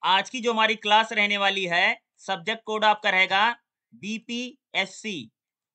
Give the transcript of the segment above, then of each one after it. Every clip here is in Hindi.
आज की जो हमारी क्लास रहने वाली है, सब्जेक्ट कोड आपका रहेगा BPSC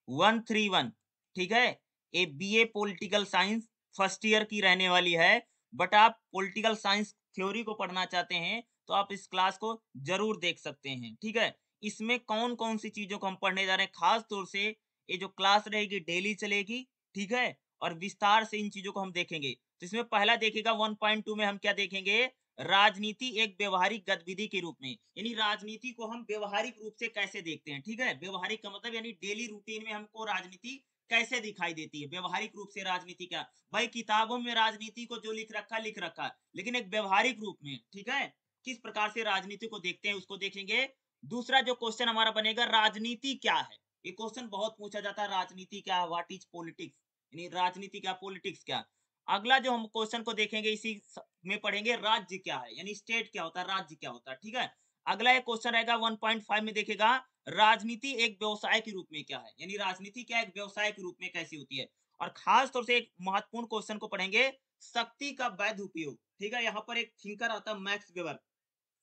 131, ठीक है। ये BA political science first year की रहने वाली है। बट आप पॉलिटिकल साइंस थ्योरी को पढ़ना चाहते हैं तो आप इस क्लास को जरूर देख सकते हैं, ठीक है। इसमें कौन कौन सी चीजों को हम पढ़ने जा रहे हैं, खास तौर से ये जो क्लास रहेगी डेली चलेगी, ठीक है। और विस्तार से इन चीजों को हम देखेंगे। तो इसमें पहला देखिएगा 1.2 में हम क्या देखेंगे, राजनीति एक व्यवहारिक गतिविधि के रूप में, यानी राजनीति को हम व्यवहारिक रूप से कैसे देखते हैं, ठीक है। व्यवहारिक का मतलब यानी डेली रूटीन में हमको राजनीति कैसे दिखाई देती है, व्यवहारिक रूप से राजनीति क्या। भाई किताबों में राजनीति को जो लिख रखा, लेकिन एक व्यवहारिक रूप में, ठीक है, किस प्रकार से राजनीति को देखते हैं उसको देखेंगे। दूसरा जो क्वेश्चन हमारा बनेगा, राजनीति क्या है। ये क्वेश्चन बहुत पूछा जाता है, राजनीति क्या है, व्हाट इज पॉलिटिक्स, यानी राजनीति क्या, पॉलिटिक्स क्या। अगला जो हम क्वेश्चन को देखेंगे इसी में पढ़ेंगे, राज्य क्या है, यानी स्टेट क्या होता है, राज्य क्या होता है, ठीक है। अगला एक क्वेश्चन रहेगा 1.5 में देखेगा, राजनीति एक व्यवसाय के रूप में क्या है, यानी राजनीति क्या एक व्यवसाय के रूप में कैसी होती है। और खास तौर से एक महत्वपूर्ण क्वेश्चन को पढ़ेंगे, शक्ति का वैध उपयोग, ठीक है। यहाँ पर एक थिंकर आता है मैक्स वेबर,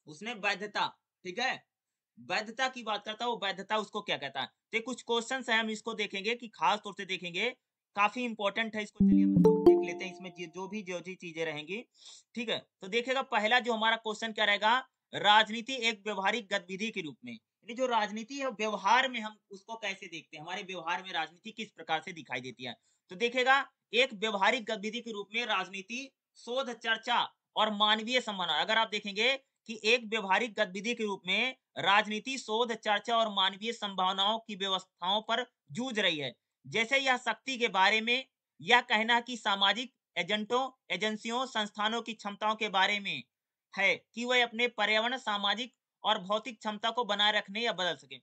उसने वैधता, ठीक है, वैधता की बात करता है, वो वैधता उसको क्या कहता है। तो कुछ क्वेश्चन है, हम इसको देखेंगे कि खास तौर से देखेंगे, काफी इंपॉर्टेंट है इसको। चलिए हम लोग देख लेते हैं इसमें जो भी चीजें रहेंगी, ठीक है। तो देखिएगा पहला जो हमारा क्वेश्चन क्या रहेगा, राजनीति एक व्यवहारिक गतिविधि के रूप में, यानी जो राजनीति है व्यवहार में हम उसको कैसे देखते हैं, हमारे व्यवहार में राजनीति किस प्रकार से दिखाई देती है। तो देखिएगा एक व्यवहारिक गतिविधि के रूप में राजनीति शोध, चर्चा और मानवीय संबंध, अगर आप देखेंगे कि एक व्यवहारिक गतिविधि के रूप में राजनीति शोध, चर्चा और मानवीय संभावनाओं की व्यवस्थाओं पर जूझ रही है। जैसे यह शक्ति के बारे में यह कहना कि सामाजिक एजेंटों, एजेंसियों, संस्थानों की क्षमताओं के बारे में है कि वह अपने पर्यावरण, सामाजिक और भौतिक क्षमता को बनाए रखने या बदल सके।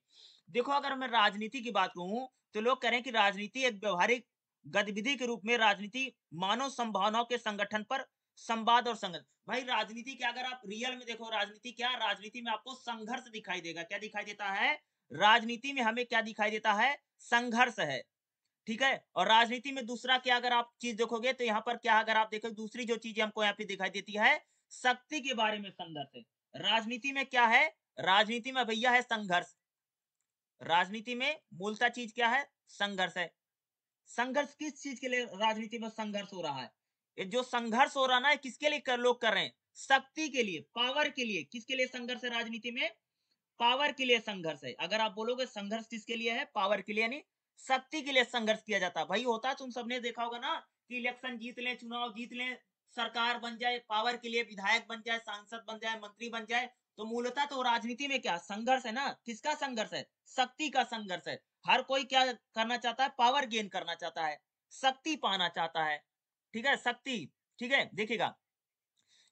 देखो अगर मैं राजनीति की बात कहूं तो लोग कह रहे हैं कि राजनीति एक व्यवहारिक गतिविधि के रूप में राजनीति मानव संभावनाओं के संगठन पर संवाद और संघर्ष। भाई राजनीति क्या, अगर आप रियल में देखो राजनीति क्या, राजनीति में आपको संघर्ष दिखाई देगा। क्या दिखाई देता है, राजनीति में हमें क्या दिखाई देता है, संघर्ष है, ठीक है। और राजनीति में दूसरा क्या, अगर आप चीज देखोगे तो यहाँ पर क्या, अगर आप देखो दूसरी जो चीज हमको यहाँ पे दिखाई देती है, शक्ति के बारे में संघर्ष है। राजनीति में क्या है, राजनीति में भैया है संघर्ष। राजनीति में मूलतः चीज क्या है, संघर्ष है। संघर्ष किस चीज के लिए राजनीति में संघर्ष हो रहा है, ये जो संघर्ष हो रहा ना, किसके लिए लोग कर रहे हैं, शक्ति के लिए, पावर के लिए। किसके लिए संघर्ष है राजनीति में, पावर के लिए संघर्ष है। अगर आप बोलोगे संघर्ष किसके लिए है, पावर के लिए, यानी शक्ति के लिए संघर्ष किया जाता है। भाई होता है, तुम सबने देखा होगा ना कि इलेक्शन जीत लें, चुनाव जीत लें, सरकार बन जाए, पावर के लिए विधायक बन जाए, सांसद बन जाए, मंत्री बन जाए, तो मूलतः तो राजनीति में क्या संघर्ष है ना, किसका संघर्ष है, शक्ति का संघर्ष है। हर कोई क्या करना चाहता है, पावर गेन करना चाहता है, शक्ति पाना चाहता है, ठीक है, शक्ति, ठीक है। देखिएगा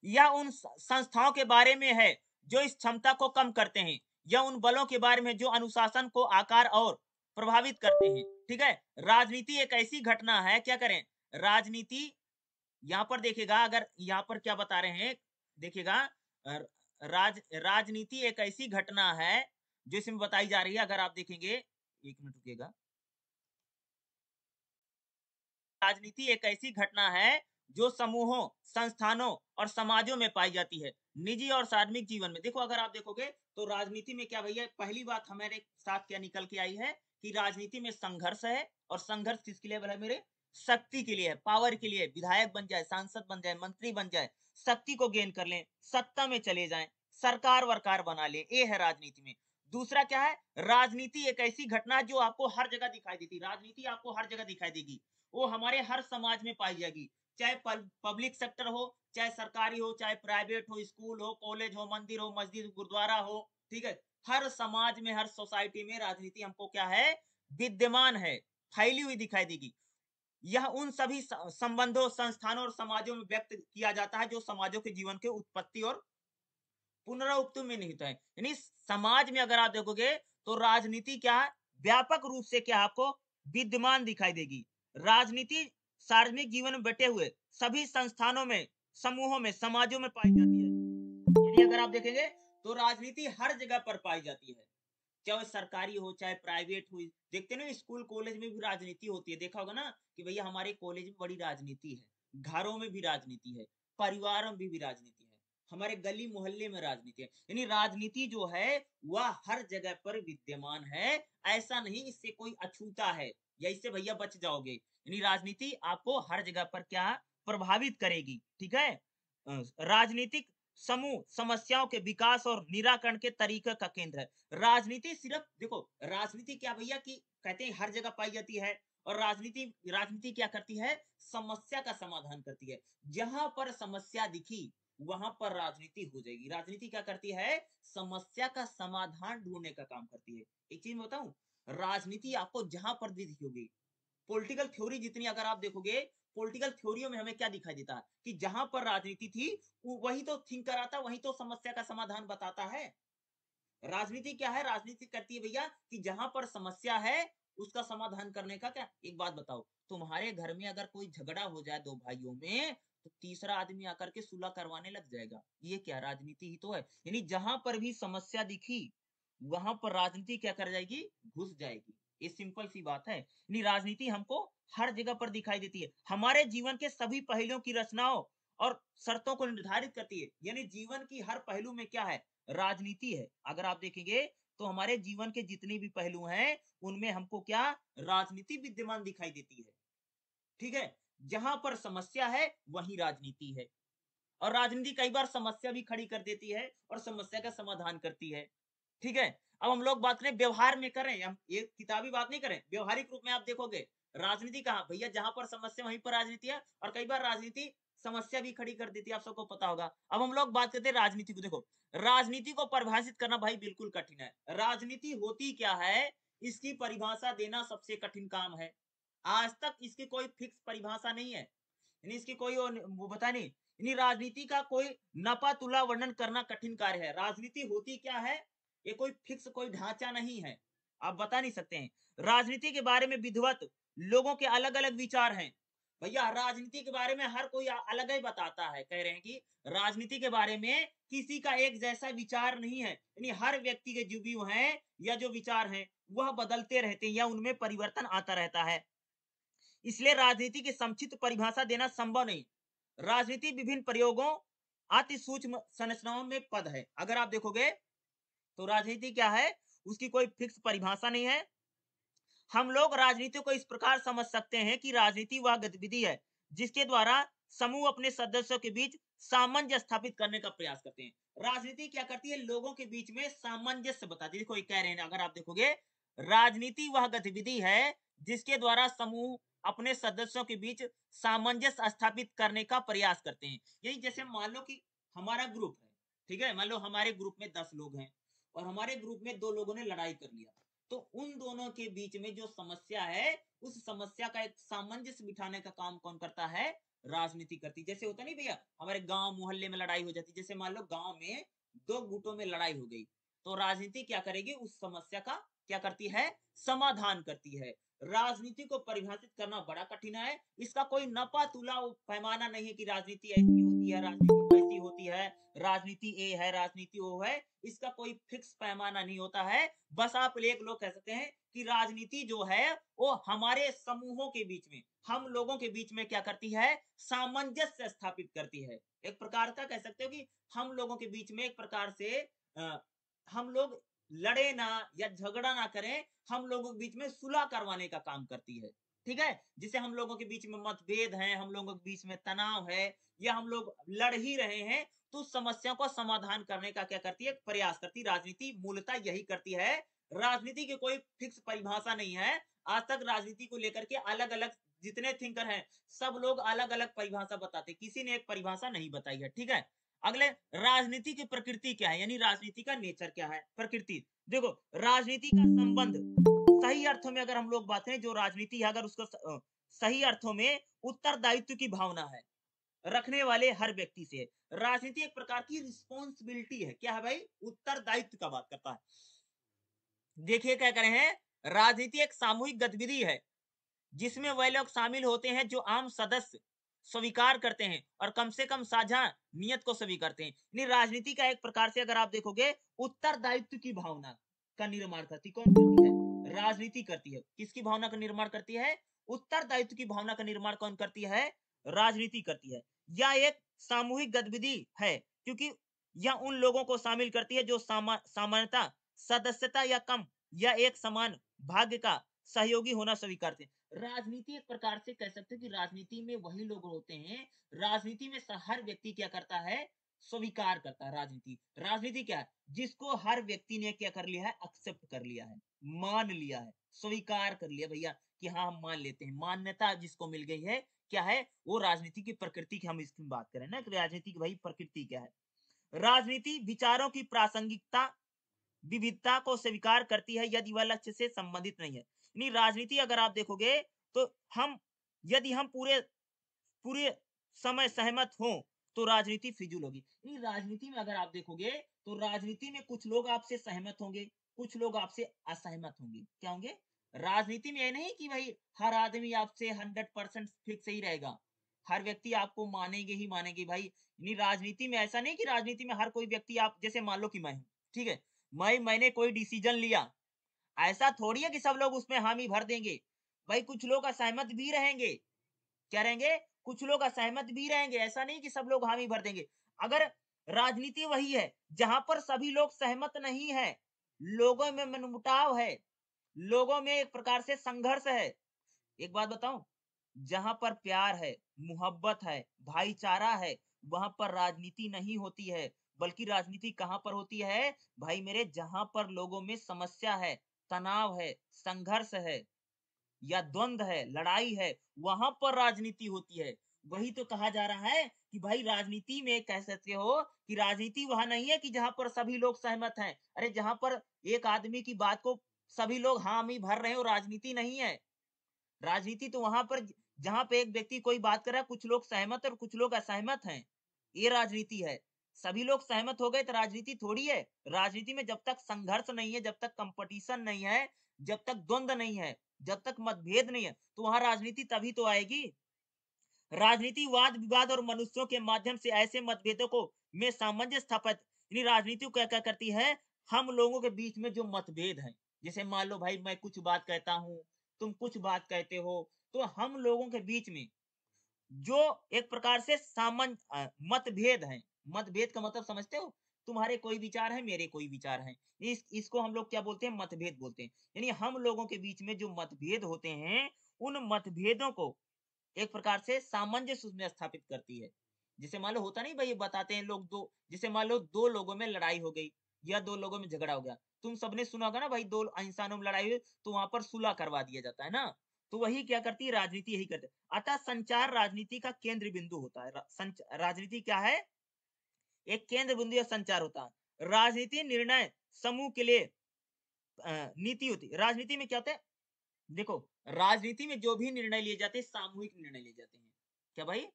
यह उन संस्थाओं के बारे में है जो इस क्षमता को कम करते हैं, यह उन बलों के बारे में जो अनुशासन को आकार और प्रभावित करते हैं, ठीक है। राजनीति एक ऐसी घटना है, क्या करें, राजनीति यहाँ पर देखिएगा, अगर यहाँ पर क्या बता रहे हैं, देखिएगा राजनीति एक ऐसी घटना है जो इसमें बताई जा रही है। अगर आप देखेंगे, एक मिनट रुकिएगा, राजनीति एक ऐसी घटना है जो समूहों, संस्थानों और समाजों में पाई जाती है, निजी और सार्वजनिक जीवन में। देखो अगर आप देखोगे तो राजनीति में क्या भैया, पहली बात हमारे साथ क्या निकल के आई है कि राजनीति में संघर्ष है। और संघर्ष किसके लिए है मेरे, शक्ति के लिए है, पावर के लिए, विधायक बन जाए, सांसद बन जाए, मंत्री बन जाए, शक्ति को गेन कर लें, सत्ता में चले जाएं, सरकार वरकार बना ले, ये है राजनीति में। दूसरा क्या है, राजनीति एक ऐसी घटना जो आपको हर जगह दिखाई देती, राजनीति आपको हर जगह दिखाई देगी, वो हमारे हर समाज में पाई जाएगी, चाहे पब्लिक सेक्टर हो, चाहे सरकारी हो, चाहे प्राइवेट हो, स्कूल हो, कॉलेज हो, मंदिर हो, मस्जिद, गुरुद्वारा हो, ठीक है। हर समाज में, हर सोसाइटी में राजनीति हमको क्या है, विद्यमान है, फैली हुई दिखाई देगी। यह उन सभी संबंधों, संस्थानों और समाजों में व्यक्त किया जाता है जो समाजों के जीवन के उत्पत्ति और पुनरावृत्ति में निहित है। यानी समाज में अगर आप देखोगे तो राजनीति क्या है, व्यापक रूप से क्या आपको विद्यमान दिखाई देगी। राजनीति सार्वजनिक जीवन में बटे हुए सभी संस्थानों में, समूहों में, समाजों में पाई जाती है। यानी अगर आप देखेंगे तो राजनीति हर जगह पर पाई जाती है, चाहे सरकारी हो, चाहे प्राइवेट हो। देखते ना स्कूल कॉलेज में भी राजनीति होती है, देखा होगा ना कि भैया हमारे कॉलेज में बड़ी राजनीति है, घरों में भी राजनीति है, परिवार में भी राजनीति है, हमारे गली मोहल्ले में राजनीति है, यानी राजनीति जो है वह हर जगह पर विद्यमान है। ऐसा नहीं इससे कोई अछूता है या इससे भैया बच जाओगे, यानी राजनीति आपको हर जगह पर क्या प्रभावित करेगी। ठीक है, राजनीतिक समूह समस्याओं के विकास और निराकरण के तरीके का केंद्र है। राजनीति सिर्फ देखो, राजनीति क्या भैया कि कहते हैं हर जगह पाई जाती है, और राजनीति राजनीति क्या करती है, समस्या का समाधान करती है। जहां पर समस्या दिखी वहां पर राजनीति हो जाएगी। राजनीति क्या करती है, समस्या का समाधान ढूंढने का काम करती है। एक चीज मैं बताऊं, राजनीति आपको जहां पर भी दिखेगी, पॉलिटिकल थ्योरी जितनी अगर आप देखोगे, पॉलिटिकल थ्योरियों में हमें क्या दिखाई देता है कि जहां पर राजनीति थी वही तो थिंकर आता, वही तो समस्या का समाधान बताता है। राजनीति क्या है, राजनीति करती है भैया कि जहां पर समस्या है उसका समाधान करने का क्या। एक बात बताओ, तुम्हारे घर में अगर कोई झगड़ा हो जाए दो भाइयों में, तो तीसरा आदमी आकर के सुलह करवाने लग जाएगा। ये क्या राजनीति ही तो है। यानी जहां पर भी समस्या दिखी वहां पर राजनीति क्या कर जाएगी, घुस जाएगी। ये सिंपल सी बात है। यानी राजनीति हमको हर जगह पर दिखाई देती है, हमारे जीवन के सभी पहलुओं की रचनाओं और शर्तों को निर्धारित करती है। यानी जीवन की हर पहलू में क्या है, राजनीति है। अगर आप देखेंगे तो हमारे जीवन के जितने भी पहलू हैं उनमें हमको क्या, राजनीति विद्यमान दिखाई देती है। ठीक है, जहां पर समस्या है वहीं राजनीति है, और राजनीति कई बार समस्या भी खड़ी कर देती है और समस्या का समाधान करती है। ठीक है, अब हम लोग बात करें व्यवहार में करें, हम ये किताबी बात नहीं करें, व्यवहारिक रूप में आप देखोगे राजनीति कहाँ भैया, जहां पर समस्या वहीं पर राजनीति है, और कई बार राजनीति समस्या भी खड़ी कर देती है, आप सबको पता होगा। अब हम लोग बात करते हैं राजनीति को। देखो, राजनीति को परिभाषित करना भाई बिल्कुल कठिन है। राजनीति होती क्या है, इसकी परिभाषा देना सबसे कठिन काम है। आज तक इसकी कोई फिक्स परिभाषा नहीं है, यानी इसकी कोई वो बता नहीं, यानी राजनीति का कोई नपा तुला वर्णन करना कठिन कार्य है। राजनीति होती क्या है, ये कोई फिक्स कोई ढांचा नहीं है, आप बता नहीं सकते हैं। राजनीति के बारे में विधिवत लोगों के अलग अलग विचार हैं। भैया राजनीति के बारे में हर कोई अलग ही बताता है, कह रहे हैं कि राजनीति के बारे में किसी का एक जैसा विचार नहीं है, यानी हर व्यक्ति के जो भी हैं या जो विचार हैं वह बदलते रहते हैं या उनमें परिवर्तन आता रहता है। इसलिए राजनीति की संक्षिप्त परिभाषा देना संभव नहीं। राजनीति विभिन्न प्रयोगों अति सूक्ष्म संरचनाओं में पद है। अगर आप देखोगे तो राजनीति क्या है, उसकी कोई फिक्स परिभाषा नहीं है। हम लोग राजनीति को इस प्रकार समझ सकते हैं कि राजनीति वह गतिविधि है जिसके द्वारा समूह अपने सदस्यों के बीच सामंजस्य स्थापित करने का प्रयास करते हैं। राजनीति क्या करती है, लोगों के बीच में सामंजस्य बताती है। देखो ये कह रहे हैं, अगर आप देखोगे राजनीति वह गतिविधि है जिसके द्वारा समूह अपने सदस्यों के बीच सामंजस्य स्थापित करने का प्रयास करते हैं। यही जैसे मान लो कि हमारा ग्रुप है, ठीक है, मान लो हमारे ग्रुप में 10 लोग हैं और हमारे ग्रुप में 2 लोगों ने लड़ाई कर लिया, तो उन दोनों के बीच में जो समस्या है उस समस्या का एक सामंजस्य बिठाने का काम कौन करता है, राजनीति करती। जैसे होता नहीं भैया, हमारे गांव मोहल्ले में लड़ाई हो जाती, जैसे मान लो गांव में 2 गुटों में लड़ाई हो गई, तो राजनीति क्या करेगी, उस समस्या का क्या करती है, समाधान करती है। राजनीति को परिभाषित करना बड़ा कठिन है। इसका कोई नपा तुला पैमाना नहीं है कि राजनीति ऐसी होती है, राजनीति वैसी होती है, राजनीति ए है, राजनीति ओ है। इसका कोई फिक्स पैमाना नहीं होता है। बस आप एक लोग कह सकते हैं कि राजनीति जो है वो हमारे समूहों के बीच में, हम लोगों के बीच में क्या करती है, सामंजस्य स्थापित करती है। एक प्रकार का कह सकते हो कि हम लोगों के बीच में एक प्रकार से हम लोग लड़े ना या झगड़ा ना करें, हम लोगों के बीच में सुलह करवाने का काम करती है। ठीक है, जिसे हम लोगों के बीच में मतभेद हैं, हम लोगों के बीच में तनाव है, या हम लोग लड़ ही रहे हैं, तो समस्या को समाधान करने का क्या करती है, प्रयास करती है। राजनीति मूलतः यही करती है। राजनीति की कोई फिक्स परिभाषा नहीं है। आज तक राजनीति को लेकर के अलग अलग जितने थिंकर हैं सब लोग अलग अलग परिभाषा बताते, किसी ने एक परिभाषा नहीं बताई है। ठीक है, अगले राजनीति की प्रकृति क्या है, यानी राजनीति का नेचर क्या है, प्रकृति। देखो राजनीति का संबंध सही अर्थों में अगर हम लोग बात करें, जो राजनीति है अगर उसको सही अर्थों में उत्तरदायित्व की भावना है रखने वाले हर व्यक्ति से। राजनीति एक प्रकार की रिस्पॉन्सिबिलिटी है। क्या है भाई, उत्तरदायित्व का बात करता है। देखिए क्या करें हैं, राजनीति एक सामूहिक गतिविधि है जिसमें वह लोग शामिल होते हैं जो आम सदस्य स्वीकार करते हैं और कम से कम साझा नियत को स्वीकार करते हैं। यानी राजनीति का एक प्रकार से अगर आप देखोगे उत्तरदायित्व की भावना का निर्माण करती, कौन करती है, राजनीति करती है। किसकी भावना का निर्माण करती है, उत्तरदायित्व की भावना का निर्माण कौन करती है, राजनीति करती है। यह एक सामूहिक गतिविधि है क्योंकि यह उन लोगों को शामिल करती है जो सामान्यता सदस्यता या कम या एक समान भाग्य का सहयोगी होना स्वीकारते हैं। राजनीति एक प्रकार से कह सकते हैं कि राजनीति में वही लोग होते हैं, राजनीति में हर व्यक्ति क्या करता है, स्वीकार करता है। राजनीति राजनीति क्या है, जिसको हर व्यक्ति ने क्या कर लिया है, एक्सेप्ट कर लिया है, मान लिया है, स्वीकार कर लिया भैया कि हाँ हम मान लेते हैं, मान्यता जिसको मिल गई है, क्या है वो राजनीति की प्रकृति की हम इसकी बात करें ना कि राजनीति की भाई प्रकृति क्या है। राजनीति विचारों की प्रासंगिकता विविधता को स्वीकार करती है यदि वह लक्ष्य से संबंधित नहीं है। यानी राजनीति अगर आप देखोगे तो हम यदि हम पूरे पूरे समय सहमत हों तो राजनीति फिजूल होगी। यानी राजनीति में अगर आप देखोगे तो राजनीति में कुछ लोग आपसे सहमत होंगे, कुछ लोग आपसे असहमत होंगे। क्या होंगे? राजनीति में ये नहीं कि भाई हर आदमी आपसे 100% फिक्स ही रहेगा। हर व्यक्ति आपको मानेंगे ही मानेंगे भाई। यानी राजनीति में ऐसा नहीं कि राजनीति में हर कोई व्यक्ति आप जैसे मान लो कि मैं हूँ, ठीक है? मैंने कोई डिसीजन लिया, ऐसा थोड़ी है कि सब लोग उसमें हामी भर देंगे। भाई कुछ लोग असहमत भी रहेंगे। क्या रहेंगे? कुछ लोग असहमत भी रहेंगे, ऐसा नहीं कि सब लोग हामी भर देंगे। अगर राजनीति वही है, जहाँ पर सभी लोग सहमत नहीं हैं, लोगों में मनमुटाव है, लोगों में एक प्रकार से संघर्ष है। एक बात बताऊँ? जहाँ पर प्यार है, मोहब्बत है, भाईचारा है, वहाँ पर राजनीति नहीं होती है, बल्कि राजनीति कहाँ पर होती है? भाई मेरे जहाँ पर लोगों में समस्या है, तनाव है, संघर्ष है, या द्वंद है, लड़ाई है, वहाँ पर राजनीति होती है। वही तो कहा जा रहा है कि भाई राजनीति में कह सकते हो कि राजनीति वहाँ नहीं है कि जहाँ पर सभी लोग सहमत हैं। अरे जहाँ पर एक आदमी की बात को सभी लोग हामी भर रहे हो, राजनीति नहीं है। राजनीति तो वहाँ पर जहाँ पे एक व्यक्ति कोई बात कर रहा है, कुछ लोग सहमत और कुछ लोग असहमत हैं। ये राजनीति है। सभी लोग सहमत हो गए तो राजनीति थोड़ी है। राजनीति में जब तक संघर्ष नहीं है, जब तक कॉम्पिटिशन नहीं है, जब तक द्वंद नहीं है, जब तक मतभेद नहीं है, तो वहाँ राजनीति तभी तो आएगी। राजनीति वाद-विवाद और मनुष्यों के माध्यम से ऐसे मतभेदों को में सामंजस्य स्थापित यानी राजनीति क्या-क्या करती है, हम लोगों के बीच में जो मतभेद हैं, जैसे मान लो भाई मैं कुछ बात कहता हूँ, तुम कुछ बात कहते हो, तो हम लोगों के बीच में जो एक प्रकार से मतभेद हैं, मतभेद का मतलब समझते हो? तुम्हारे कोई विचार है, मेरे कोई विचार हैं। इसको हम लोग क्या बोलते हैं? मतभेद बोलते हैं। यानी हम लोगों के बीच में जो मतभेद होते हैं, उन मतभेदों को एक प्रकार से सामंजस्य उसमें स्थापित करती है। जैसे मान लो होता नहीं भई बताते हैं लोग 2 जैसे मान लो 2 लोगों में लड़ाई हो गई या 2 लोगों में झगड़ा हो गया। तुम सबने सुना होगा ना भाई 2 इंसानों में लड़ाई हुई तो वहाँ पर सुलह करवा दिया जाता है ना? तो वही क्या करती है राजनीति यही करती है। अतः संचार राजनीति का केंद्र बिंदु होता है। राजनीति क्या है? एक केंद्र बिंदु या संचार होता है। राजनीति निर्णय समूह के लिए नीति होती है। राजनीति में क्या होता है? देखो, राजनीति में जो भी निर्णय लिए जाते हैं, सामूहिक निर्णय लिए जाते हैं। क्या भाई?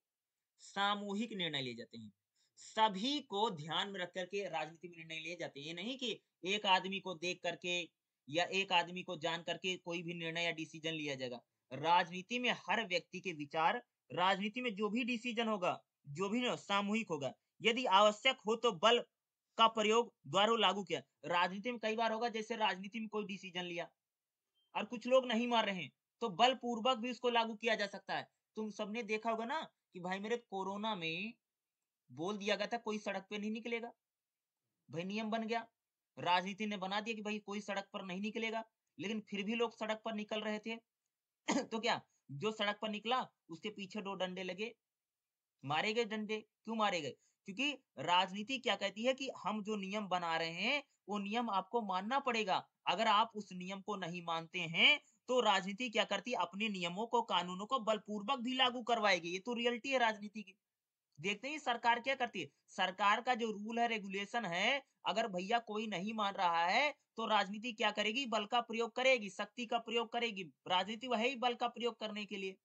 सामूहिक निर्णय लिए जाते हैं। सभी को ध्यान में रख कर के राजनीति में निर्णय लिए जाते हैं। ये नहीं कि एक आदमी को देख करके या एक आदमी को जान करके कोई भी निर्णय या डिसीजन लिया जाएगा। राजनीति में हर व्यक्ति के विचार, राजनीति में जो भी डिसीजन होगा, जो भी सामूहिक होगा। यदि आवश्यक हो तो बल का प्रयोग द्वारा लागू किया। राजनीति में कई बार होगा जैसे राजनीति में कोई डिसीजन लिया और कुछ लोग नहीं मान रहे हैं, तो बलपूर्वक भी उसको लागू किया जा सकता है। तुम सबने देखा होगा ना कि भाई मेरे कोरोना में बोल दिया गया था कोई सड़क पे नहीं निकलेगा। भाई नियम बन गया। राजनीति ने बना दिया कि भाई कोई सड़क पर नहीं निकलेगा, लेकिन फिर भी लोग सड़क पर निकल रहे थे। तो क्या जो सड़क पर निकला उसके पीछे 2 डंडे लगे, मारे गए डंडे। क्यों मारे गए? क्योंकि राजनीति क्या कहती है कि हम जो नियम बना रहे हैं, वो नियम आपको मानना पड़ेगा। अगर आप उस नियम को नहीं मानते हैं, तो राजनीति क्या करती है अपने नियमों को, कानूनों को बलपूर्वक भी लागू करवाएगी। ये तो रियलिटी है राजनीति की। देखते ही सरकार क्या करती है? सरकार का जो रूल है, रेगुलेशन है, अगर भैया कोई नहीं मान रहा है, तो राजनीति क्या करेगी? बल का प्रयोग करेगी, शक्ति का प्रयोग करेगी। राजनीति वह है ही बल का प्रयोग करने के लिए।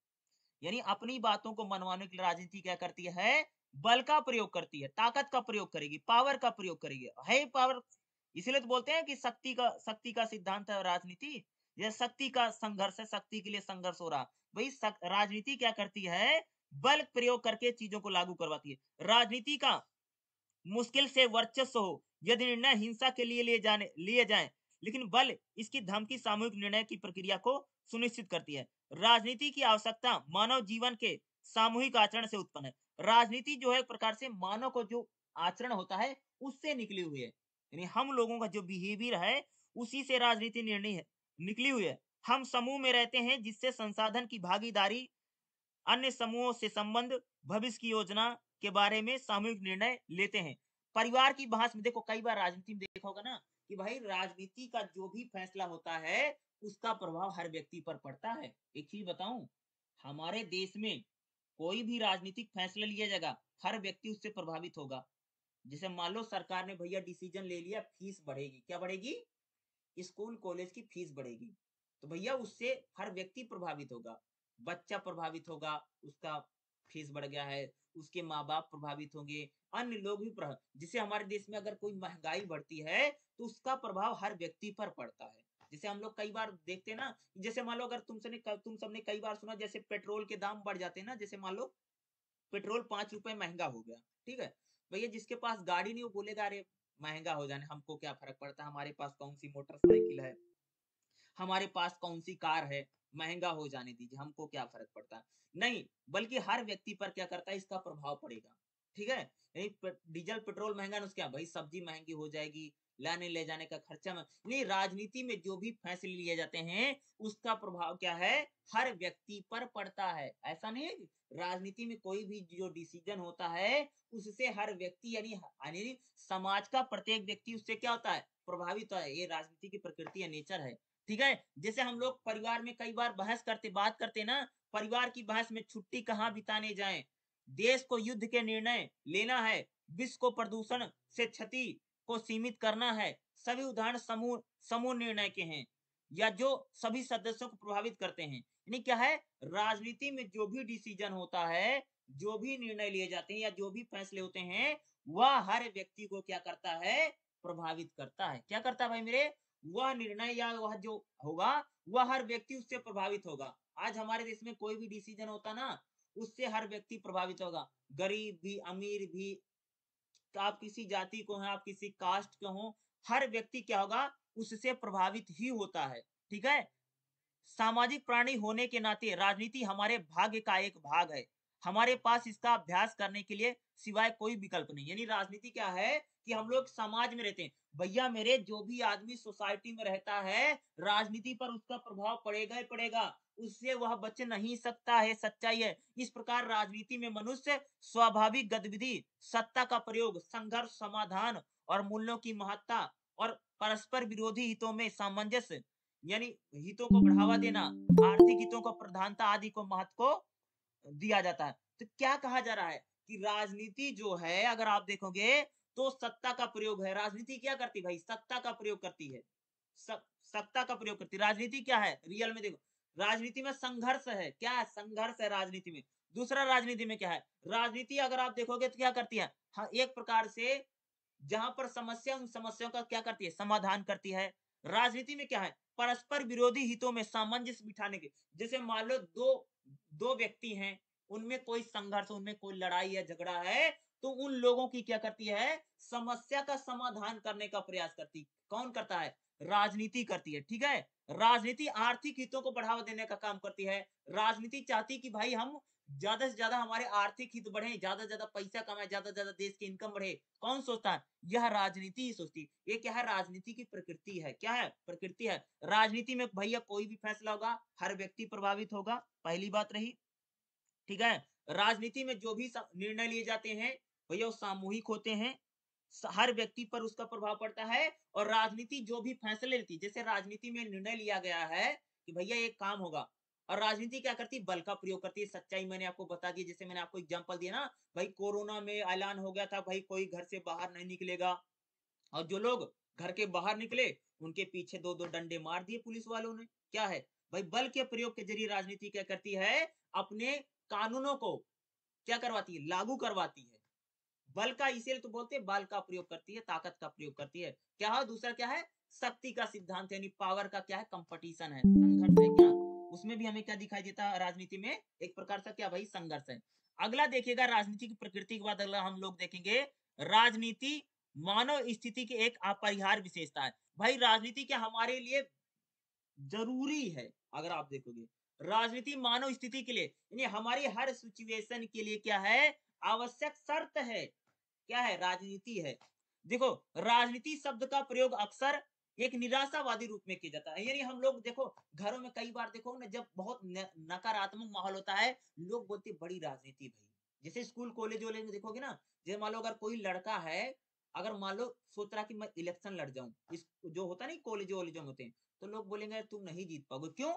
यानी अपनी बातों को मनवाने के लिए राजनीति क्या करती है? बल का प्रयोग करती है, ताकत का प्रयोग करेगी, पावर का प्रयोग करेगी। है पावर इसीलिए तो बोलते हैं कि शक्ति का सिद्धांत है राजनीति। यह शक्ति का संघर्ष है, शक्ति के लिए संघर्ष हो रहा। वही राजनीति क्या करती है? बल प्रयोग करके चीजों को लागू करवाती है। राजनीति का मुश्किल से वर्चस्व हो, यदि निर्णय हिंसा के लिए लिए जाएँ, लेकिन बल इसकी धमकी सामूहिक निर्णय की प्रक्रिया को सुनिश्चित करती है। राजनीति की आवश्यकता मानव जीवन के सामूहिक आचरण से उत्पन्न है। राजनीति जो है एक प्रकार से मानव को जो आचरण होता है उससे निकली हुई है। यानी हम लोगों का जो बिहेवियर है उसी से राजनीति निर्णय है निकली हुई है। हम समूह में रहते हैं जिससे संसाधन की भागीदारी, अन्य समूहों से संबंध, भविष्य की योजना के बारे में सामूहिक निर्णय लेते हैं। परिवार की बहस में देखो, कई बार राजनीति में देखा होगा ना कि भाई राजनीति का जो भी फैसला होता है उसका प्रभाव हर व्यक्ति पर पड़ता है। एक चीज बताऊं, हमारे देश में कोई भी राजनीतिक फैसला लिया जाएगा हर व्यक्ति उससे प्रभावित होगा। जैसे मान लो सरकार ने भैया डिसीजन ले लिया फीस बढ़ेगी, क्या बढ़ेगी? स्कूल कॉलेज की फीस बढ़ेगी, तो भैया उससे हर व्यक्ति प्रभावित होगा। बच्चा प्रभावित होगा, उसका फीस बढ़ गया है, उसके माँ बाप प्रभावित होंगे, अन्य लोग भी जिससे हमारे देश में अगर कोई महंगाई बढ़ती है तो उसका प्रभाव हर व्यक्ति पर पड़ता है। जैसे हम लोग कई बार देखते हैं ना, जैसे मान लो अगर तुम सबने कई बार सुना जैसे पेट्रोल के दाम बढ़ जाते हैं ना, जैसे मान लो पेट्रोल 5 रुपए महंगा हो गया, ठीक है? भैया जिसके पास गाड़ी नहीं वो बोलेगा अरे महंगा हो जाने हमको क्या फर्क पड़ता है, हमारे पास कौन सी मोटरसाइकिल है, हमारे पास कौन सी कार है, महंगा हो जाने दीजिए, हमको क्या फर्क पड़ता है। नहीं, बल्कि हर व्यक्ति पर क्या करता है, इसका प्रभाव पड़ेगा। ठीक है? डीजल पेट्रोल महंगा ना, क्या भाई सब्जी महंगी हो जाएगी, लाने ले जाने का खर्चा में नहीं, राजनीति में जो भी फैसले लिए जाते हैं उसका प्रभाव क्या है, हर व्यक्ति पर पड़ता है। ऐसा नहीं है, राजनीति में कोई भी जो डिसीजन होता है उससे हर व्यक्ति यानी समाज का प्रत्येक व्यक्ति उससे क्या होता है, प्रभावित होता है। ये राजनीति की प्रकृति या नेचर है। ठीक है? जैसे हम लोग परिवार में कई बार बात करते ना, परिवार की बहस में छुट्टी कहाँ बिताने जाएं, देश को युद्ध के निर्णय लेना है, विश्व को प्रदूषण से क्षति को सीमित करना है, सभी उदाहरण समूह समूह निर्णय के हैं या जो सभी सदस्यों को प्रभावित करते हैं। यानी क्या है, राजनीति में जो भी डिसीजन होता है, जो भी निर्णय लिए जाते हैं या जो भी फैसले होते हैं, वह हर व्यक्ति को क्या करता है, प्रभावित करता है। क्या करता है भाई मेरे, वह निर्णय या वह जो होगा वह हर व्यक्ति उससे प्रभावित होगा। आज हमारे देश में कोई भी डिसीजन होता ना उससे हर व्यक्ति प्रभावित होगा, गरीब भी अमीर भी, आप किसी जाति को हैं, आप किसी कास्ट के हो, हर व्यक्ति क्या होगा, उससे प्रभावित ही होता है। ठीक है? सामाजिक प्राणी होने के नाते राजनीति हमारे भाग्य का एक भाग है। हमारे पास इसका अभ्यास करने के लिए सिवाय कोई विकल्प नहीं। यानी राजनीति क्या है कि हम लोग समाज में रहते हैं। भैया मेरे जो भी आदमी सोसाइटी में रहता है, राजनीति पर उसका प्रभाव पड़ेगा ही पड़ेगा। उससे वह बच नहीं सकता है, सच्चाई है। इस प्रकार राजनीति में मनुष्य स्वाभाविक गतिविधि, सत्ता का प्रयोग, संघर्ष, समाधान और मूल्यों की महत्ता और परस्पर विरोधी हितों में सामंजस्य यानी हितों को बढ़ावा देना, आर्थिक हितों को प्रधानता आदि को महत्व को दिया जाता है। तो क्या कहा जा रहा है कि राजनीति जो है अगर आप देखोगे तो सत्ता का प्रयोग है। राजनीति क्या करती है भाई, सत्ता का प्रयोग करती है। सत्ता का प्रयोग करती है। राजनीति क्या है रियल में, देखो राजनीति में संघर्ष है। क्या है, संघर्ष है राजनीति में। दूसरा राजनीति में क्या है, राजनीति अगर आप देखोगे तो क्या करती है, हाँ एक प्रकार से जहां पर समस्या, उन समस्याओं का क्या करती है, समाधान करती है। राजनीति में क्या है, परस्पर विरोधी हितों में सामंजस्य बिठाने के, जैसे मान लो दो दो व्यक्ति हैं, उनमें कोई संघर्ष, उनमें कोई लड़ाई या झगड़ा है, तो उन लोगों की क्या करती है, समस्या का समाधान करने का प्रयास करती। कौन करता है, राजनीति करती है। ठीक है? राजनीति आर्थिक हितों को बढ़ावा देने का काम करती है। राजनीति चाहती कि भाई हम ज्यादा से ज्यादा हमारे आर्थिक हित बढ़े, ज्यादा से ज्यादा पैसा कमाए, ज्यादा से ज्यादा देश की इनकम बढ़े। कौन सोचता है, यह राजनीति ही सोचती है। ये क्या है, राजनीति की प्रकृति है। क्या है, प्रकृति है। राजनीति में भैया कोई भी फैसला होगा हर व्यक्ति प्रभावित होगा, पहली बात रही। ठीक है? राजनीति में जो भी निर्णय लिए जाते हैं भैया वो सामूहिक होते हैं, हर व्यक्ति पर उसका प्रभाव पड़ता है। और राजनीति जो भी फैसले लेती है, जैसे राजनीति में निर्णय लिया गया है कि भैया एक काम होगा, और राजनीति क्या करती है, बल का प्रयोग करती है। सच्चाई मैंने आपको बता दी, जैसे मैंने आपको एग्जांपल दिया ना, भाई कोरोना में ऐलान हो गया था भाई कोई घर से बाहर नहीं निकलेगा, और जो लोग घर के बाहर निकले उनके पीछे दो दो डंडे मार दिए पुलिस वालों ने। क्या है भाई, बल के प्रयोग के जरिए राजनीति क्या करती है, अपने कानूनों को क्या करवाती है, लागू करवाती है। बल का इसीलिए तो बोलते हैं बल का प्रयोग करती है, ताकत का प्रयोग करती है। क्या है दूसरा, क्या है, शक्ति का सिद्धांत यानी पावर का क्या है, कंपटीशन है, संघर्ष है। क्या उसमें भी हमें क्या दिखाई देता है, राजनीति में एक प्रकार से क्या भाई, संघर्ष है। अगला देखिएगा राजनीति की प्रकृति के बाद अगला हम लोग देखेंगे, राजनीति मानव स्थिति की एक अपरिहार्य विशेषता है। भाई राजनीति क्या हमारे लिए जरूरी है। अगर आप देखोगे राजनीति मानव स्थिति के लिए यानी हमारी हर सिचुएशन के लिए क्या है, आवश्यक शर्त है। क्या है? राजनीति है। देखो, राजनीति शब्द का प्रयोग अक्सर एक निराशावादी रूप में किया जाता है। यानी हम लोग देखो घरों में कई बार देखो ना, जब बहुत नकारात्मक माहौल होता है, लोग बोलते हैं बड़ी राजनीति भाई। जैसे स्कूल कॉलेज वॉलेज में देखोगे ना, जैसे मान लो अगर कोई लड़का है, अगर मान लो सोच रहा कि मैं इलेक्शन लड़ जाऊं, इस जो होता नहीं कॉलेज वॉलेज में होते हैं, तो लोग बोलेंगे तुम नहीं जीत पाओगे। क्यों?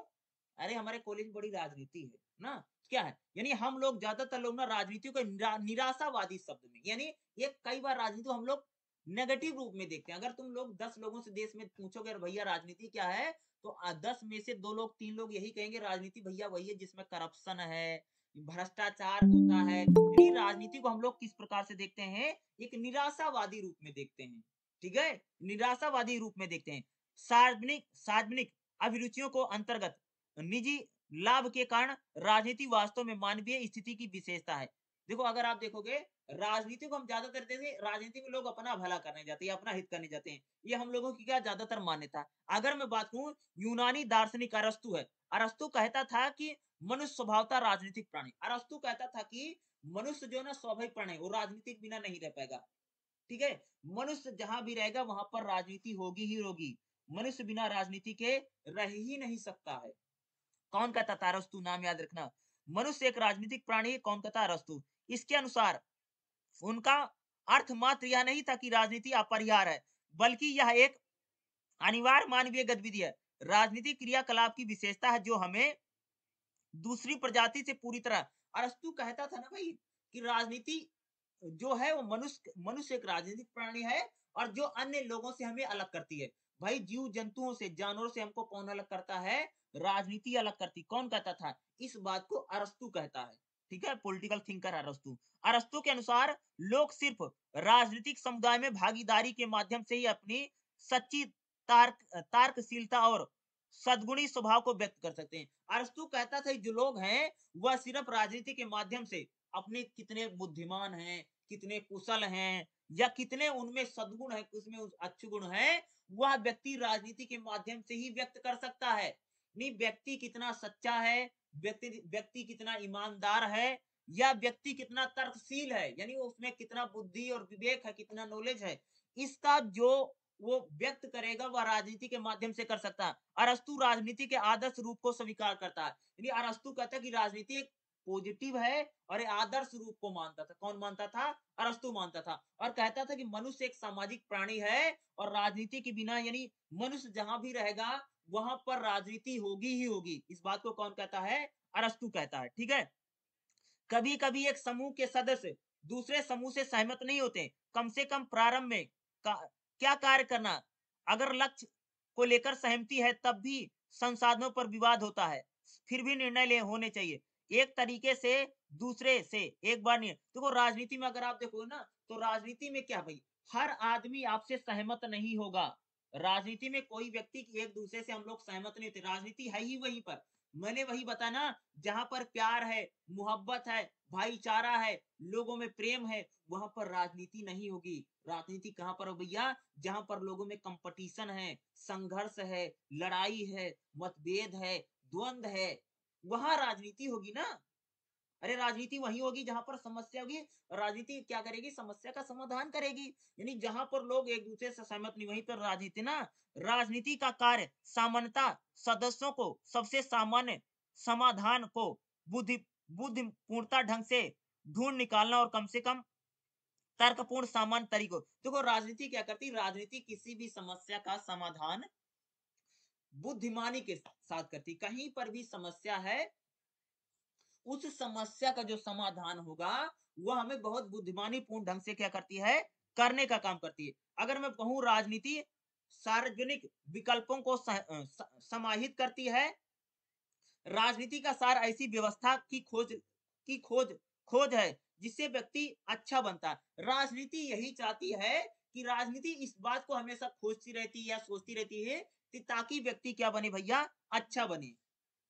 अरे हमारे कॉलेज में बड़ी राजनीति है ना। क्या है? यानी हम लोग ज्यादातर लोग ना राजनीति को निराशावादी शब्द में, यानी ये कई बार राजनीति को हम लोग नेगेटिव रूप में देखते हैं। अगर तुम लोग 10 लोगों से देश में पूछोगे अरे भैया राजनीति क्या है, तो 10 में से 2 लोग 3 लोग यही कहेंगे राजनीति भैया वही है जिसमें करप्शन है, भ्रष्टाचार होता है। यानी राजनीति को हम लोग किस प्रकार से देखते हैं? एक निराशावादी रूप में देखते हैं। ठीक है? निराशावादी रूप में देखते हैं। सार्वजनिक सार्वजनिक अभिरुचियों को अंतर्गत निजी लाभ के कारण राजनीति वास्तव में मानवीय स्थिति की विशेषता है। देखो अगर आप देखोगे राजनीति को हम ज्यादातर देखें, राजनीति में लोग अपना भला करने जाते हैं, अपना हित करने जाते हैं। ये हम लोगों की क्या ज्यादातर मान्यता है। अगर मैं बात करूं, यूनानी दार्शनिक अरस्तु है। अरस्तु कहता था कि मनुष्य स्वभावतः राजनीतिक प्राणी। अरस्तु कहता था कि मनुष्य जो है ना स्वाभाविक प्राणी, वो राजनीतिक बिना नहीं रह पाएगा। ठीक है? मनुष्य जहां भी रहेगा वहां पर राजनीति होगी ही होगी। मनुष्य बिना राजनीति के रह ही नहीं सकता है। कौन कहता था? अरस्तु, नाम याद रखना। मनुष्य एक राजनीतिक प्राणी है। कौन कहता? अरस्तु। इसके अनुसार उनका अर्थ मात्र यह नहीं था कि राजनीति अपरिहार्य है, बल्कि यह एक अनिवार्य मानवीय गतिविधि है। राजनीतिक क्रियाकलाप की विशेषता है जो हमें दूसरी प्रजाति से पूरी तरह, अरस्तु कहता था ना भाई कि राजनीति जो है वो मनुष्य एक राजनीतिक प्राणी है, और जो अन्य लोगों से हमें अलग करती है। भाई जीव जंतुओं से, जानवरों से हमको कौन अलग करता है? राजनीति अलग करती। कौन कहता था? इस बात को अरस्तु कहता है। ठीक है? पॉलिटिकल थिंकर अरस्तु। अरस्तु के अनुसार लोग सिर्फ राजनीतिक समुदाय में भागीदारी के माध्यम से ही अपनी सच्ची तार्कशीलता और सद्गुणी स्वभाव को व्यक्त कर सकते हैं। अरस्तु कहता था जो लोग हैं वह सिर्फ राजनीति के माध्यम से अपने कितने बुद्धिमान हैं, कितने कुशल हैं, या कितने उनमें सद्गुण है, उसमें अच्छे गुण है, वह व्यक्ति राजनीति के माध्यम से ही व्यक्त कर सकता है। नहीं व्यक्ति कितना सच्चा है, व्यक्ति व्यक्ति कितना ईमानदार है, या व्यक्ति कितना तर्कशील है, यानी उसमें कितना बुद्धि और विवेक है, कितना नॉलेज है, इसका जो वो व्यक्त करेगा वह राजनीति के माध्यम से कर सकता है। अरस्तु राजनीति के आदर्श रूप को स्वीकार करता है। यानी अरस्तु कहता है कि राजनीति एक पॉजिटिव है और ये आदर्श रूप को मानता था। कौन मानता था? अरस्तु मानता था, और कहता था कि मनुष्य एक सामाजिक प्राणी है, और राजनीति के बिना, यानी मनुष्य जहां भी रहेगा वहां पर राजनीति होगी ही होगी। इस बात को कौन कहता है? अरस्तु कहता है। ठीक है? कभी कभी एक समूह के सदस्य दूसरे समूह से सहमत नहीं होते, कम से कम प्रारंभ में क्या कार्य करना, अगर लक्ष्य को लेकर सहमति है तब भी संसाधनों पर विवाद होता है, फिर भी निर्णय ले होने चाहिए एक तरीके से, दूसरे से एक बार नहीं। देखो राजनीति में अगर आप देखो ना, तो राजनीति में क्या भाई, हर आदमी आपसे सहमत नहीं होगा। राजनीति में कोई व्यक्ति एक दूसरे से हम लोग सहमत नहीं होते। राजनीति है ही वहीं पर, मैंने वही बताया ना, जहां पर प्यार है, मोहब्बत है, भाईचारा है, लोगों में प्रेम है, वहां पर राजनीति नहीं होगी। राजनीति कहां पर हो भैया? जहां पर लोगों में कंपटीशन है, संघर्ष है, लड़ाई है, मतभेद है, द्वंद है, वहां राजनीति होगी ना। अरे राजनीति वही होगी जहां पर समस्या होगी। राजनीति क्या करेगी? समस्या का समाधान करेगी। यानी जहां पर लोग एक दूसरे से सहमत नहीं, वहीं पर राजनीति ना। राजनीति का कार्य सामान्यता सदस्यों को सबसे सामान्य समाधान को बुद्धिपूर्णता ढंग से ढूंढ निकालना, और कम से कम तर्कपूर्ण सामान्य तरीकों। देखो राजनीति क्या करती? राजनीति किसी भी समस्या का समाधान बुद्धिमानी के साथ करती। कहीं पर भी समस्या है, उस समस्या का जो समाधान होगा वह हमें बहुत बुद्धिमानी पूर्ण ढंग से क्या करती है? करने का काम करती है। अगर मैं कहूं राजनीति सार्वजनिक विकल्पों को समाहित करती है। राजनीति का सार ऐसी व्यवस्था की खोज है जिससे व्यक्ति अच्छा बनता है। राजनीति यही चाहती है कि राजनीति इस बात को हमेशा खोजती रहती है या सोचती रहती है कि ताकि व्यक्ति क्या बने भैया? अच्छा बने।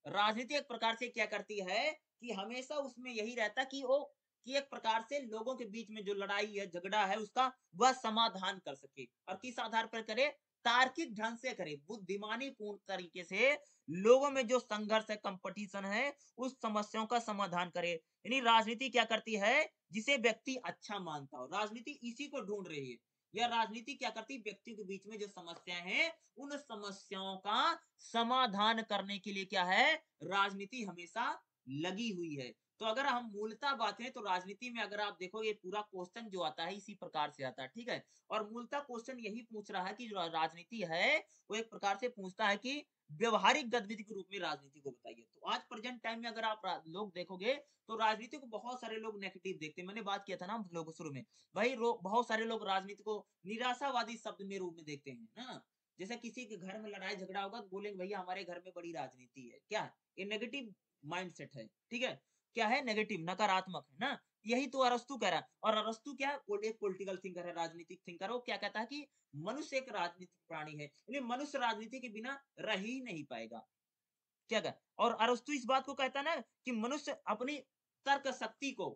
राजनीति एक प्रकार से क्या करती है कि हमेशा उसमें यही रहता कि वो कि एक प्रकार से लोगों के बीच में जो लड़ाई है, झगड़ा है, उसका वह समाधान कर सके। और किस आधार पर करे? तार्किक ढंग से करे, बुद्धिमानी पूर्ण तरीके से लोगों में जो संघर्ष है, कंपटीशन है, उस समस्याओं का समाधान करे। यानी राजनीति क्या करती है, जिसे व्यक्ति अच्छा मानता हो, राजनीति इसी को ढूंढ रही है। यह राजनीति क्या करती है, व्यक्तियों के बीच में जो समस्याएं हैं, उन समस्याओं का समाधान करने के लिए क्या है, राजनीति हमेशा लगी हुई है। तो अगर हम मूलतः बात है, तो राजनीति में अगर आप देखो, ये पूरा क्वेश्चन जो आता है इसी प्रकार से आता है, ठीक है। और मूलतः क्वेश्चन यही पूछ रहा है कि जो राजनीति है वो एक प्रकार से पूछता है कि व्यवहारिक गतिविधि के रूप में राजनीति को बताइए। तो आज प्रेजेंट टाइम में अगर आप लोग देखोगे, तो राजनीति को बहुत सारे लोग नेगेटिव देखते हैं। मैंने बात किया था ना हम लोग शुरू में, भाई बहुत सारे लोग राजनीति को निराशावादी शब्द में रूप में देखते हैं ना। जैसे किसी के घर में लड़ाई झगड़ा होगा तो बोलेंगे भैया हमारे घर में बड़ी राजनीति है, क्या ये नेगेटिव माइंडसेट है, ठीक है। क्या है, नेगेटिव, नकारात्मक है ना। यही तो अरस्तु कह रहा है। और अरस्तु क्या है, एक पॉलिटिकल थिंकर है, राजनीतिक थिंकर। वो क्या कहता है कि मनुष्य एक राजनीतिक प्राणी है, यानी मनुष्य राजनीति के बिना रह ही नहीं पाएगा। क्या कह, और अरस्तु इस बात को कहता है ना कि मनुष्य अपनी तर्क शक्ति को,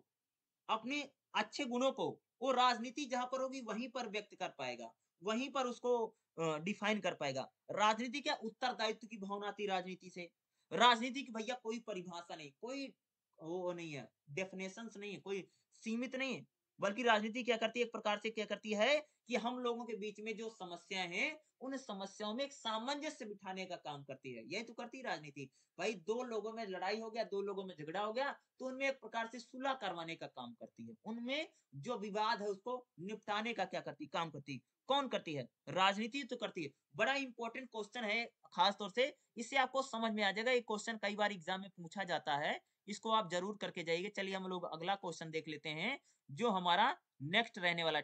अपने अच्छे गुणों को, वो राजनीति जहां पर होगी वहीं पर व्यक्त कर पाएगा, वहीं पर उसको डिफाइन कर पाएगा। राजनीति क्या, उत्तरदायित्व की भावना आती है राजनीति से। राजनीति की भैया कोई परिभाषा नहीं, कोई वो नहीं है, डेफिनेशंस नहीं है, कोई सीमित नहीं है। बल्कि राजनीति क्या करती है, एक प्रकार से क्या करती है कि हम लोगों के बीच में जो समस्याएं हैं, उन समस्याओं में एक सामंजस्य बिठाने का काम करती है। यही तो करती है राजनीति। भाई दो लोगों में लड़ाई हो गया, दो लोगों में झगड़ा हो गया, तो उनमें एक प्रकार से सुलह करवाने का काम करती है। उनमें जो विवाद है उसको निपटाने का क्या करती, काम करती। कौन करती है, राजनीति तो करती है। बड़ा इंपॉर्टेंट क्वेश्चन है, खास तौर से इससे आपको समझ में आ जाएगा। ये क्वेश्चन कई बार एग्जाम में पूछा जाता है, इसको आप जरूर करके जाइए। चलिए हम लोग अगला क्वेश्चन देख लेते हैं, जो हमारा नेक्स्ट रहने वाला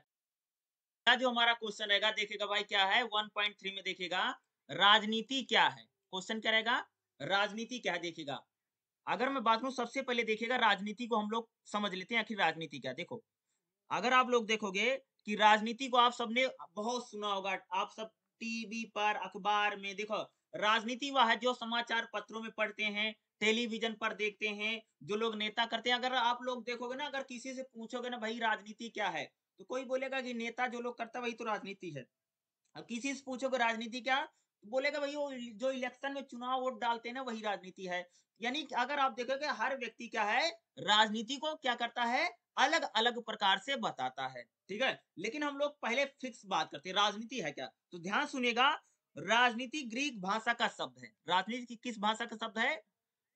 जो हमारा क्वेश्चन रहेगा। देखिएगा भाई क्या है, 1.3 में देखिएगा, राजनीति क्या है। क्वेश्चन क्या रहेगा, राजनीति क्या है। देखिएगा, अगर मैं बात करूं, सबसे पहले देखिएगा राजनीति को हम लोग समझ लेते हैं, आखिर राजनीति क्या। देखो, अगर आप लोग देखोगे कि राजनीति को आप सबने बहुत सुना होगा, आप सब टीवी पर, अखबार में देखो, राजनीति वह है जो समाचार पत्रों में पढ़ते हैं, टेलीविजन पर देखते हैं, जो लोग नेता करते हैं। अगर आप लोग देखोगे ना, अगर किसी से पूछोगे ना भाई राजनीति क्या है, तो कोई बोलेगा कि नेता जो लोग करता है वही तो राजनीति है। अब किसी से पूछोगे राजनीति क्या, तो बोलेगा भाई वो जो इलेक्शन में चुनाव वोट डालते हैं ना, वही राजनीति है। यानी कि अगर आप देखोगे, हर व्यक्ति क्या है, राजनीति को क्या करता है, अलग अलग प्रकार से बताता है, ठीक है। लेकिन हम लोग पहले फिक्स बात करते हैं, राजनीति है क्या। तो ध्यान सुनिएगा, राजनीति ग्रीक भाषा का शब्द है। राजनीति किस भाषा का शब्द है,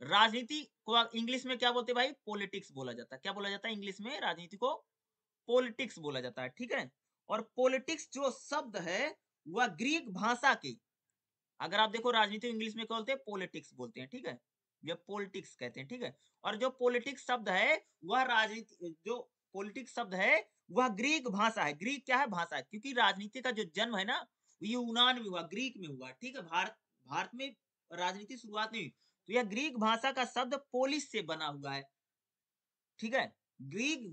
राजनीति को इंग्लिश में क्या बोलते हैं भाई, पॉलिटिक्स बोला जाता है। क्या बोला जाता है इंग्लिश में, राजनीति को पॉलिटिक्स बोला जाता है, ठीक है। और पॉलिटिक्स जो शब्द है वह ग्रीक भाषा की, अगर आप देखो राजनीति इंग्लिश में क्या बोलते हैं, पॉलिटिक्स बोलते हैं, ठीक है। ये पॉलिटिक्स कहते हैं, ठीक है। और जो पॉलिटिक्स शब्द है वह राजनीति, जो पॉलिटिक्स शब्द है वह ग्रीक भाषा है। ग्रीक क्या है, भाषा है। क्योंकि राजनीति का जो जन्म है ना, ये यूनान में हुआ, ग्रीक में हुआ, ठीक है। भारत में राजनीति शुरुआत नहीं हुई। तो यह ग्रीक भाषा का शब्द पोलिस से बना हुआ है, ठीक है। ग्रीक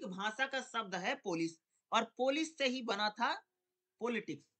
भाषा का शब्द है पोलिस, और पोलिस से ही बना था पॉलिटिक्स।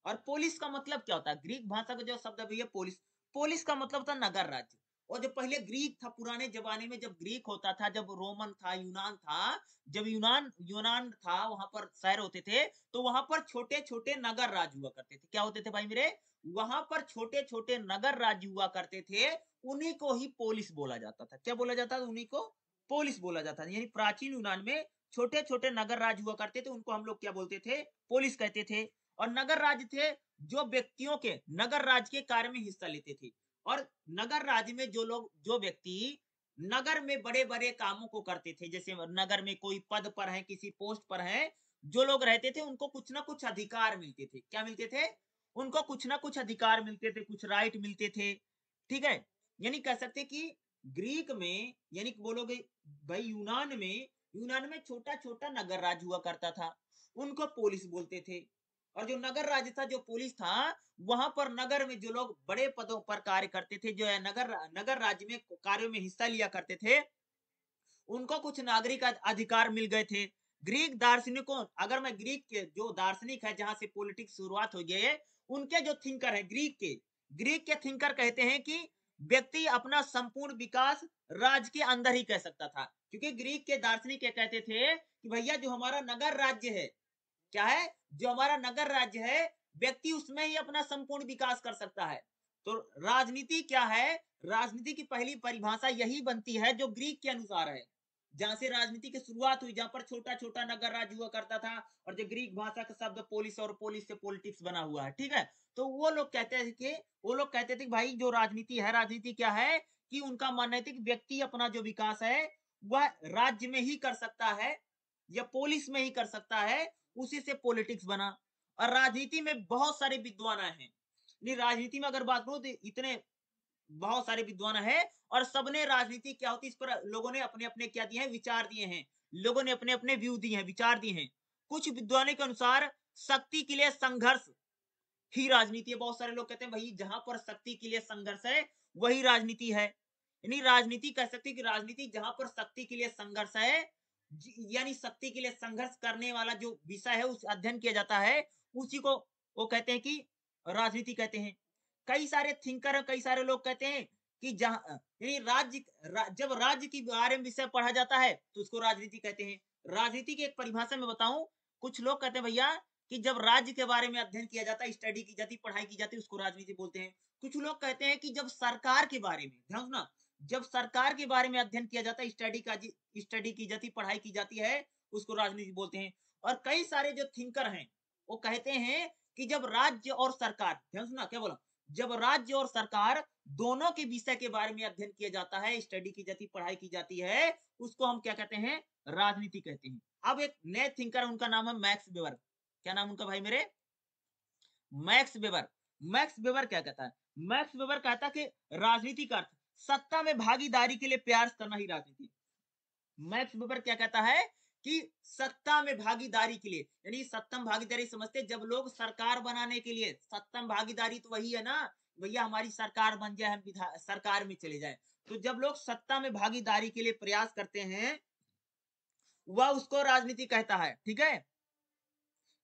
और पोलिस का मतलब क्या होता है, ग्रीक भाषा का जो शब्द है भैया पोलिस, पोलिस का मतलब होता है नगर राज्य। और जो पहले ग्रीक था, पुराने जमाने में जब ग्रीक होता था, जब रोमन था, यूनान था, जब यूनान यूनान था, वहां पर शहर होते थे, तो वहां पर छोटे छोटे नगर राज्य हुआ करते थे। क्या होते थे भाई मेरे, वहां पर छोटे छोटे नगर राज्य हुआ करते थे, उन्हीं को ही पोलिस बोला जाता था। क्या बोला जाता था, उन्हीं को पोलिस बोला जाता था। यानी प्राचीन यूनान में छोटे छोटे नगर राज्य हुआ करते थे, उनको हम लोग क्या बोलते थे, पोलिस कहते थे। और नगर राज्य थे जो व्यक्तियों के नगर राज्य के कार्य में हिस्सा लेते थे। और नगर राज्य में जो लोग, जो व्यक्ति नगर में बड़े बड़े कामों को करते थे, जैसे नगर में कोई पद पर है, किसी पोस्ट पर है, जो लोग रहते थे, उनको कुछ ना कुछ अधिकार मिलते थे। क्या मिलते थे, उनको कुछ ना कुछ अधिकार मिलते थे, कुछ राइट मिलते थे, ठीक है। यानी कह सकते कि ग्रीक में, यानी बोलोगे भाई यूनान में छोटा छोटा नगर राज्य हुआ करता था, उनको पोलिस बोलते थे। और जो नगर राज्य था, जो पुलिस था, वहां पर नगर में जो लोग बड़े पदों पर कार्य करते थे, जो है नगर राज्य में कार्यों में हिस्सा लिया करते थे, उनको कुछ नागरिक अधिकार मिल गए थे। ग्रीक दार्शनिकों, अगर मैं ग्रीक के जो दार्शनिक है, जहां से पॉलिटिक्स शुरुआत हो गई है, उनके जो थिंकर है, ग्रीक के थिंकर कहते हैं कि व्यक्ति अपना संपूर्ण विकास राज्य के अंदर ही कर सकता था। क्योंकि ग्रीक के दार्शनिक क्या कहते थे कि भैया जो हमारा नगर राज्य है, क्या है, जो हमारा नगर राज्य है, व्यक्ति उसमें ही अपना संपूर्ण विकास कर सकता है। तो राजनीति क्या है? राजनीति की पहली परिभाषा यही बनती है जो ग्रीक के अनुसार है, जहां से राजनीति की शुरुआत हुई, जहां पर छोटा छोटा नगर राज्य हुआ करता था, और जो ग्रीक भाषा का शब्द पोलिस, और पोलिस से पॉलिटिक्स बना हुआ है, ठीक है। तो वो लोग कहते थे कि भाई जो राजनीति है, राजनीति क्या है कि उनका मानना है कि व्यक्ति अपना जो विकास है वह राज्य में ही कर सकता है या पोलिस में ही कर सकता है, उसी से पॉलिटिक्स बना। और राजनीति में बहुत सारे विद्वान हैं, नहीं राजनीति में अगर बात करूं तो इतने बहुत सारे विद्वान हैं, और सबने राजनीति क्या होती है इस पर लोगों ने अपने अपने क्या दिए हैं, विचार दिए हैं। लोगों ने अपने अपने व्यू दिए हैं, विचार दिए हैं। कुछ विद्वानों के अनुसार शक्ति के लिए संघर्ष ही राजनीति है। बहुत सारे लोग कहते हैं भाई जहां पर शक्ति के लिए संघर्ष है वही राजनीति है। यानी राजनीति कह सकते हैं कि राजनीति जहां पर शक्ति के लिए संघर्ष है, यानी शक्ति के लिए संघर्ष करने वाला जो विषय है उस अध्ययन किया जाता है, उसी को वो कहते हैं कि राजनीति कहते हैं। कई सारे थिंकर, कई सारे लोग कहते हैं कि जहां यानी जब राज्य के बारे में विषय पढ़ा जाता है तो उसको राजनीति कहते हैं। राजनीति की एक परिभाषा में बताऊं, कुछ लोग कहते हैं भैया कि जब राज्य के बारे में अध्ययन किया जाता है, स्टडी की जाती, पढ़ाई की जाती है, उसको राजनीति बोलते हैं। कुछ लोग कहते हैं कि जब सरकार के बारे में, ध्यान सुना, जब सरकार के बारे में अध्ययन किया जाता है, स्टडी की जाती, पढ़ाई की जाती है, उसको राजनीति बोलते हैं। और कई सारे जो थिंकर हैं वो कहते हैं कि जब राज्य और सरकार, ध्यान सुना क्या बोला, जब राज्य और सरकार दोनों के विषय के बारे में अध्ययन किया जाता है, स्टडी की जाती, पढ़ाई की जाती है, उसको हम क्या कहते हैं, राजनीति कहते हैं। अब एक नए थिंकर है, उनका नाम है मैक्स वेबर। क्या नाम उनका भाई मेरे? Max weber. मैक्स वेबर क्या कहता है? मैक्स वेबर कहता है कि राजनीति का अर्थ सत्ता में भागीदारी के लिए प्रयास करना ही राजनीति। मैक्स वेबर क्या कहता है कि सत्ता में भागीदारी के लिए, यानी सत्ता में भागीदारी समझते, जब लोग सरकार बनाने के लिए, सत्ता में भागीदारी तो वही है ना, भैया हमारी सरकार बन जाए, हम सरकार में चले जाए। तो जब लोग सत्ता में भागीदारी के लिए प्रयास करते हैं, वह उसको राजनीति कहता है, ठीक है।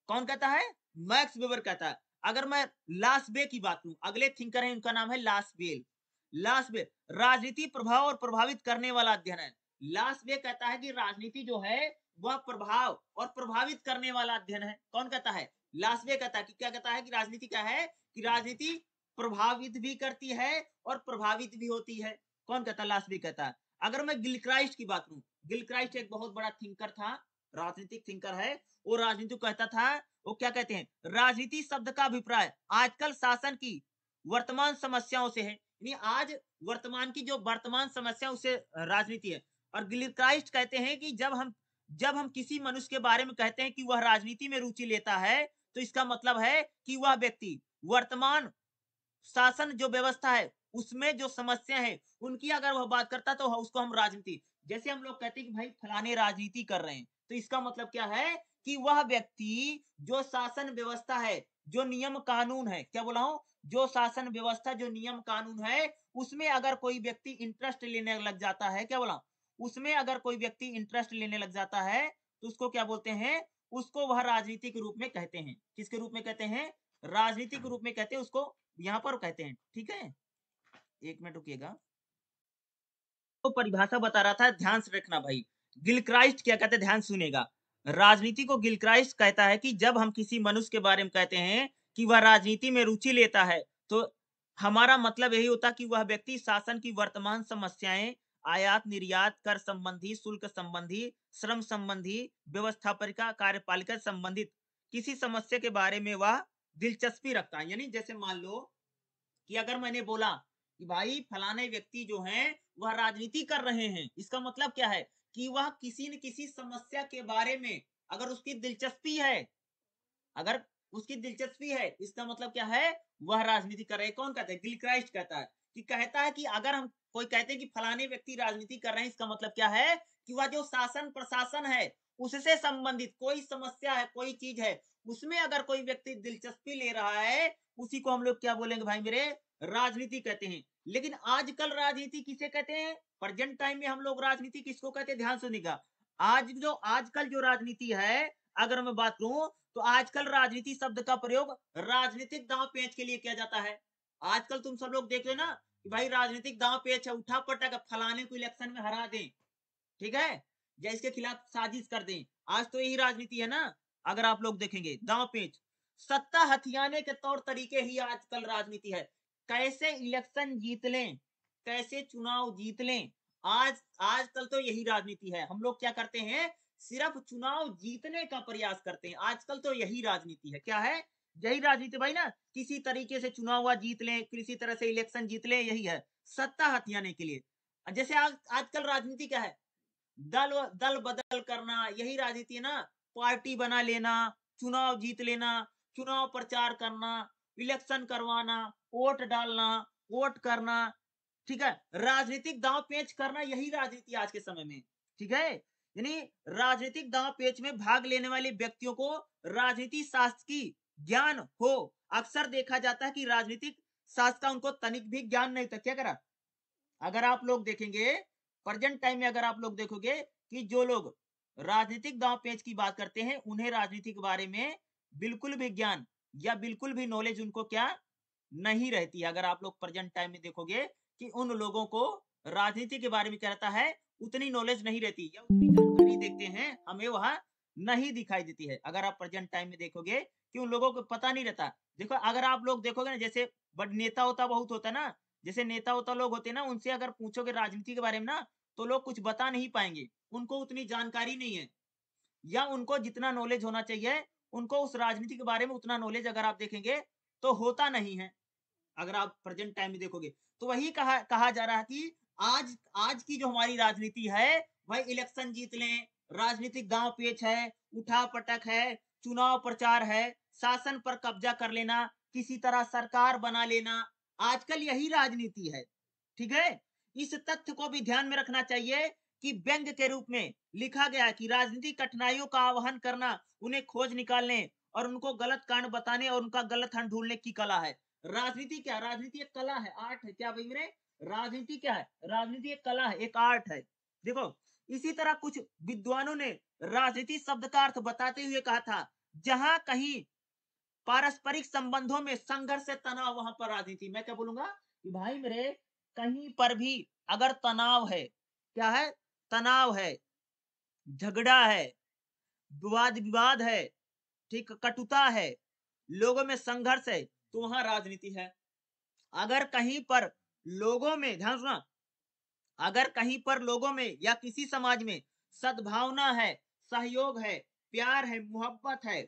कौन कहता है? मैक्स वेबर कहता है। अगर मैं लास बे की बात करूं, अगले थिंकर है, उनका नाम है लास बेल। लास बे राजनीति प्रभाव और प्रभावित करने वाला अध्ययन है। लास बे कहता है कि राजनीति जो है वह प्रभाव और प्रभावित करने वाला अध्ययन है। कौन कहता है? लास बे कहता है कि क्या कहता है कि राजनीति क्या है, कि राजनीति प्रभावित भी करती है और प्रभावित भी होती है। कौन कहता है? लास बे कहता है। अगर मैं गिलक्राइस्ट की बात करूं, गिलक्राइस्ट एक बहुत बड़ा थिंकर था, राजनीतिक थिंकर है। वो राजनीति कहता था, वो क्या कहते हैं, राजनीति शब्द का अभिप्राय आजकल शासन की वर्तमान समस्याओं से है। यानी आज वर्तमान की जो वर्तमान समस्या उसे राजनीति है। और गिलक्राइस्ट कहते हैं कि जब हम किसी मनुष्य के बारे में कहते हैं कि वह राजनीति में रुचि लेता है, तो इसका मतलब है कि वह व्यक्ति वर्तमान शासन जो व्यवस्था है उसमें जो समस्या है उनकी अगर वह बात करता तो उसको हम राजनीति, जैसे हम लोग कहते हैं कि भाई फलाने राजनीति कर रहे हैं, तो इसका मतलब क्या है कि वह व्यक्ति जो शासन व्यवस्था है, जो नियम कानून है, क्या बोला हूं, जो शासन व्यवस्था, जो नियम कानून है, उसमें अगर कोई व्यक्ति इंटरेस्ट लेने लग जाता है, क्या बोला, उसमें अगर कोई व्यक्ति इंटरेस्ट लेने लग जाता है तो उसको क्या बोलते हैं, उसको वह राजनीति के रूप में कहते हैं। किसके रूप में कहते हैं? राजनीति के रूप में कहते हैं उसको, यहाँ पर कहते हैं, ठीक है। एक मिनट रुकिएगा, तो परिभाषा बता रहा था, ध्यान से रखना भाई। गिलक्राइस्ट क्या कहते हैं, ध्यान सुनेगा। राजनीति को गिलक्राइस्ट कहता है कि जब हम किसी मनुष्य के बारे में कहते हैं कि वह राजनीति में रुचि लेता है, तो हमारा मतलब यही होता कि वह व्यक्ति शासन की वर्तमान समस्याएं, आयात निर्यात, कर संबंधी, शुल्क संबंधी, श्रम संबंधी, व्यवस्थापरिका, कार्यपालिका संबंधित किसी समस्या के बारे में वह दिलचस्पी रखता है। यानी जैसे मान लो कि अगर मैंने बोला कि भाई फलाने व्यक्ति जो हैं वह राजनीति कर रहे हैं, इसका मतलब क्या है कि वह किसी न किसी समस्या के बारे में अगर उसकी दिलचस्पी है, अगर उसकी दिलचस्पी है, इसका मतलब क्या है, वह राजनीति कर रहे हैं। कौन कहता है? गिलक्राइस्ट कहता है कि कहता है कि अगर हम कोई कहते हैं कि फलाने व्यक्ति राजनीति कर रहे हैं, इसका मतलब क्या है कि वह जो शासन प्रशासन है उससे संबंधित कोई समस्या है, कोई चीज है, उसमें अगर कोई व्यक्ति दिलचस्पी ले रहा है, उसी को हम लोग क्या बोलेंगे भाई मेरे, राजनीति कहते हैं। लेकिन आजकल राजनीति किसे कहते हैं? प्रेजेंट टाइम में हम लोग राजनीति किसको कहते हैं? ध्यान सुनिएगा। आजकल जो राजनीति है, अगर मैं बात करूं, तो आजकल राजनीति शब्द का प्रयोग राजनीतिक दांव पेच के लिए किया जाता है। आजकल तुम सब लोग देख लेना कि भाई राजनीतिक दांव पेच है, उठा पटक फलाने को इलेक्शन में हरा दें, ठीक है, या इसके खिलाफ साजिश कर दें। आज तो यही राजनीति है ना, अगर आप लोग देखेंगे दांव पेच। सत्ता हथियाने के तौर तरीके ही आजकल राजनीति है। कैसे इलेक्शन जीत लें, कैसे चुनाव जीत लें, आजकल तो यही राजनीति है। हम लोग क्या करते हैं, सिर्फ चुनाव जीतने का प्रयास करते हैं। आजकल तो यही राजनीति है। क्या है, यही राजनीति भाई ना, किसी तरीके से चुनाव हुआ जीत लें, किसी तरह से इलेक्शन जीत लें, यही है सत्ता हथियाने के लिए। जैसे आजकल राजनीति क्या है, दल दल बदल करना, यही राजनीति है ना। पार्टी बना लेना, चुनाव जीत लेना, चुनाव प्रचार करना, इलेक्शन करवाना, वोट डालना, वोट करना, ठीक है, राजनीतिक दांव पेच करना, यही राजनीति आज के समय में। ठीक है, यानी राजनीतिक दांव पेच में भाग लेने वाले व्यक्तियों को राजनीति शास्त्र की ज्ञान हो। अक्सर देखा जाता है कि राजनीतिक शास्त्र का उनको तनिक भी ज्ञान नहीं था। क्या करा, अगर आप लोग देखेंगे प्रेजेंट टाइम में, अगर आप लोग देखोगे कि जो लोग राजनीतिक दांव पेच की बात करते हैं, उन्हें राजनीति के बारे में बिल्कुल भी ज्ञान या बिल्कुल भी नॉलेज उनको क्या नहीं रहती है। अगर आप लोग प्रेजेंट टाइम में देखोगे कि उन लोगों को राजनीति के बारे में क्या रहता है, उतनी नॉलेज नहीं रहती या उतनी जानकारी देखते हैं हमें वहां नहीं दिखाई देती है। अगर आप प्रेजेंट टाइम में देखोगे कि उन लोगों को पता नहीं रहता। देखो, अगर आप लोग देखोगे ना, जैसे बड़ नेता होता बहुत होता है ना, जैसे नेता होता लोग होते हैं ना, उनसे अगर पूछोगे राजनीति के बारे में ना, तो लोग कुछ बता नहीं पाएंगे, उनको उतनी जानकारी नहीं है, या उनको जितना नॉलेज होना चाहिए, उनको उस राजनीति के बारे में उतना नॉलेज अगर आप देखेंगे तो होता नहीं है। अगर आप प्रेजेंट टाइम में देखोगे तो वही कहा जा रहा है कि आज आज की जो हमारी राजनीति है, भाई इलेक्शन जीत लें, राजनीतिक दांव पेच है, उठा पटक है, चुनाव प्रचार है, शासन पर कब्जा कर लेना, किसी तरह सरकार बना लेना, आजकल यही राजनीति है। ठीक है, इस तथ्य को भी ध्यान में रखना चाहिए कि व्यंग के रूप में लिखा गया है कि राजनीतिक कठिनाइयों का आह्वान करना, उन्हें खोज निकालने और उनको गलत कारण बताने और उनका गलत हल ढूंढने की कला है। राजनीति क्या, राजनीति एक कला है, आर्ट है। क्या भाई मेरे, राजनीति क्या है, राजनीति एक कला है, एक आर्ट है। देखो, इसी तरह कुछ विद्वानों ने राजनीति शब्द का अर्थ बताते हुए कहा था, जहां कहीं पारस्परिक संबंधों में संघर्ष से तनाव, वहां पर राजनीति। मैं क्या बोलूंगा कि भाई मेरे, कहीं पर भी अगर तनाव है, क्या है, तनाव है, झगड़ा है, विवाद विवाद है, ठीक, कटुता है, लोगों में संघर्ष है, तो वहां राजनीति है। अगर कहीं पर लोगों में, ध्यान सुना, अगर कहीं पर लोगों में या किसी समाज में सद्भावना है, सहयोग है, प्यार है, मोहब्बत है,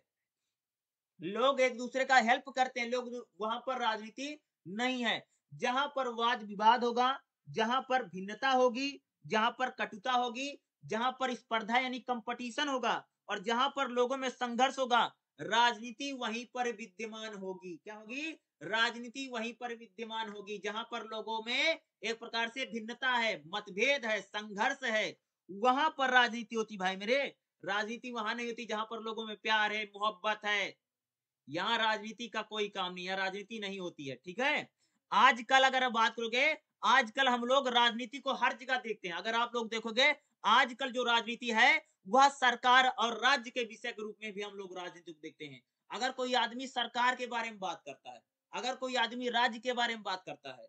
लोग एक दूसरे का हेल्प करते हैं, लोग, वहां पर राजनीति नहीं है। जहां पर वाद विवाद होगा, जहां पर भिन्नता होगी, जहां पर कटुता होगी, जहां पर स्पर्धा यानी कंपटीशन होगा, और जहां पर लोगों में संघर्ष होगा, राजनीति वहीं पर विद्यमान होगी। क्या होगी, राजनीति वहीं पर विद्यमान होगी। जहां पर लोगों में एक प्रकार से भिन्नता है, मतभेद है, संघर्ष है, वहां पर राजनीति होती। भाई मेरे, राजनीति वहां नहीं होती जहां पर लोगों में प्यार है, मोहब्बत है। यहाँ राजनीति का कोई काम नहीं है, राजनीति नहीं होती है। ठीक है, आजकल अगर आप बात करोगे, आजकल हम लोग राजनीति को हर जगह देखते हैं। अगर आप लोग देखोगे, आजकल जो राजनीति है वह सरकार और राज्य के विषय के रूप में भी हम लोग राजनीति को देखते हैं। अगर कोई आदमी सरकार के बारे में बात करता है, अगर कोई आदमी राज्य के बारे में बात करता है,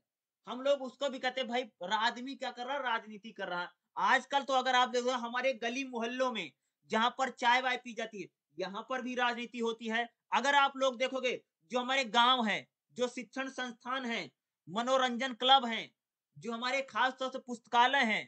हम लोग उसको भी कहते हैं भाई आदमी क्या कर रहा है, राजनीति कर रहा है। आजकल तो अगर आप देखो, हमारे गली मोहल्लों में जहां पर चाय वाय पी जाती है, यहाँ पर भी राजनीति होती है। अगर आप लोग देखोगे, जो हमारे गांव हैं, जो शिक्षण संस्थान हैं, मनोरंजन क्लब हैं, जो हमारे खास तौर से पुस्तकालय हैं,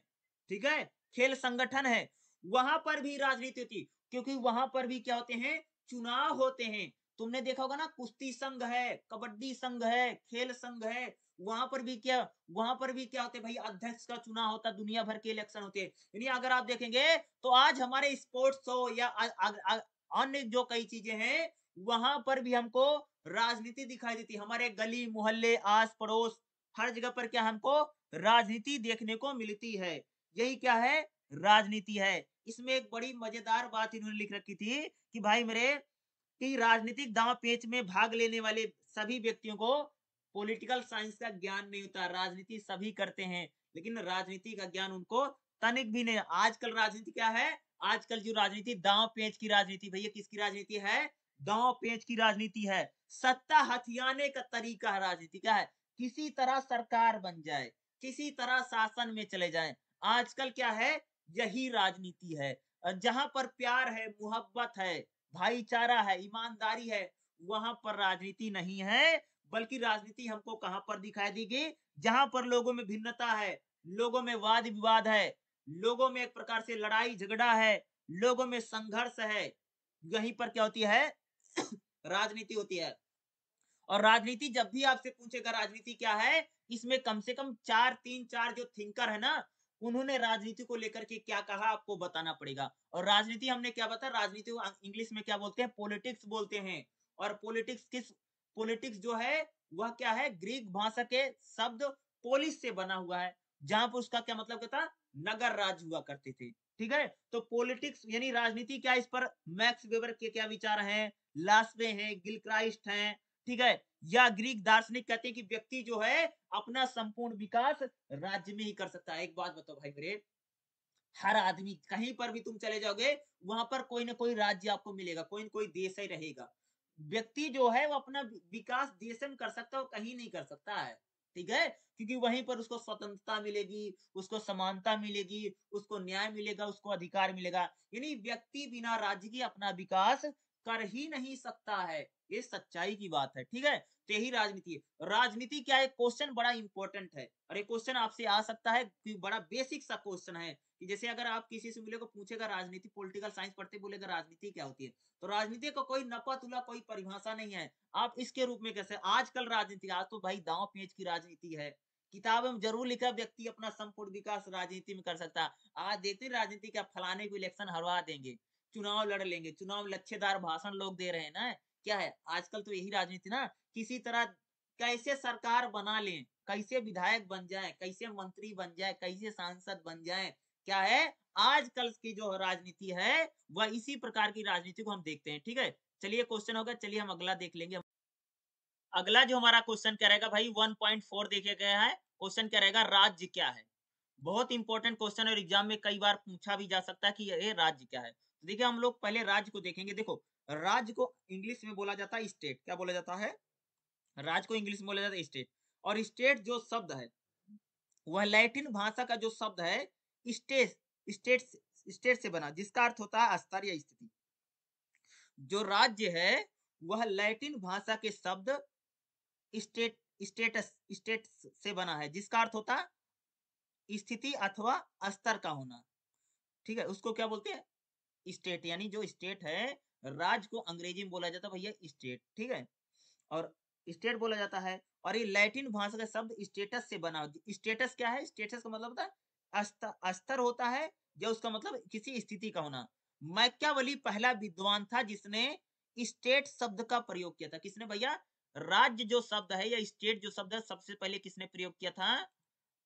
ठीक है, खेल संगठन है, वहां पर भी राजनीति होती, क्योंकि वहां पर भी क्या होते हैं, चुनाव होते हैं। तुमने देखा होगा ना, कुश्ती संघ है, कबड्डी संघ है, खेल संघ है, वहां पर भी क्या होते हैं भाई, अध्यक्ष का चुनाव होता, दुनिया भर के इलेक्शन होते हैं। यानी अगर आप देखेंगे तो आज हमारे स्पोर्ट्स हो या अन्य जो कई चीजें हैं, वहां पर भी हमको राजनीति दिखाई देती है। हमारे गली मोहल्ले, आस पड़ोस, हर जगह पर क्या हमको राजनीति देखने को मिलती है। यही क्या है, राजनीति है। इसमें एक बड़ी मजेदार बात इन्होंने लिख रखी थी कि भाई मेरे, कि राजनीतिक दांव पेच में भाग लेने वाले सभी व्यक्तियों को पॉलिटिकल साइंस का ज्ञान नहीं होता। राजनीति सभी करते हैं, लेकिन राजनीति का ज्ञान उनको तनिक भी नहीं। आजकल राजनीति क्या है, आजकल जो राजनीति दांव पेच की राजनीति, भैया किसकी राजनीति है, दांव पेच की राजनीति है। सत्ता हथियाने का तरीका है राजनीति। क्या है, किसी तरह सरकार बन जाए, किसी तरह शासन में चले जाए, आजकल क्या है, यही राजनीति है। जहां पर प्यार है, मोहब्बत है, भाईचारा है, ईमानदारी है, वहां पर राजनीति नहीं है, बल्कि राजनीति हमको कहां पर दिखाई देगी, जहां पर लोगों में भिन्नता है, लोगों में वाद विवाद है, लोगों में एक प्रकार से लड़ाई झगड़ा है, लोगों में संघर्ष है, यहीं पर क्या होती है राजनीति होती है। और राजनीति जब भी आपसे पूछेगा राजनीति क्या है, इसमें कम से कम चार जो थिंकर है ना, उन्होंने राजनीति को लेकर के क्या कहा आपको बताना पड़ेगा। और राजनीति हमने क्या बताया, राजनीति को इंग्लिश में क्या बोलते हैं, पॉलिटिक्स बोलते हैं। और पॉलिटिक्स जो है वह क्या है, ग्रीक भाषा के शब्द पोलिस से बना हुआ है, जहां पर उसका क्या मतलब था, नगर राज हुआ करते थे। ठीक है, तो पॉलिटिक्स यानी राजनीति क्या, इस पर मैक्स वेबर के क्या विचार हैं, लास्वे हैं, गिलक्राइस्ट हैं, ठीक है, या ग्रीक दार्शनिक कहते हैं कि व्यक्ति जो है अपना संपूर्ण विकास राज्य में ही कर सकता है। एक बात बताओ भाई मेरे, हर आदमी कहीं पर भी तुम चले जाओगे, वहां पर कोई ना कोई राज्य आपको मिलेगा, कोई ना कोई देश ही रहेगा। व्यक्ति जो है वो अपना विकास देश में कर सकता है, वो कहीं नहीं कर सकता है। ठीक है, क्योंकि वहीं पर उसको स्वतंत्रता मिलेगी, उसको समानता मिलेगी, उसको न्याय मिलेगा, उसको अधिकार मिलेगा। यानी व्यक्ति बिना राज्य के अपना विकास कर ही नहीं सकता है, ये सच्चाई की बात है। ठीक है, तो यही राजनीति है। राजनीति क्या है, क्वेश्चन बड़ा इंपॉर्टेंट है, और ये क्वेश्चन आपसे आ सकता है, बड़ा बेसिक सा क्वेश्चन है कि जैसे अगर आप किसी से मिलेगा, पूछेगा राजनीति, पॉलिटिकल साइंस पढ़ते, बोलेगा राजनीति क्या होती है, तो राजनीति का कोई नपा तुला कोई परिभाषा नहीं है। आप इसके रूप में कैसे, आजकल राजनीति, आज तो भाई दांव पेंच की राजनीति है, किताबों में जरूर लिखा व्यक्ति अपना संपूर्ण विकास राजनीति में कर सकता है। आज देखते राजनीति क्या, फलाने को इलेक्शन हरवा देंगे, चुनाव लड़ लेंगे, चुनाव लच्छेदार भाषण लोग दे रहे हैं ना, क्या है आजकल तो यही राजनीति ना, किसी तरह कैसे सरकार बना लें, कैसे विधायक बन जाए, कैसे मंत्री बन जाए, कैसे सांसद बन जाए, क्या है आजकल की जो राजनीति है, वह इसी प्रकार की राजनीति को हम देखते हैं। ठीक है, चलिए क्वेश्चन होगा, चलिए हम अगला देख लेंगे। अगला जो हमारा क्वेश्चन क्या रहेगा भाई, 1.4 देखे गया है, क्वेश्चन क्या रहेगा, राज्य क्या है। बहुत इंपॉर्टेंट क्वेश्चन, और एग्जाम में कई बार पूछा भी जा सकता है कि ये राज्य क्या है। तो देखिए हम लोग पहले राज्य को देखेंगे। देखो, राज्य को इंग्लिश में बोला जाता है स्टेट। क्या बोला जाता है, राज्य को इंग्लिश में बोला जाता है स्टेट। और स्टेट जो शब्द है, वह लैटिन भाषा का जो शब्द है स्टेट, स्टेट स्टेट से बना, जिसका अर्थ होता है स्तर या स्थिति। जो राज्य है वह लैटिन भाषा के शब्द स्टेट, स्टेट से बना है, जिसका अर्थ होता है स्थिति अथवा स्तर का होना। ठीक है, उसको क्या बोलते हैं, स्टेट। यानी जो स्टेट है, राज्य को अंग्रेजी में बोला जाता है भैया स्टेट। ठीक है, और स्टेट बोला जाता है। और ये लैटिन भाषा का शब्द स्टेटस से बना। स्टेटस क्या है, स्टेटस का मतलब होता है स्तर होता है, या उसका मतलब किसी स्थिति का होना। मैकियावेली पहला विद्वान था जिसने स्टेट शब्द का प्रयोग किया था। किसने भैया, राज्य जो शब्द है या स्टेट जो शब्द है, सबसे पहले किसने प्रयोग किया था,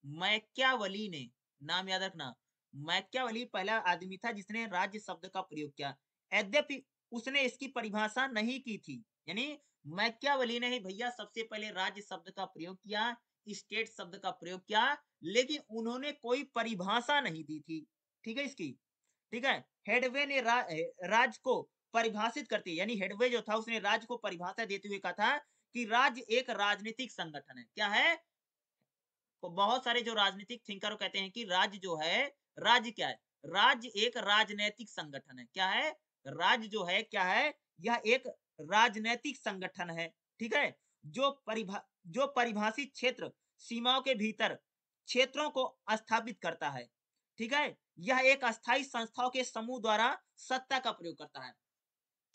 मैकियावेली ने। नाम याद रखना, मैकियावेली पहला आदमी था जिसने राज्य शब्द का प्रयोग किया। यद्यपि उसने इसकी परिभाषा नहीं की थी, यानी मैकियावेली ने ही भैया सबसे पहले राज्य शब्द का प्रयोग किया, स्टेट शब्द का प्रयोग किया, लेकिन उन्होंने कोई परिभाषा नहीं दी थी। ठीक है इसकी। ठीक है, हेडवे ने राज्य को परिभाषित करते, यानी हेडवे जो था उसने राज्य को परिभाषा देते हुए कहा था कि राज्य एक राजनीतिक संगठन है। क्या है, तो बहुत सारे जो राजनीतिक थिंकर कहते हैं कि राज्य जो है, राज्य क्या है, राज्य एक राजनैतिक संगठन है। क्या है, राज्य जो है क्या है, यह एक राजनैतिक संगठन है। ठीक है, जो परिभाषित क्षेत्र सीमाओं के भीतर क्षेत्रों को स्थापित करता है। ठीक है, यह एक अस्थायी संस्थाओं के समूह द्वारा सत्ता का प्रयोग करता है।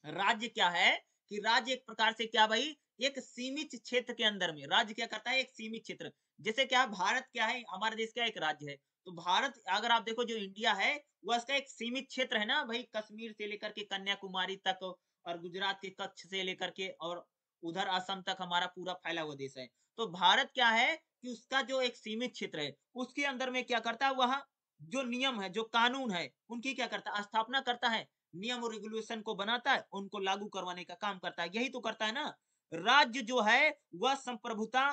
राज्य क्या है कि राज्य एक प्रकार से क्या भाई, एक सीमित क्षेत्र के अंदर में राज्य क्या करता है, एक सीमित क्षेत्र। जैसे क्या भारत क्या है, हमारे देश का एक राज्य है, तो भारत अगर आप देखो जो इंडिया है वह इसका एक सीमित क्षेत्र है ना भाई, कश्मीर से लेकर के कन्याकुमारी तक, और गुजरात के कच्छ से लेकर के और उधर असम तक हमारा पूरा फैला हुआ देश है। तो भारत क्या है कि उसका जो एक सीमित क्षेत्र है, उसके अंदर में क्या करता है, वह जो नियम है, जो कानून है, उनकी क्या करता है, स्थापना करता है, नियम और रेगुलेशन को बनाता है, उनको लागू करवाने का काम करता है। यही तो करता है ना। राज्य जो है वह संप्रभुता,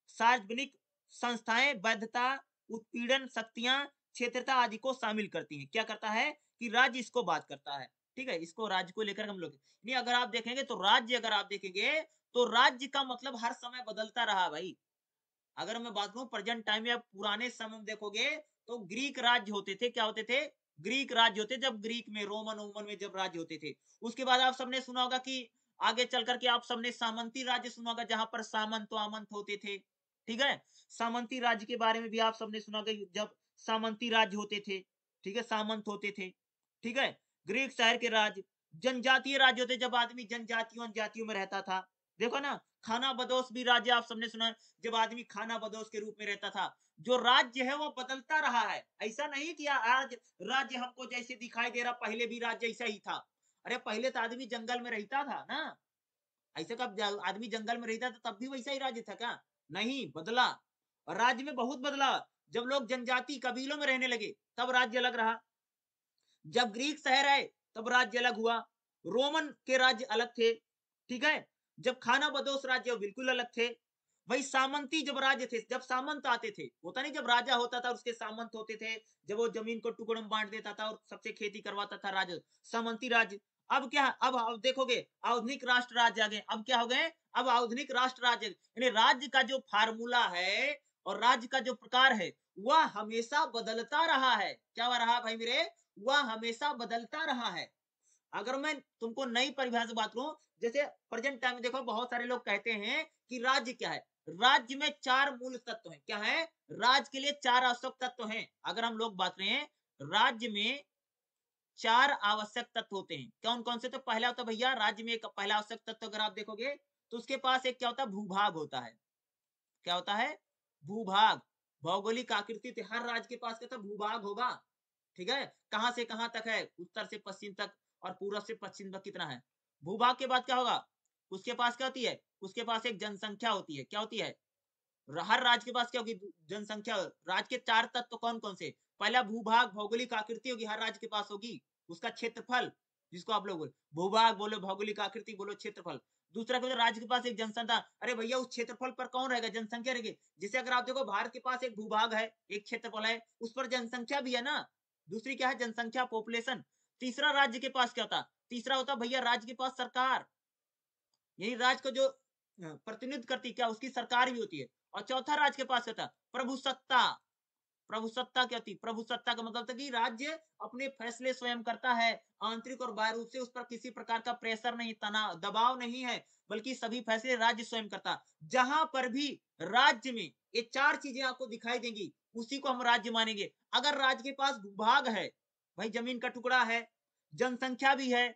सार्वजनिक संस्थाएं, वैधता, उत्पीड़न शक्तियां, क्षेत्रता आदि को शामिल करती हैं। क्या करता है कि राज्य इसको बात करता है। ठीक है, इसको राज्य को लेकर हम लोग नहीं, अगर आप देखेंगे तो राज्य, अगर आप देखेंगे तो राज्य का मतलब हर समय बदलता रहा भाई। अगर मैं बात करूं प्रेजेंट टाइम या पुराने समय में देखोगे तो ग्रीक राज्य होते थे। क्या होते थे, ग्रीक राज्य होते, जब ग्रीक में रोमन ओमन में जब राज्य होते थे। उसके बाद आप सबने सुना होगा कि आगे चल करके आप सबने सामंती राज्य सुना होगा, जहां पर सामंत आमंत होते थे। ठीक है, सामंती राज्य के बारे में भी आप सबने सुना होगा, जब सामंती राज्य होते थे, ठीक है, सामंत होते थे। ठीक है, ग्रीक शहर के राज्य, जनजातीय राज्य होते, जब आदमी जनजातियों जातियों में रहता था। देखो ना, खाना बदोश भी राज्य आप सबने सुना है, जब आदमी खाना बदोश के रूप में रहता था। जो राज्य है वो बदलता रहा है, ऐसा नहीं कि आज राज्य हमको जैसे दिखाई दे रहा, पहले भी राज्य ऐसा ही था। अरे पहले तो आदमी जंगल में रहता था ना, ऐसे कब आदमी जंगल में रहता था तब भी वैसा ही राज्य था क्या? नहीं, बदला। और राज्य में बहुत बदला, जब लोग जनजाति कबीलों में रहने लगे तब राज्य अलग रहा। जब ग्रीक शहर आए तब राज्य अलग हुआ, रोमन के राज्य अलग थे। ठीक है, जब खाना बदोश राज्य वो बिल्कुल अलग थे। वही सामंती जब राज्य थे, जब सामंत आते थे, होता नहीं जब राजा होता था उसके सामंत होते थे, जब वो जमीन को टुकड़ों में बांट देता था और सबसे खेती करवाता था, राज्य सामंती राज्य। अब क्या, अब देखोगे आधुनिक राष्ट्र राज्य आ गए। अब क्या हो गए, अब आधुनिक राष्ट्र राज्य, यानी राज्य का जो फार्मूला है और राज्य का जो प्रकार है वह हमेशा बदलता रहा है। क्या हो रहा भाई मेरे, वह हमेशा बदलता रहा है। अगर मैं तुमको नई परिभाषा बात करूं, जैसे प्रेजेंट टाइम में देखो बहुत सारे लोग कहते हैं कि राज्य क्या है। राज्य में 4 मूल तत्व हैं। क्या है, राज्य के लिए 4 आवश्यक तत्व हैं। अगर हम लोग बात करें, राज्य में 4 आवश्यक तत्व होते हैं। कौन कौन से? तो पहला होता है भैया, राज्य में एक पहला आवश्यक तत्व अगर आप देखोगे तो उसके पास एक क्या होता है, भूभाग होता है। क्या होता है, भूभाग, भौगोलिक आकृति। हर राज्य के पास क्या था, भूभाग होगा। ठीक है, कहां से कहां तक है, उत्तर से पश्चिम तक और पूर्व से पश्चिम तक कितना है। भूभाग के बाद क्या होगा, उसके पास क्या होती है, उसके पास एक जनसंख्या होती है। क्या होती है, हर राज्य के पास क्या होगी, जनसंख्या। राज्य के 4 तत्व कौन कौन से, पहला भूभाग, भौगोलिक आकृति होगी, हर राज्य के पास होगी। उसका क्षेत्रफल, जिसको आप लोग भूभाग बोलो, भौगोलिक आकृति बोलो, क्षेत्रफल। दूसरा क्या, राज्य के पास एक जनसंख्या। अरे भैया उस क्षेत्रफल पर कौन रहेगा, जनसंख्या रहेगी। जैसे अगर आप देखो भारत के पास एक भूभाग है, एक क्षेत्रफल है, उस पर जनसंख्या भी है ना। दूसरी क्या है, जनसंख्या, पॉपुलेशन। तीसरा राज्य के पास क्या होता, तीसरा होता भैया राज्य के पास सरकार, यही राज्य को जो प्रतिनिधित्व करती, क्या उसकी सरकार भी होती है। और चौथा राज्य के पास क्या था, प्रभुसत्ता। प्रभुसत्ता क्या थी, प्रभुसत्ता का मतलब था कि राज्य अपने फैसले स्वयं करता है, आंतरिक और बाह्य रूप से उस पर किसी प्रकार का प्रेशर नहीं, तनाव दबाव नहीं है, बल्कि सभी फैसले राज्य स्वयं करता। जहां पर भी राज्य में ये 4 चीजें आपको दिखाई देंगी, उसी को हम राज्य मानेंगे। अगर राज्य के पास भूभाग है, भाई जमीन का टुकड़ा है, जनसंख्या भी है,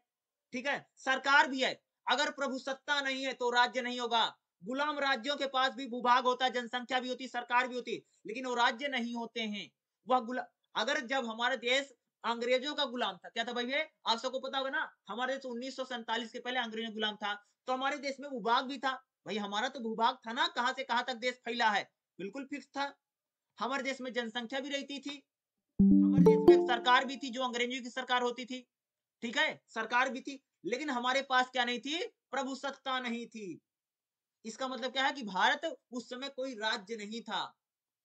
ठीक है, सरकार भी है, अगर प्रभुसत्ता नहीं है तो राज्य नहीं होगा। गुलाम राज्यों के पास भी भूभाग होता है, जनसंख्या भी होती, सरकार भी होती, लेकिन वो राज्य नहीं होते हैं। वह अगर जब हमारा देश अंग्रेजों का गुलाम था, क्या था भाई ये आप सबको पता होगा ना, हमारे देश 1947 के पहले अंग्रेजों गुलाम था, तो हमारे देश में भूभाग भी था। भाई हमारा तो भूभाग था ना, कहां से कहां तक देश फैला है, बिल्कुल फिक्स था। हमारे देश में जनसंख्या भी रहती थी, हमारे देश में एक सरकार भी थी जो अंग्रेजों की सरकार होती थी। ठीक है, सरकार भी थी, लेकिन हमारे पास क्या नहीं थी, प्रभुसत्ता नहीं थी। इसका मतलब क्या है कि भारत उस समय कोई राज्य नहीं था।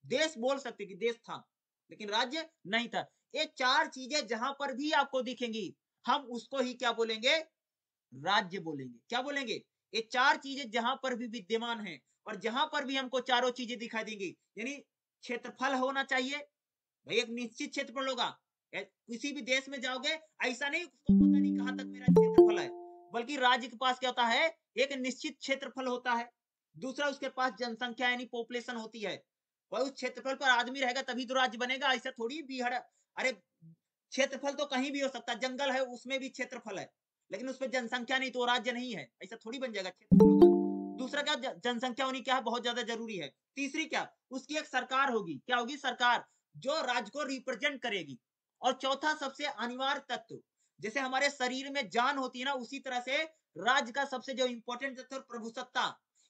देश बोल सकते कि देश था, लेकिन राज्य नहीं था। ये 4 चीजें जहां पर भी आपको दिखेंगी, हम उसको ही क्या बोलेंगे, राज्य बोलेंगे। क्या बोलेंगे, ये 4 चीजें जहां पर भी विद्यमान है और जहां पर भी हमको चारों चीजें दिखाई देंगी, यानी क्षेत्रफल होना चाहिए, भाई एक निश्चित क्षेत्रफल होगा। किसी भी देश में जाओगे, ऐसा नहीं उसको पता नहीं कहां तक मेरा क्षेत्रफल है, बल्कि राज्य के पास क्या होता है, एक निश्चित क्षेत्रफल होता है। दूसरा उसके पास जनसंख्या यानी पॉपुलेशन होती है, वह उस क्षेत्रफल पर आदमी रहेगा तभी तो राज्य बनेगा। ऐसा थोड़ी बीहड़, अरे क्षेत्रफल तो कहीं भी हो सकता है, जंगल है उसमें भी क्षेत्रफल है, लेकिन उसमें जनसंख्या नहीं तो राज्य नहीं है, ऐसा थोड़ी बन जाएगा क्षेत्रफल होगा। दूसरा क्या, जनसंख्या होनी क्या है, बहुत ज्यादा जरूरी है। तीसरी क्या, उसकी एक सरकार होगी। क्या होगी, सरकार, जो राज्य को रिप्रेजेंट करेगी। और चौथा सबसे अनिवार्य तत्व, जैसे हमारे शरीर में जान होती है ना, उसी तरह से राज्य का सबसे जो इंपॉर्टेंट तत्व, प्रभुसत्ता,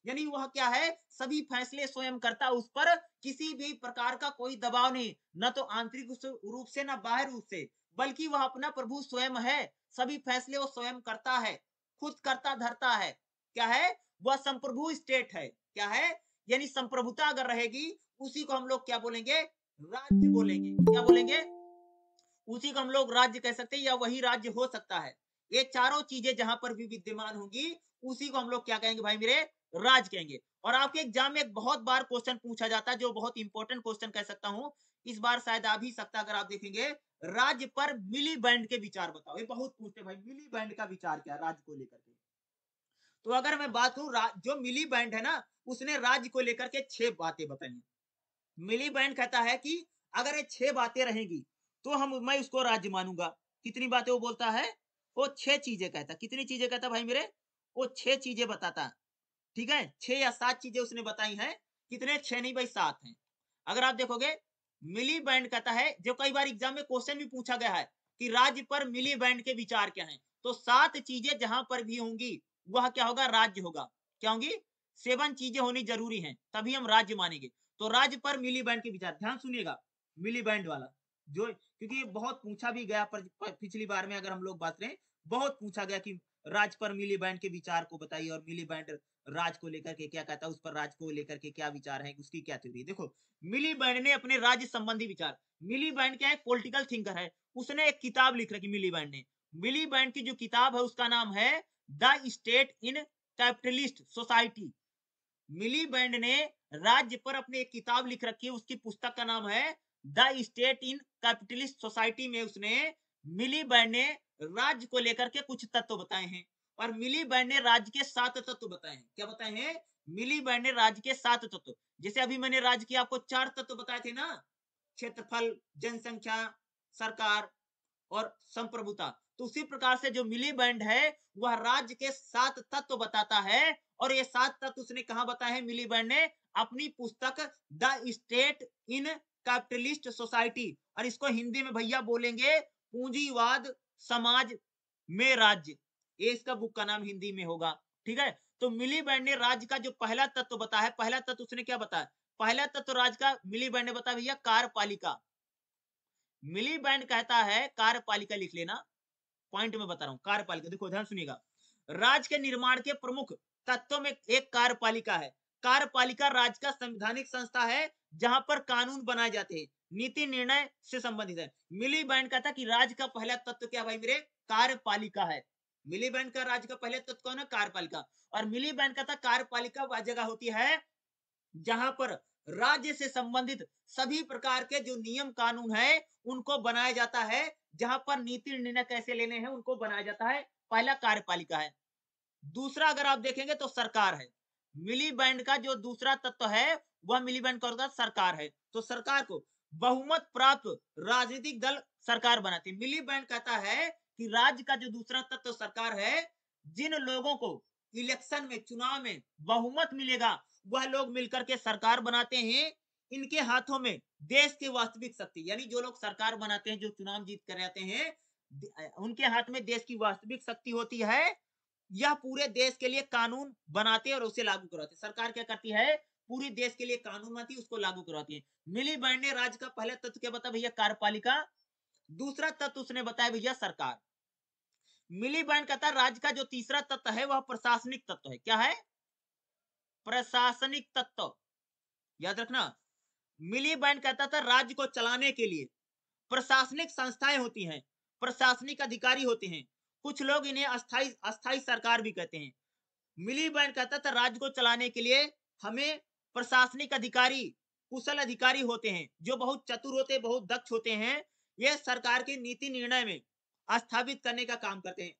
यानी वह क्या है, सभी फैसले स्वयं करता, उस पर किसी भी प्रकार का कोई दबाव नहीं, न तो आंतरिक रूप से न बाह्य रूप से, बल्कि वह अपना प्रभु स्वयं है। सभी फैसले वो स्वयं करता है, खुद करता धरता है। क्या है, वह संप्रभु स्टेट है। क्या है, यानी संप्रभुता अगर रहेगी, उसी को हम लोग क्या बोलेंगे, राज्य बोलेंगे। क्या बोलेंगे, उसी को हम लोग राज्य कह सकते हैं, या वही राज्य हो सकता है। ये चारों चीजें जहां पर भी विद्यमान होंगी, उसी को हम लोग क्या कहेंगे भाई मेरे, राज कहेंगे। और आपके एग्जाम में एक बहुत बार क्वेश्चन पूछा जाता है, जो बहुत इंपॉर्टेंट क्वेश्चन कह सकता हूं, इस बार शायद आ भी सकता, अगर आप देखेंगे, राज्य पर मिली बैंड के विचार बताओ। ये बहुत पूछते भाई, मिली बैंड का विचार क्या, राज्य को लेकर के। तो अगर मैं बात करूं, जो मिली बैंड है ना, उसने राज्य को लेकर के 6 बातें बताई हैं। मिली बैंड कहता है कि अगर ये 6 बातें रहेंगी तो मैं उसको राज्य मानूंगा। कितनी बातें वो बोलता है? वो 6 चीजें कहता। कितनी चीजें कहता भाई मेरे? वो 6 चीजें बताता। ठीक है, 6 या 7 चीजें उसने बताई हैं। कितने? 6 नहीं भाई, 7 हैं। अगर आप देखोगे, मिली बैंड कहता है, जो कई बार एग्जाम में क्वेश्चन भी पूछा गया है कि राज्य पर मिली बैंड के विचार क्या हैं, तो 7 चीजें जहां पर भी होंगी वह क्या होगा? राज्य होगा। क्या होंगी? 7 चीजें होनी जरूरी हैं, तभी हम राज्य मानेंगे। तो राज्य पर मिली बैंड के विचार, ध्यान सुनिएगा, मिली बैंड वाला, जो क्योंकि ये बहुत पूछा भी गया पिछली बार में, अगर हम लोग बात करें, बहुत पूछा गया कि राज्य पर मिली बैंड के विचार को बताइए, और मिली बैंड राज को लेकर के क्या कहता है, उस पर राज को लेकर के क्या विचार है, उसकी क्या थ्योरी है। देखो, मिली बैंड ने अपने राज्य संबंधी विचार, मिली बैंड क्या है? पॉलिटिकल थिंकर है। उसने एक किताब लिख रखी मिली बैंड ने। मिली बैंड की जो किताब है उसका नाम है the state in capitalist society. Miliband ने राज्य पर अपनी एक किताब लिख रखी है, उसकी पुस्तक का नाम है the state in capitalist society. में उसने, मिली बैंड ने राज्य को लेकर के कुछ तत्व बताए हैं, और मिली बैंड ने राज्य के 7 तत्व बताए हैं। क्या बताए हैं? मिली बैंड ने राज्य के 7 तत्व। जैसे अभी मैंने राज्य के आपको 4 तत्व बताए थे ना, क्षेत्रफल, जनसंख्या, सरकार और संप्रभुता। तो उसी प्रकार से जो मिली बैंड है वह राज्य के 7 तत्व बताता है, और ये 7 तत्व उसने कहा बताए हैं मिली बैंड ने? अपनी पुस्तक the state in capitalist society, और इसको हिंदी में भैया बोलेंगे पूंजीवाद समाज में राज्य। ये इसका बुक का नाम हिंदी में होगा। ठीक है, तो मिली बैंड ने राज्य का जो पहला तत्व बताया, पहला तत्व उसने क्या बताया? पहला तत्व राज्य का मिली बैंड ने बताया भैया, कार्यपालिका। मिली बैंड कहता है, कार्यपालिका लिख लेना, पॉइंट में बता रहा हूं, कार्यपालिका। देखो ध्यान सुनिएगा, राज्य के निर्माण के प्रमुख तत्वों में एक कार्यपालिका है। कार्यपालिका राज्य का संवैधानिक संस्था है जहां पर कानून बनाए जाते हैं, नीति निर्णय से संबंधित है। मिली बैंड कहता कि राज्य का पहला तत्व क्या भाई मेरे? कार्यपालिका है। मिली बैंड का राज्य का पहले तत्व कौन है? कार्यपालिका। और मिली बैंड कहता कार्यपालिका वह जगह होती है जहां पर राज्य से संबंधित सभी प्रकार के जो नियम कानून है उनको बनाया जाता है, जहां पर नीति निर्णय कैसे लेने हैं उनको बनाया जाता है। पहला कार्यपालिका है। दूसरा अगर आप देखेंगे तो सरकार है। मिली बैंड का जो दूसरा तत्व है वह मिली बैंड का होता सरकार है। तो सरकार को बहुमत प्राप्त राजनीतिक दल सरकार बनाते हैं। मिली बैंड कहता है कि राज्य का जो दूसरा तत्व सरकार है, जिन लोगों को इलेक्शन में, चुनाव में बहुमत मिलेगा वह लोग मिलकर के सरकार बनाते हैं। इनके हाथों में देश की वास्तविक शक्ति, यानी जो लोग सरकार बनाते हैं, जो चुनाव जीत कर आते हैं, उनके हाथ में देश की वास्तविक शक्ति होती है। यह पूरे देश के लिए कानून बनाते हैं और उसे लागू करवाते हैं। सरकार क्या करती है? पूरे देश के लिए कानून बनाती है, उसको लागू करवाती है। मिली बैंड ने राज्य का पहला तत्व क्या बताया भैया? कार्यपालिका। दूसरा तत्व उसने बताया भैया सरकार। मिली बैंड कहता है राज्य का जो तीसरा तत्व है वह प्रशासनिक तत्व है। क्या है? प्रशासनिक तत्व। याद रखना, मिली बैंड कहता था राज्य को चलाने के लिए प्रशासनिक संस्थाएं होती हैं, प्रशासनिक अधिकारी होते हैं। कुछ लोग इन्हें अस्थाई अस्थाई सरकार भी कहते हैं। मिली बैंड कहता था राज्य को चलाने के लिए हमें प्रशासनिक अधिकारी, कुशल अधिकारी होते हैं, जो बहुत चतुर होते हैं, बहुत दक्ष होते हैं। ये सरकार के नीति निर्णय में स्थापित करने का काम करते हैं।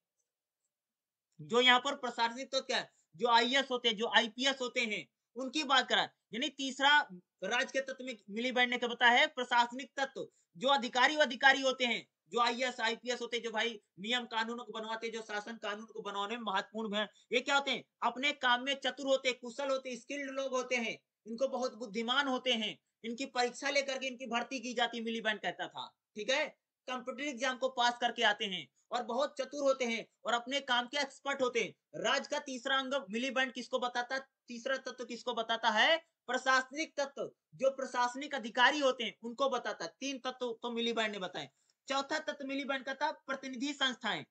जो यहाँ पर प्रशासनिक तो क्या है, जो आईएएस होते हैं, जो आईपीएस होते हैं, उनकी बात करा। यानी तीसरा राज्य के तत्व में मिली बैंड ने क्या बताया है? प्रशासनिक तत्व। जो अधिकारी होते हैं, जो आईएएस आईपीएस होते हैं, जो भाई नियम कानूनों को बनवाते हैं, जो शासन कानून को बनवाने में महत्वपूर्ण है, ये क्या होते हैं? अपने काम में चतुर होते हैं, कुशल होते हैं, स्किल्ड लोग होते हैं, इनको बहुत बुद्धिमान होते हैं। इनकी परीक्षा लेकर के इनकी भर्ती की जाती, मिली बैंड कहता था। ठीक है, कंप्यूटर एग्जाम को पास करके आते हैं और बहुत चतुर होते हैं और अपने काम के एक्सपर्ट होते हैं। राज्य का तीसरा अंग मिली बैंड किसको बताता? तीसरा तत्व किसको बताता है? प्रशासनिक तत्व। जो प्रशासनिक अधिकारी होते हैं उनको बताता। 3 तत्व तो मिली बैंड ने बताए। चौथा तत्व मिली बैंड का था प्रतिनिधि संस्थाएं।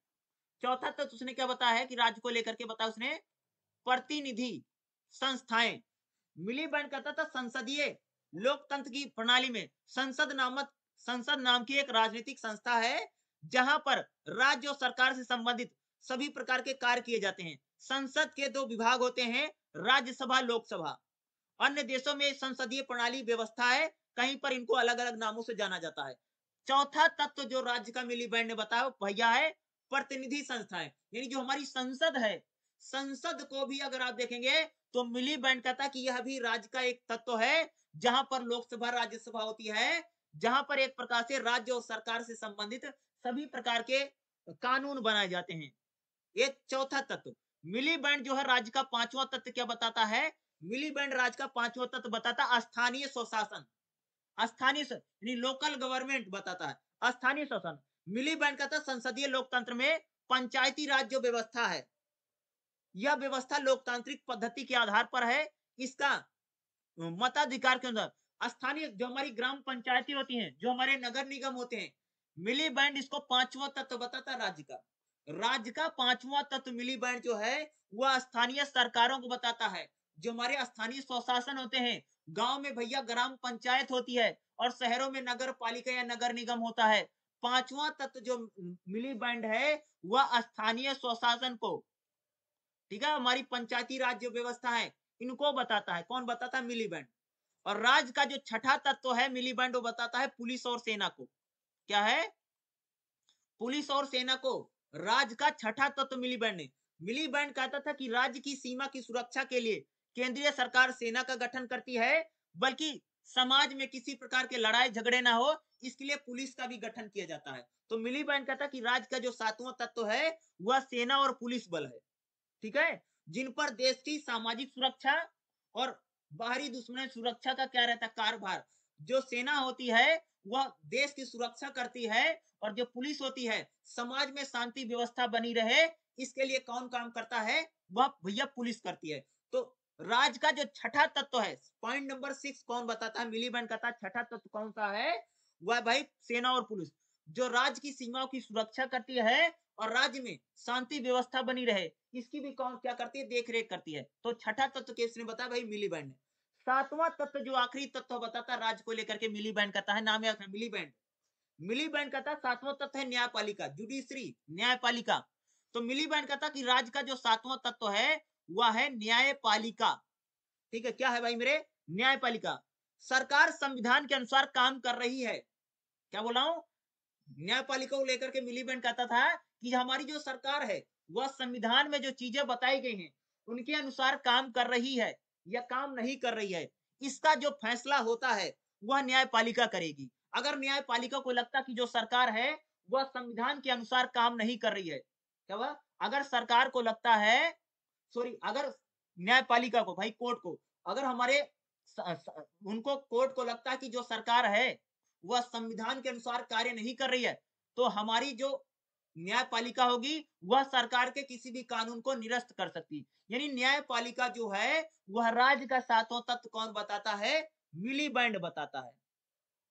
चौथा तत्व उसने क्या बताया है कि राज्य को लेकर के बताया उसने? प्रतिनिधि संस्थाएं। मिली बैंड कहता था संसदीय लोकतंत्र की प्रणाली में संसद नाम की एक राजनीतिक संस्था है, जहां पर राज्य और सरकार से संबंधित सभी प्रकार के कार्य किए जाते हैं। संसद के 2 विभाग होते हैं, राज्यसभा, लोकसभा। अन्य देशों में संसदीय प्रणाली व्यवस्था है, कहीं पर इनको अलग अलग नामों से जाना जाता है। चौथा तत्व जो राज्य का मिली बैंड ने बताया भैया है प्रतिनिधि संस्थाएं। यानी जो हमारी संसद है, संसद को भी अगर आप देखेंगे तो मिलीबैंड कहता कि यह भी राज्य का एक तत्व है, जहां पर लोकसभा राज्यसभा होती है, जहां पर एक प्रकार से राज्य और सरकार से संबंधित सभी प्रकार के कानून बनाए जाते हैं। एक चौथा तत्व मिलीबैंड जो है राज्य का पांचवा तत्व क्या बताता है? मिलीबैंड राज्य का पांचवा तत्व बताता स्थानीय स्वशासन। यानी लोकल गवर्नमेंट बताता है स्थानीय शासन। मिलीबैंड कहता संसदीय लोकतंत्र में पंचायती राज जो व्यवस्था है, यह व्यवस्था लोकतांत्रिक पद्धति के आधार पर है। इसका मताधिकार के अंदर स्थानीय जो हमारी ग्राम पंचायती होती हैं, जो हमारे नगर निगम होते हैं, मिली बैंड इसको पांचवा तत्व बताता राज्य का। राज्य का पांचवा तत्व मिली बैंड जो है वह स्थानीय सरकारों को बताता है। जो हमारे स्थानीय स्वशासन होते हैं, गांव में भैया ग्राम पंचायत होती है और शहरों में नगर पालिका या नगर निगम होता है। पांचवा तत्व जो मिली बैंड है वह स्थानीय स्वशासन को, ठीक है, हमारी पंचायती राज जो व्यवस्था है इनको बताता है। कौन बताता है? मिली बैंड। और राज्य का जो छठा तत्व है मिली बैंड वो बताता है पुलिस और सेना को। क्या है? पुलिस और सेना को राज्य का छठा तत्व मिली बैंड ने। मिली बैंड कहता था कि राज्य की सीमा की सुरक्षा के लिए केंद्रीय सरकार सेना का गठन करती है, बल्कि समाज में किसी प्रकार के लड़ाई झगड़े ना हो इसके लिए पुलिस का भी गठन किया जाता है। तो मिली बैंड कहता कि राज्य का जो सातवां तत्व है वह सेना और पुलिस बल है, ठीक है, जिन पर देश की सामाजिक सुरक्षा और बाहरी दुश्मन सुरक्षा का क्या रहता है? कार्यभार। जो सेना होती है वह देश की सुरक्षा करती है और जो पुलिस होती है समाज में शांति व्यवस्था बनी रहे इसके लिए कौन काम करता है? वह भैया पुलिस करती है। तो राज्य का जो छठा तत्व है, पॉइंट नंबर 6 कौन बताता है? मिलीबैंड कहता है छठा तत्व कौन सा है? वह भाई सेना और पुलिस, जो राज्य की सीमाओं की सुरक्षा करती है और राज्य में शांति व्यवस्था बनी रहे इसकी भी कौन क्या करती है? देख रेख करती है। तो छठा तत्व किसने बताया? भाई मिली बैंड ने। सातवां तत्व जो आखिरी तत्व बताता राज्य को लेकर के मिली बैंड कहता है, नाम याद है मिली बैंड। मिली बैंड कहता सातवां तत्व है न्यायपालिका, जुडिशरी, न्यायपालिका। तो मिली बैंड कहता कि राज्य का जो सातवां तत्व है वह है न्यायपालिका। ठीक है, क्या है भाई मेरे? न्यायपालिका। सरकार संविधान के अनुसार काम कर रही है। क्या बोला हूं? न्यायपालिका को लेकर के मिलीबैंड कहता था कि हमारी जो सरकार है वह संविधान में जो चीजें बताई गई हैं उनके अनुसार काम कर रही है या काम नहीं कर रही है, इसका जो फैसला होता है वह न्यायपालिका करेगी। अगर न्यायपालिका को लगता कि जो सरकार है वह संविधान के अनुसार काम नहीं कर रही है, क्या हुआ? अगर सरकार को लगता है, सॉरी, अगर न्यायपालिका को, भाई कोर्ट को, अगर हमारे उनको कोर्ट को लगता है कि जो सरकार है वह संविधान के अनुसार कार्य नहीं कर रही है, तो हमारी जो न्यायपालिका होगी वह सरकार के किसी भी कानून को निरस्त कर सकती। यानी न्यायपालिका जो है वह राज्य का सातवां तत्व कौन बताता है? मिली बैंड बताता है।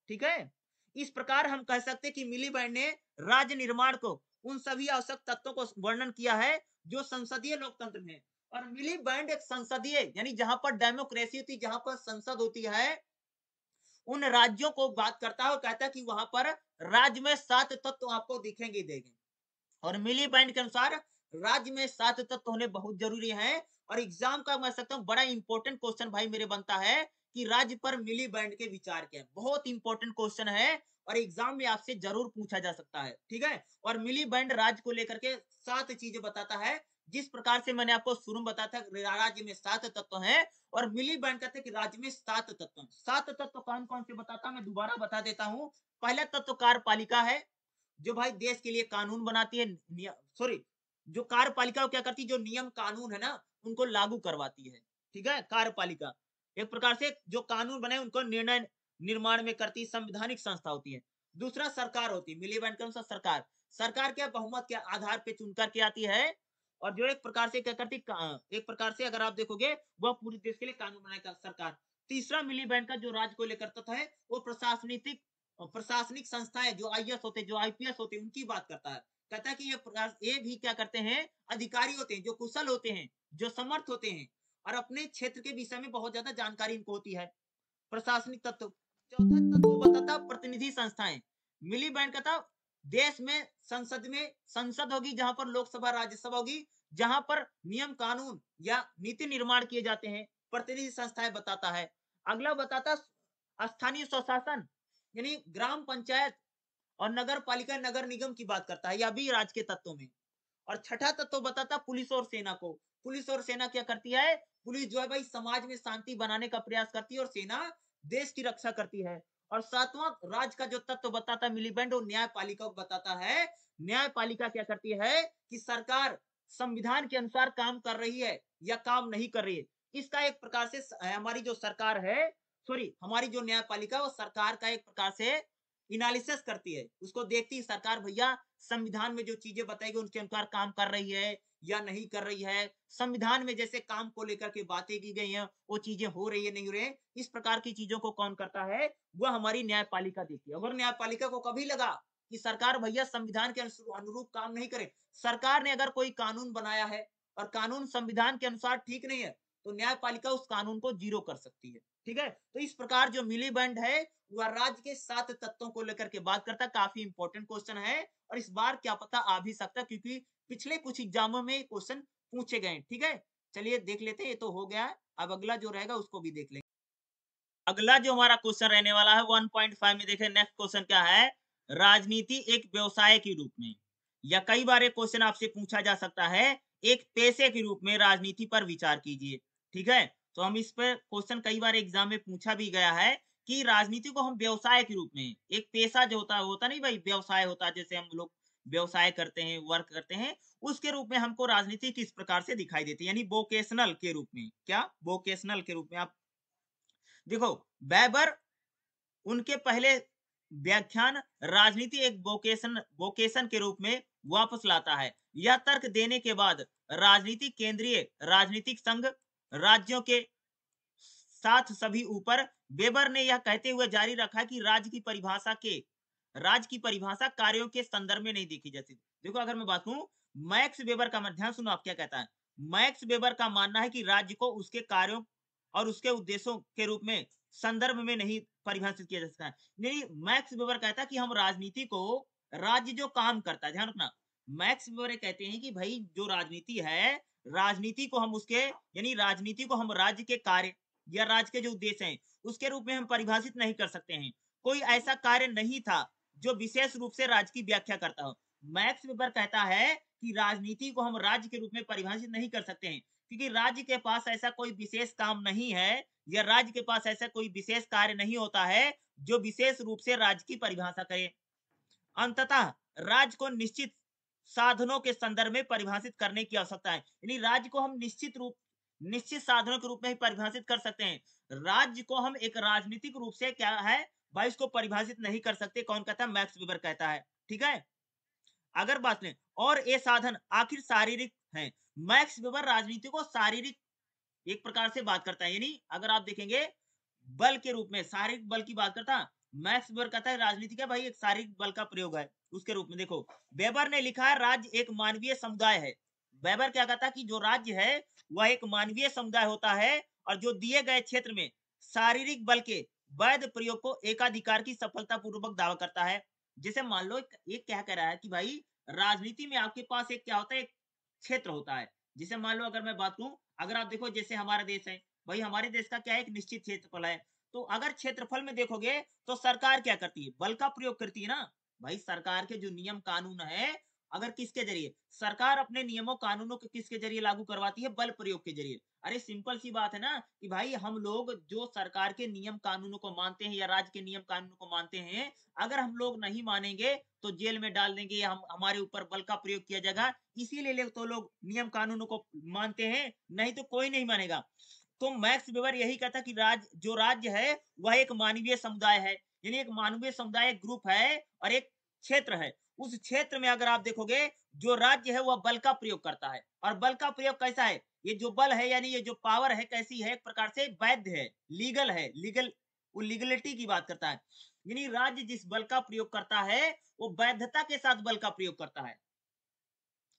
ठीक है, इस प्रकार हम कह सकते कि मिली बैंड ने राज्य निर्माण को, उन सभी आवश्यक तत्वों को वर्णन किया है जो संसदीय लोकतंत्र में है। और मिली बैंड एक संसदीय, यानी जहां पर डेमोक्रेसी होती, जहां पर संसद होती है, उन राज्यों को बात करता है और कहता है कि वहां पर राज्य में 7 तत्व आपको दिखेंगे देंगे। और मिली बैंड के अनुसार राज्य में 7 तत्व होने बहुत जरूरी है। और एग्जाम का मैं सकता हूँ बड़ा इंपॉर्टेंट क्वेश्चन भाई मेरे बनता है कि राज्य पर मिली बैंड के विचार क्या है। बहुत इंपॉर्टेंट क्वेश्चन है और एग्जाम में आपसे जरूर पूछा जा सकता है। ठीक है, और मिली बैंड राज्य को लेकर के 7 चीजें बताता है। जिस प्रकार से मैंने आपको शुरू में बताया था राज्य में 7 तत्व हैं और मिली बैंड कहते हैं कि राज्य में 7 तत्व हैं। 7 तत्व कौन कौन से बताता मैं दोबारा बता देता हूँ। पहला तत्व कार्यपालिका है, जो भाई देश के लिए कानून बनाती है, सॉरी, जो कार्यपालिका क्या करती है, जो नियम कानून है ना उनको लागू करवाती है। ठीक है, कार्यपालिका एक प्रकार से जो कानून बने उनको निर्णय निर्माण में करती संवैधानिक संस्था होती है। दूसरा सरकार होती है, मिली बैंड के अनुसार सरकार, सरकार क्या बहुमत के आधार पे चुनकर के आती है और जो एक प्रकार से क्या करती, एक प्रकार से अगर आप देखोगे वह पूरे देश के लिए कानून बनाएगा सरकार। तीसरा मिली बैंड का जो राज्य को लेकर तत्व है वो प्रशासनिक संस्थाएं, जो आईएएस होते हैं, जो आईपीएस होते हैं, उनकी बात करता है। कहता है कि ये भी क्या करते हैं, अधिकारी होते हैं जो कुशल होते हैं, जो समर्थ होते हैं और अपने क्षेत्र के विषय में बहुत ज्यादा जानकारी इनको होती है। प्रशासनिक तत्व। चौथा तत्व बताता प्रतिनिधि संस्थाएं। मिली बैंड कहता देश में संसद होगी जहां पर लोकसभा राज्यसभा होगी, जहां पर नियम कानून या नीति निर्माण किए जाते हैं, प्रतिनिधि संस्थाएं बताता है। अगला बताता स्थानीय स्वशासन, यानी ग्राम पंचायत और नगर पालिका नगर निगम की बात करता है, यह भी राज्य के तत्वों में। और छठा तत्व बताता पुलिस और सेना को, पुलिस और सेना क्या करती है? पुलिस जो है भाई समाज में शांति बनाने का प्रयास करती है और सेना देश की रक्षा करती है। और सातवां राज्य का जो तत्व बताता है मिलिबेंड, वो न्यायपालिका को बताता है। न्यायपालिका क्या करती है कि सरकार संविधान के अनुसार काम कर रही है या काम नहीं कर रही है। इसका एक प्रकार से हमारी जो सरकार है, सॉरी हमारी जो न्यायपालिका वो सरकार का एक प्रकार से एनालिसिस करती है। उसको देखती है सरकार भैया संविधान में जो चीजें बताएगी उनके अनुसार काम कर रही है या नहीं कर रही है। संविधान में जैसे काम को लेकर के बातें की गई हैं वो चीजें हो रही है नहीं हो रही है। इस प्रकार की चीजों को कौन करता है? वह हमारी न्यायपालिका देखती है। अगर न्यायपालिका को कभी लगा कि सरकार भैया संविधान के अनुरूप काम नहीं करे, सरकार ने अगर कोई कानून बनाया है और कानून संविधान के अनुसार ठीक नहीं है, तो न्यायपालिका उस कानून को जीरो कर सकती है। ठीक है, तो इस प्रकार जो मिलीबैंड है वह राज्य के 7 तत्वों को लेकर के बात करता है। काफी इंपॉर्टेंट क्वेश्चन है और इस बार क्या पता आ भी सकता है, क्योंकि पिछले कुछ एग्जामों में क्वेश्चन पूछे गए। ठीक है, चलिए देख लेते हैं। ये तो हो गया, अब अगला जो रहेगा उसको भी देख लेंगे। अगला जो हमारा क्वेश्चन रहने वाला है 1.5 में, देखें नेक्स्ट क्वेश्चन क्या है? राजनीति एक व्यवसाय के रूप में, या कई बार एक क्वेश्चन आपसे पूछा जा सकता है एक पेशे के रूप में राजनीति पर विचार कीजिए। ठीक है, तो हम इस पर क्वेश्चन कई बार एग्जाम में पूछा भी गया है कि राजनीति को हम व्यवसाय के रूप में, एक पेशा जो होता नहीं भाई, व्यवसाय होता है जैसे हम लोग व्यवसाय करते हैं, वर्क करते हैं, उसके रूप में हमको राजनीति किस प्रकार से दिखाई देती है, यानी वोकेशनल के रूप में। क्या? वोकेशनल के रूप में। आप देखो, वेबर उनके पहले व्याख्यान राजनीति एक वोकेशन के रूप में वापस लाता है। यह तर्क देने के बाद राजनीति केंद्रीय राजनीतिक संघ राज्यों के साथ सभी ऊपर, वेबर ने यह कहते हुए जारी रखा कि राज्य की परिभाषा कार्यों के संदर्भ में नहीं देखी जाती। देखो, अगर मैं बात करूं मैक्स वेबर का, मत ध्यान सुनो आप क्या कहता है। मैक्स वेबर का मानना है कि राज्य को उसके कार्यों और उसके उद्देश्यों के रूप में संदर्भ में नहीं परिभाषित किया जा सकता है। नहीं, मैक्स वेबर कहता है कि हम राजनीति को, राज्य जो काम करता है, ध्यान रखना, मैक्स वेबर कहते हैं कि भाई जो राजनीति है, राजनीति को हम उसके, यानी राजनीति को हम राज्य के कार्य या राज्य के जो उद्देश्य हैं उसके रूप में हम परिभाषित नहीं कर सकते हैं। कोई ऐसा कार्य नहीं था जो विशेष रूप से राज्य की व्याख्या करता हो। मैक्स वेबर कहता है कि राजनीति को हम राज्य के रूप में परिभाषित नहीं कर सकते हैं, क्योंकि राज्य के पास ऐसा कोई विशेष काम नहीं है या राज्य के पास ऐसा कोई विशेष कार्य नहीं होता है जो विशेष रूप से राज्य की परिभाषा करे। अंततः राज्य को निश्चित साधनों के संदर्भ में परिभाषित करने की आवश्यकता है, यानी राज्य को हम निश्चित साधनों के रूप में ही परिभाषित कर सकते हैं। राज्य को हम एक राजनीतिक रूप से क्या है भाई इसको परिभाषित नहीं कर सकते। कौन कहता है? मैक्स वेबर कहता है। ठीक है, अगर बात लें और ये साधन आखिर शारीरिक हैं। मैक्स वेबर राजनीति को शारीरिक एक प्रकार से बात करता है, यानी अगर आप देखेंगे बल के रूप में, शारीरिक बल की बात करता, मैक्स वेबर कहता है राजनीति का भाई एक शारीरिक बल का प्रयोग है उसके रूप में। देखो, वेबर ने लिखा है राज्य एक मानवीय समुदाय है। वेबर क्या कहता है कि जो राज्य है वह एक मानवीय समुदाय होता है और जो दिए गए क्षेत्र में शारीरिक बल के वैध प्रयोग को एकाधिकार की सफलता पूर्वक दावा करता है। जैसे मान लो एक क्या कह रहा है कि भाई राजनीति में आपके पास एक क्या होता है, एक क्षेत्र होता है। जैसे मान लो अगर मैं बात करूं, अगर आप देखो जैसे हमारा देश है भाई, हमारे देश का क्या है, एक निश्चित क्षेत्रफल है। तो अगर क्षेत्रफल में देखोगे तो सरकार क्या करती है? बल का प्रयोग करती है ना भाई। सरकार के जो नियम कानून है, अगर किसके जरिए सरकार अपने नियमों कानूनों को किसके जरिए लागू करवाती है? बल प्रयोग के जरिए। अरे सिंपल सी बात है ना कि भाई हम लोग जो सरकार के नियम कानूनों को मानते हैं या राज्य के नियम कानूनों को मानते हैं, अगर हम लोग नहीं मानेंगे तो जेल में डाल देंगे या हमारे ऊपर बल का प्रयोग किया जाएगा। इसीलिए तो लोग नियम कानूनों को मानते हैं, नहीं तो कोई नहीं मानेगा। तो मैक्स वेबर यही कहता कि जो राज्य है वह एक मानवीय समुदाय है, यानी एक मानवीय समुदाय एक ग्रुप है और एक क्षेत्र है। उस क्षेत्र में अगर आप देखोगे जो राज्य है वह बल का प्रयोग करता है। और बल का प्रयोग कैसा है? ये जो बल है यानी ये जो पावर है कैसी है? एक प्रकार से वैध है, लीगल है, वो लीगलिटी की बात करता है। यानी राज्य जिस बल का प्रयोग करता है वो वैधता के साथ बल का प्रयोग करता है।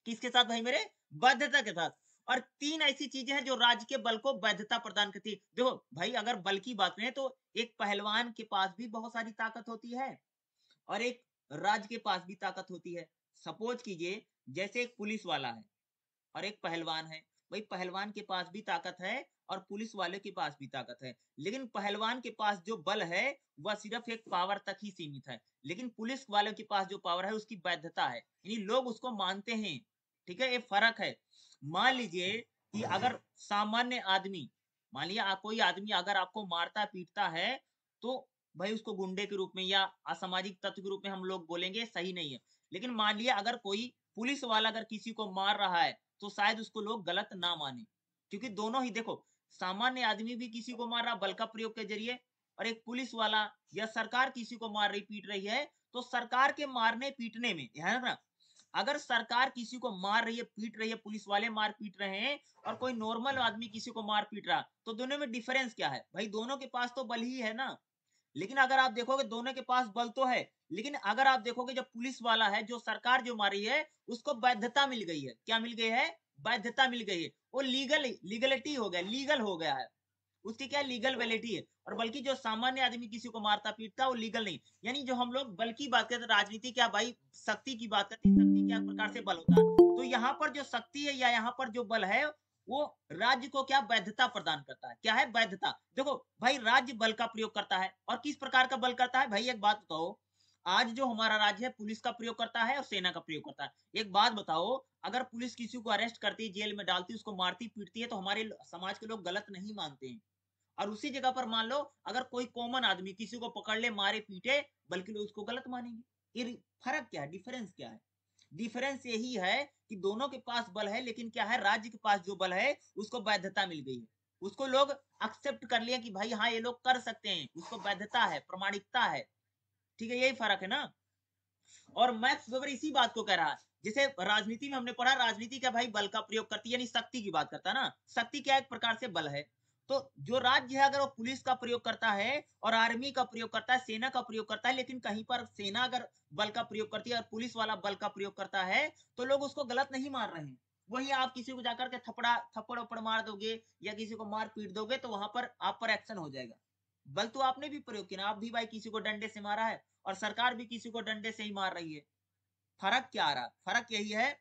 किसके साथ भाई मेरे? वैधता के साथ। और 3 ऐसी चीजें हैं जो राज्य के बल को वैधता प्रदान करती है। देखो भाई, अगर बल की बात करें तो एक पहलवान के पास भी बहुत सारी ताकत होती है और एक राज्य के पास भी ताकत होती है। सपोज कीजिए जैसे एक पुलिस वाला है और एक पहलवान है। भाई पहलवान के पास भी ताकत है और पुलिस वाले के पास भी ताकत है, लेकिन पहलवान के पास जो बल है वह सिर्फ एक पावर तक ही सीमित है, लेकिन पुलिस वाले के पास जो पावर है उसकी वैधता है, यानी लोग उसको मानते हैं। ठीक है, ये फर्क है। मान लीजिए कि अगर सामान्य आदमी, मान लिया कोई आदमी अगर आपको मारता पीटता है, तो भाई उसको गुंडे के रूप में या असामाजिक तत्व के रूप में हम लोग बोलेंगे, सही नहीं है। लेकिन मान लिया अगर कोई पुलिस वाला अगर किसी को मार रहा है, तो शायद उसको लोग गलत ना माने, क्योंकि दोनों ही देखो, सामान्य आदमी भी किसी को मार रहा बल का प्रयोग के जरिए, और एक पुलिस वाला या सरकार किसी को मार रही पीट रही है, तो सरकार के मारने पीटने में, है ना, अगर सरकार किसी को मार रही है पीट रही है, पुलिस वाले मार पीट रहे हैं, और कोई नॉर्मल आदमी किसी को मार पीट रहा, तो दोनों में डिफरेंस क्या है भाई? दोनों के पास तो बल ही है ना। लेकिन अगर आप देखोगे दोनों के पास बल तो है, लेकिन अगर आप देखोगे जब पुलिस वाला है, जो सरकार जो मारी है, उसको वैधता मिल गई है। क्या मिल गई है? वैधता मिल गई है। वो लीगलिटी हो गया, लीगल हो गया है, उसकी क्या लीगल वैलिडिटी है। और बल्कि जो सामान्य आदमी किसी को मारता पीटता वो लीगल नहीं। यानी जो हम लोग बल की बात करते, राजनीति क्या भाई, शक्ति की बात करते हैं, शक्ति क्या प्रकार से बल होता है, तो यहाँ पर जो शक्ति है या यहाँ पर जो बल है, वो राज्य को क्या वैधता प्रदान करता है। क्या है? वैधता। देखो भाई, राज्य बल का प्रयोग करता है, और किस प्रकार का बल करता है भाई? एक बात बताओ, आज जो हमारा राज्य है पुलिस का प्रयोग करता है और सेना का प्रयोग करता है। एक बात बताओ, अगर पुलिस किसी को अरेस्ट करती है, जेल में डालती है, उसको मारती पीटती है, तो हमारे समाज के लोग गलत नहीं मानते हैं। और उसी जगह पर मान लो अगर कोई कॉमन आदमी किसी को पकड़ ले, मारे पीटे, बल्कि लोग उसको गलत मानेंगे। ये फर्क क्या है? डिफरेंस क्या है? डिफरेंस यही है कि दोनों के पास बल है, लेकिन क्या है, राज्य के पास जो बल है उसको वैधता मिल गई है, उसको लोग एक्सेप्ट कर लिया कि भाई हाँ ये लोग कर सकते हैं, उसको वैधता है, प्रमाणिकता है। ठीक है, यही फर्क है ना। और मैक्स वेबर इसी बात को कह रहा है, जैसे राजनीति में हमने पढ़ा, राजनीति क्या भाई, बल का प्रयोग करती है, यानी शक्ति की बात करता है ना। शक्ति क्या एक प्रकार से बल है। तो जो राज्य है अगर वो पुलिस का प्रयोग करता है और आर्मी का प्रयोग करता है, सेना का प्रयोग करता है, लेकिन कहीं पर सेना अगर बल का प्रयोग करती है और पुलिस वाला बल का प्रयोग करता है, तो लोग उसको गलत नहीं मार रहे हैं। वही आप किसी को जाकर के थप्पड़ वप्पड़ मार दोगे या किसी को मार पीट दोगे, तो वहां पर आप पर एक्शन हो जाएगा। बल तो आपने भी प्रयोग किया, आप भी भाई किसी को डंडे से मारा है, और सरकार भी किसी को डंडे से ही मार रही है। फर्क क्या आ रहा? फर्क यही है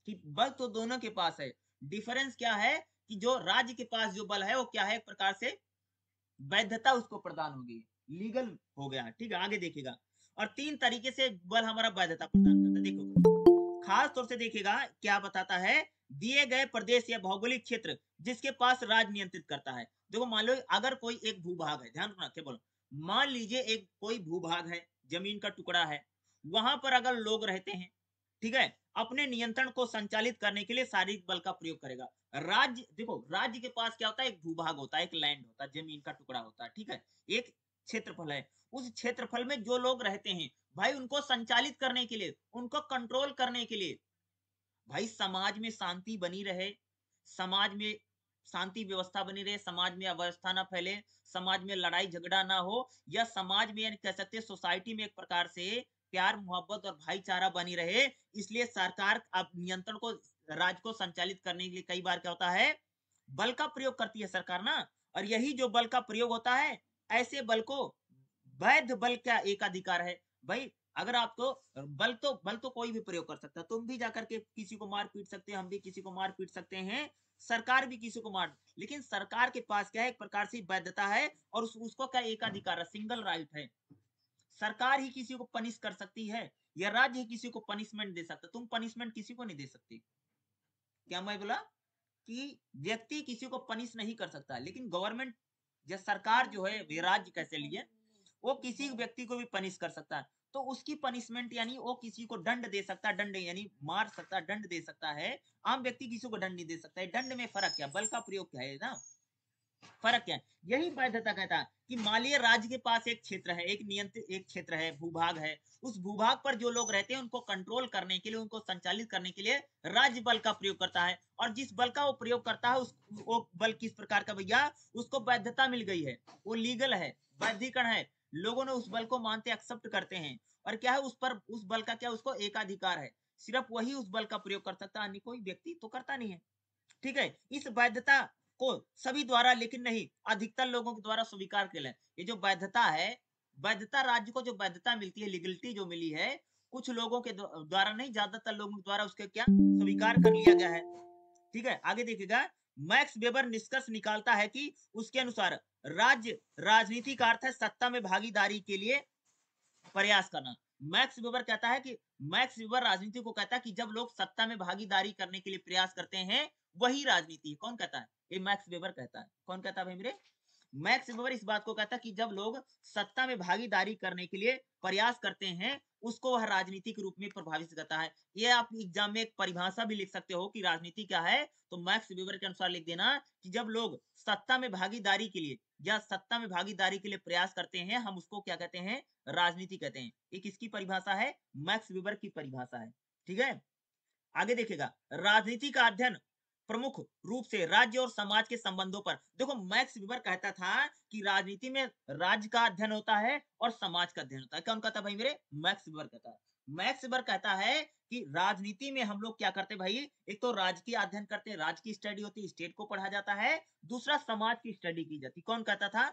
कि बल तो दोनों के पास है। डिफरेंस क्या है कि जो राज्य के पास जो बल है वो क्या है, एक प्रकार से वैधता उसको प्रदान हो गई, लीगल हो गया। ठीक है, आगे देखिएगा। और 3 तरीके से बल हमारा वैधता प्रदान करता है। देखो, खास तौर से देखिएगा क्या बताता है, दिए गए प्रदेश या भौगोलिक क्षेत्र जिसके पास राज नियंत्रित करता है। देखो मान लो अगर कोई एक भूभाग है, ध्यान रखना क्या बोलो, मान लीजिए एक कोई भूभाग है, जमीन का टुकड़ा है, वहां पर अगर लोग रहते हैं, ठीक है, अपने नियंत्रण को संचालित करने के लिए शारीरिक बल का प्रयोग करेगा। राज्य, देखो राज्य के पास क्या होता है, एक भूभाग होता है, एक लैंड होता है, जमीन का टुकड़ा होता है, ठीक है, एक क्षेत्रफल है। उस क्षेत्रफल में जो लोग रहते हैं भाई, उनको संचालित करने के लिए, उनको कंट्रोल करने के लिए, भाई समाज में शांति बनी रहे, समाज में शांति व्यवस्था बनी रहे, समाज में अव्यवस्था ना फैले, समाज में लड़ाई झगड़ा ना हो, या समाज में, यानी कह सकते हैं सोसाइटी में एक प्रकार से प्यार मोहब्बत और भाईचारा बनी रहे, इसलिए सरकार अब नियंत्रण को, राज्य को संचालित करने के लिए कई बार क्या होता है, बल का प्रयोग करती है सरकार ना। और यही जो बल का प्रयोग होता है, ऐसे बल को वैध बल का एक अधिकार है भाई। अगर आपको बल तो कोई भी प्रयोग कर सकता है, तुम भी जाकर के किसी को मार पीट सकते हैं, हम भी किसी को मार पीट सकते हैं, सरकार भी किसी को मार, लेकिन सरकार के पास क्या है, एक प्रकार से वैधता है, और उसको क्या एक अधिकार है, सिंगल राइट है। सरकार ही किसी को पनिश कर सकती है, या राज्य ही किसी को पनिशमेंट दे सकता है, तुम पनिशमेंट किसी को नहीं दे सकते। क्या मैं बोला कि व्यक्ति किसी को पनिश नहीं कर सकता, लेकिन गवर्नमेंट, या सरकार जो है, वे राज्य कैसे लिए, वो किसी व्यक्ति को भी पनिश कर सकता है। तो उसकी पनिशमेंट यानी वो किसी को दंड दे सकता है, दंड यानी मार सकता है, दंड दे सकता है। आम व्यक्ति किसी को दंड नहीं दे सकता है। दंड में फर्क क्या, बल का प्रयोग क्या है ना, फर्क क्या है, यही वैधता कहता है कि मालिय राज्य के पास एक क्षेत्र है, एक नियंत्रित एक क्षेत्र है, भूभाग है, उस भूभाग पर जो लोग रहते हैं उनको कंट्रोल करने के लिए, उनको संचालित करने के लिए राज्य बल का प्रयोग करता है। और जिस बल का वो प्रयोग करता है, वो बल किस प्रकार का भैया, उसको वैधता मिल गई है, वो लीगल है, वैधीकरण है, लोगों ने उस बल को मानते एक्सेप्ट करते हैं। और क्या है, उस पर उस बल का क्या, उसको एकाधिकार है, सिर्फ वही उस बल का प्रयोग कर सकता है, अन्य कोई व्यक्ति तो करता नहीं है। ठीक है, इस वैधता को सभी द्वारा, लेकिन नहीं अधिकतर लोगों के द्वारा स्वीकार किया है। ये जो वैधता है, वैधता राज्य को जो वैधता मिलती है, लीगलिटी जो मिली है, कुछ लोगों के द्वारा नहीं, ज्यादातर लोगों के द्वारा उसके क्या स्वीकार कर लिया गया है। ठीक है, आगे देखिएगा, मैक्स वेबर निष्कर्ष निकालता है कि उसके अनुसार राज्य राजनीति का अर्थ है सत्ता में भागीदारी के लिए प्रयास करना। मैक्स वेबर कहता है कि, मैक्स वेबर राजनीति को कहता है कि जब लोग सत्ता में भागीदारी करने के लिए प्रयास करते हैं, वही राजनीति है। कौन कहता है? ये मैक्स वेबर कहता है। कौन कहता है भाई मेरे? मैक्स वेबर इस बात को कहता है कि जब लोग सत्ता में भागीदारी करने के लिए प्रयास करते हैं, उसको वह राजनीति के रूप में प्रभावित करता है। ये आप एग्जाम में एक परिभाषा भी लिख सकते हो कि राजनीति क्या है, तो मैक्स वेबर के अनुसार लिख देना कि जब लोग सत्ता में भागीदारी के लिए या सत्ता में भागीदारी के लिए प्रयास करते हैं, हम उसको क्या कहते हैं? राजनीति कहते हैं। ये किसकी परिभाषा है? मैक्स वेबर की परिभाषा है। ठीक है, आगे देखिएगा, राजनीति का अध्ययन प्रमुख रूप से राज्य और समाज के संबंधों पर। देखो मैक्स वेबर कहता था कि राजनीति में राज्य का अध्ययन होता है और समाज का अध्ययन होता है। कौन कहता है भाई मेरे? मैक्स वेबर कहता है। मैक्स वेबर कहता है कि राजनीति में हम लोग क्या करते हैं भाई? एक तो राज्य की अध्ययन करते हैं, राज्य की स्टडी होती है, स्टेट को पढ़ा जाता है, दूसरा समाज की स्टडी की जाती है। कौन कहता था?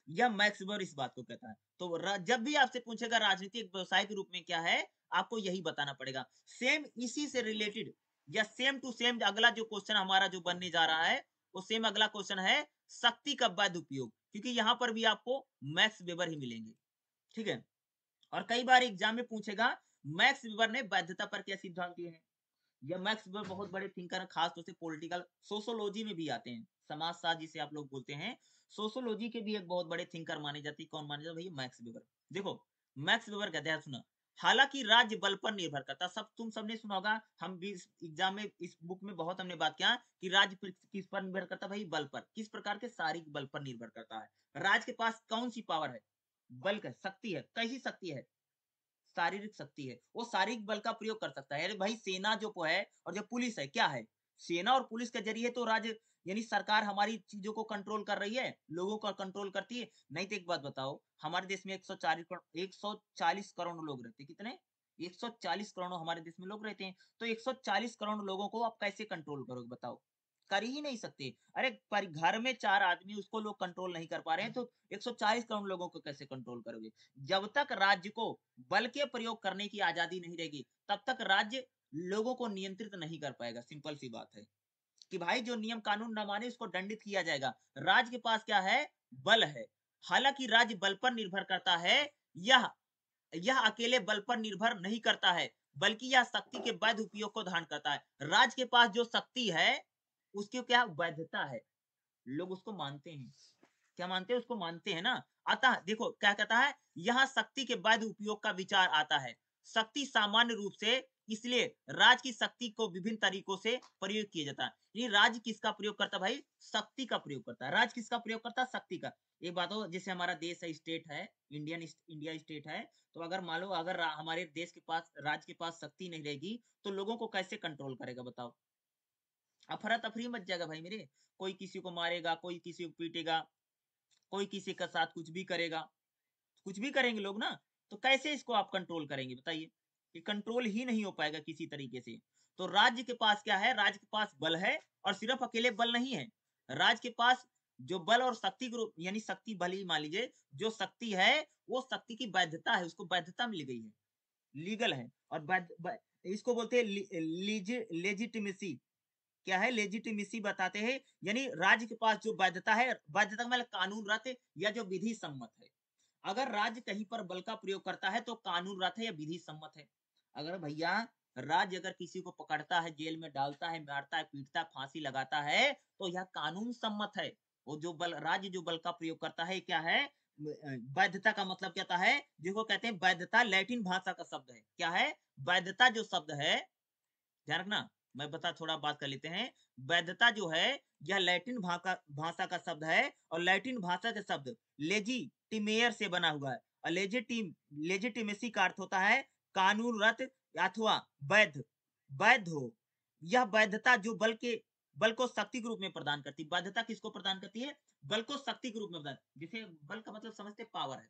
यह मैक्स वेबर इस बात को कहता है। तो जब भी आपसे पूछेगा राजनीति एक व्यवसाय के रूप में क्या है, आपको यही बताना पड़ेगा। सेम इसी से रिलेटेड या सेम टू सेम अगला जो क्वेश्चन हमारा जो बनने जा रहा है, वो सेम अगला क्वेश्चन है शक्ति का वैध उपयोग, क्योंकि यहाँ पर भी आपको मैक्स वेबर ही मिलेंगे। ठीक है, और कई बार एग्जाम में पूछेगा मैक्स वेबर ने वैधता पर क्या सिद्धांत दिए हैं। यह मैक्स वेबर बहुत बड़े थिंकर हैं, खास तौर से पॉलिटिकल सोशोलॉजी में भी आते हैं, समाजशास्त्र जिसे आप लोग बोलते हैं, सोशोलॉजी के भी एक बहुत बड़े थिंकर माने जाते हैं। कौन माने जाते भैया? Max weber. देखो मैक्स वेबर कहते हैं, सुना, हालांकि राज्य बल पर निर्भर करता, सब तुम सबने सुना होगा, हम भी एग्जाम में इस बुक में बहुत हमने बात किया कि राज्य किस पर निर्भर करता? भाई बल पर। किस प्रकार के? शारीरिक बल पर निर्भर करता है। राज्य के पास कौन सी पावर है? बल का शक्ति है। कैसी शक्ति है? शारीरिक शक्ति है, वो शारीरिक बल का प्रयोग कर सकता है। अरे भाई सेना जो है और जो पुलिस है, क्या है? सेना और पुलिस के जरिए तो राज्य यानी सरकार हमारी चीजों को कंट्रोल कर रही है, लोगों को कंट्रोल करती है। नहीं तो एक बात बताओ, हमारे देश में 140 करोड़ लोग रहते हैं। कितने? 140 करोड़ हमारे देश में लोग रहते हैं। तो 140 करोड़ लोगों को आप कैसे कंट्रोल करोगे बताओ? कर ही नहीं सकते। अरे पर घर में 4 आदमी, उसको लोग कंट्रोल नहीं कर पा रहे हैं, तो 140 करोड़ लोगों को कैसे कंट्रोल करोगे? जब तक राज्य को बल के प्रयोग करने की आजादी नहीं रहेगी, तब तक राज्य लोगों को नियंत्रित नहीं कर पाएगा। सिंपल सी बात है कि भाई जो नियम कानून न माने उसको दंडित किया जाएगा। राज्य के पास क्या है? बल है। हालांकि राज्य बल पर निर्भर करता है, यह यह अकेले बल पर निर्भर नहीं करता है, बल्कि यह शक्ति के वैध उपयोग को धारण करता है। राज्य के पास जो शक्ति है, उसकी क्या वैधता है, लोग उसको मानते हैं। क्या मानते हैं? उसको मानते हैं ना। अतः देखो क्या कहता है, यहाँ शक्ति के वैध उपयोग का विचार आता है। शक्ति सामान्य रूप से, इसलिए राज्य की शक्ति को विभिन्न तरीकों से प्रयोग किया जाता है। ये राज्य किसका प्रयोग करता है भाई? शक्ति का प्रयोग करता है। राज्य किसका प्रयोग करता है? शक्ति का। एक बात हो, जैसे हमारा देश है, स्टेट है, इंडिया स्टेट है, तो अगर मान लो अगर हमारे देश के पास, राज्य के पास शक्ति नहीं रहेगी, तो लोगों को कैसे कंट्रोल करेगा बताओ? अफरा तफरी मच जाएगा भाई मेरे। कोई किसी को मारेगा, कोई किसी को पीटेगा, कोई किसी के साथ कुछ भी करेगा, कुछ भी करेंगे लोग ना। तो कैसे इसको आप कंट्रोल करेंगे बताइए? ये कंट्रोल ही नहीं हो पाएगा किसी तरीके से। तो राज्य के पास क्या है? राज्य के पास बल है, और सिर्फ अकेले बल नहीं है, राज्य के पास जो बल और शक्ति ग्रुप, यानी शक्ति बल ही मान लीजिए, जो शक्ति है वो शक्ति की वैधता है, उसको वैधता मिल गई है, लीगल है। और इसको बोलते हैं लेजिटिमेसी। क्या है? लेजिटिमेसी बताते हैं, यानी राज्य के पास जो वैधता है, वैधता का मतलब कानून रत या जो विधि सम्मत है। अगर राज्य कहीं पर बल का प्रयोग करता है तो कानून रत है या विधि सम्मत है। अगर भैया राज्य अगर किसी को पकड़ता है, जेल में डालता है, मारता है, पीटता है, फांसी लगाता है, तो यह कानून सम्मत है। वो जो बल, राज्य जो बल का प्रयोग करता है, क्या है? वैधता का मतलब क्या होता है? जिसको कहते हैं वैधता, लैटिन भाषा का शब्द है। क्या है? वैधता जो शब्द है, ध्यान रखना, मैं बता थोड़ा बात कर लेते हैं। वैधता जो है, यह लैटिन भाषा का शब्द है, और लैटिन भाषा के शब्द लेजिटिमेयर से बना हुआ है। और लेजिटिमेसी का अर्थ होता है कानूनरत अथवा वैध, वैध हो। यह वैधता जो बल को शक्ति के रूप में प्रदान करती है। वैधता किसको प्रदान करती है? बल को शक्ति के रूप में प्रदान। जिसे बल का मतलब समझते पावर है।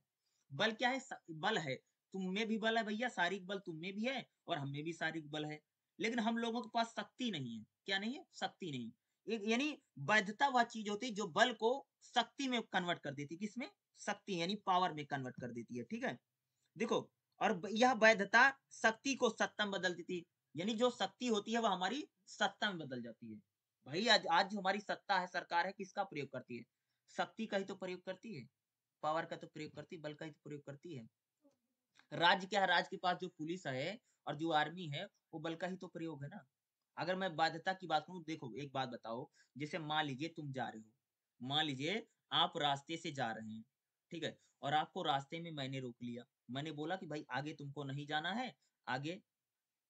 बल क्या है? बल है। तुम में भी बल है भैया, शारीरिक बल तुम में भी है और हम में भी शारीरिक बल है, लेकिन हम लोगों के पास शक्ति नहीं है। क्या नहीं है? शक्ति नहीं। एक यानी वैधता वह चीज होती है जो बल को शक्ति में कन्वर्ट कर देती है। किसमें? शक्ति यानी पावर में कन्वर्ट कर देती है। ठीक है, देखो, और यह वैधता शक्ति को सत्ता में बदल देती है। यानी जो शक्ति होती है वह हमारी सत्ता में बदल जाती है। भाई आज जो हमारी सत्ता है, सरकार है, किसका प्रयोग करती है? शक्ति का ही तो प्रयोग करती है, पावर का तो प्रयोग करती है, बल का ही तो प्रयोग करती है। राज्य क्या है? राज्य के पास जो पुलिस है और जो आर्मी है, वो बल का ही तो प्रयोग है ना। अगर मैं बाध्यता की बात करूँ, देखो एक बात बताओ, जैसे मान लीजिए तुम जा रहे हो, मान लीजिए आप रास्ते से जा रहे हैं, ठीक है? और आपको रास्ते में मैंने रोक लिया। मैंने बोला कि भाई आगे तुमको नहीं जाना है, आगे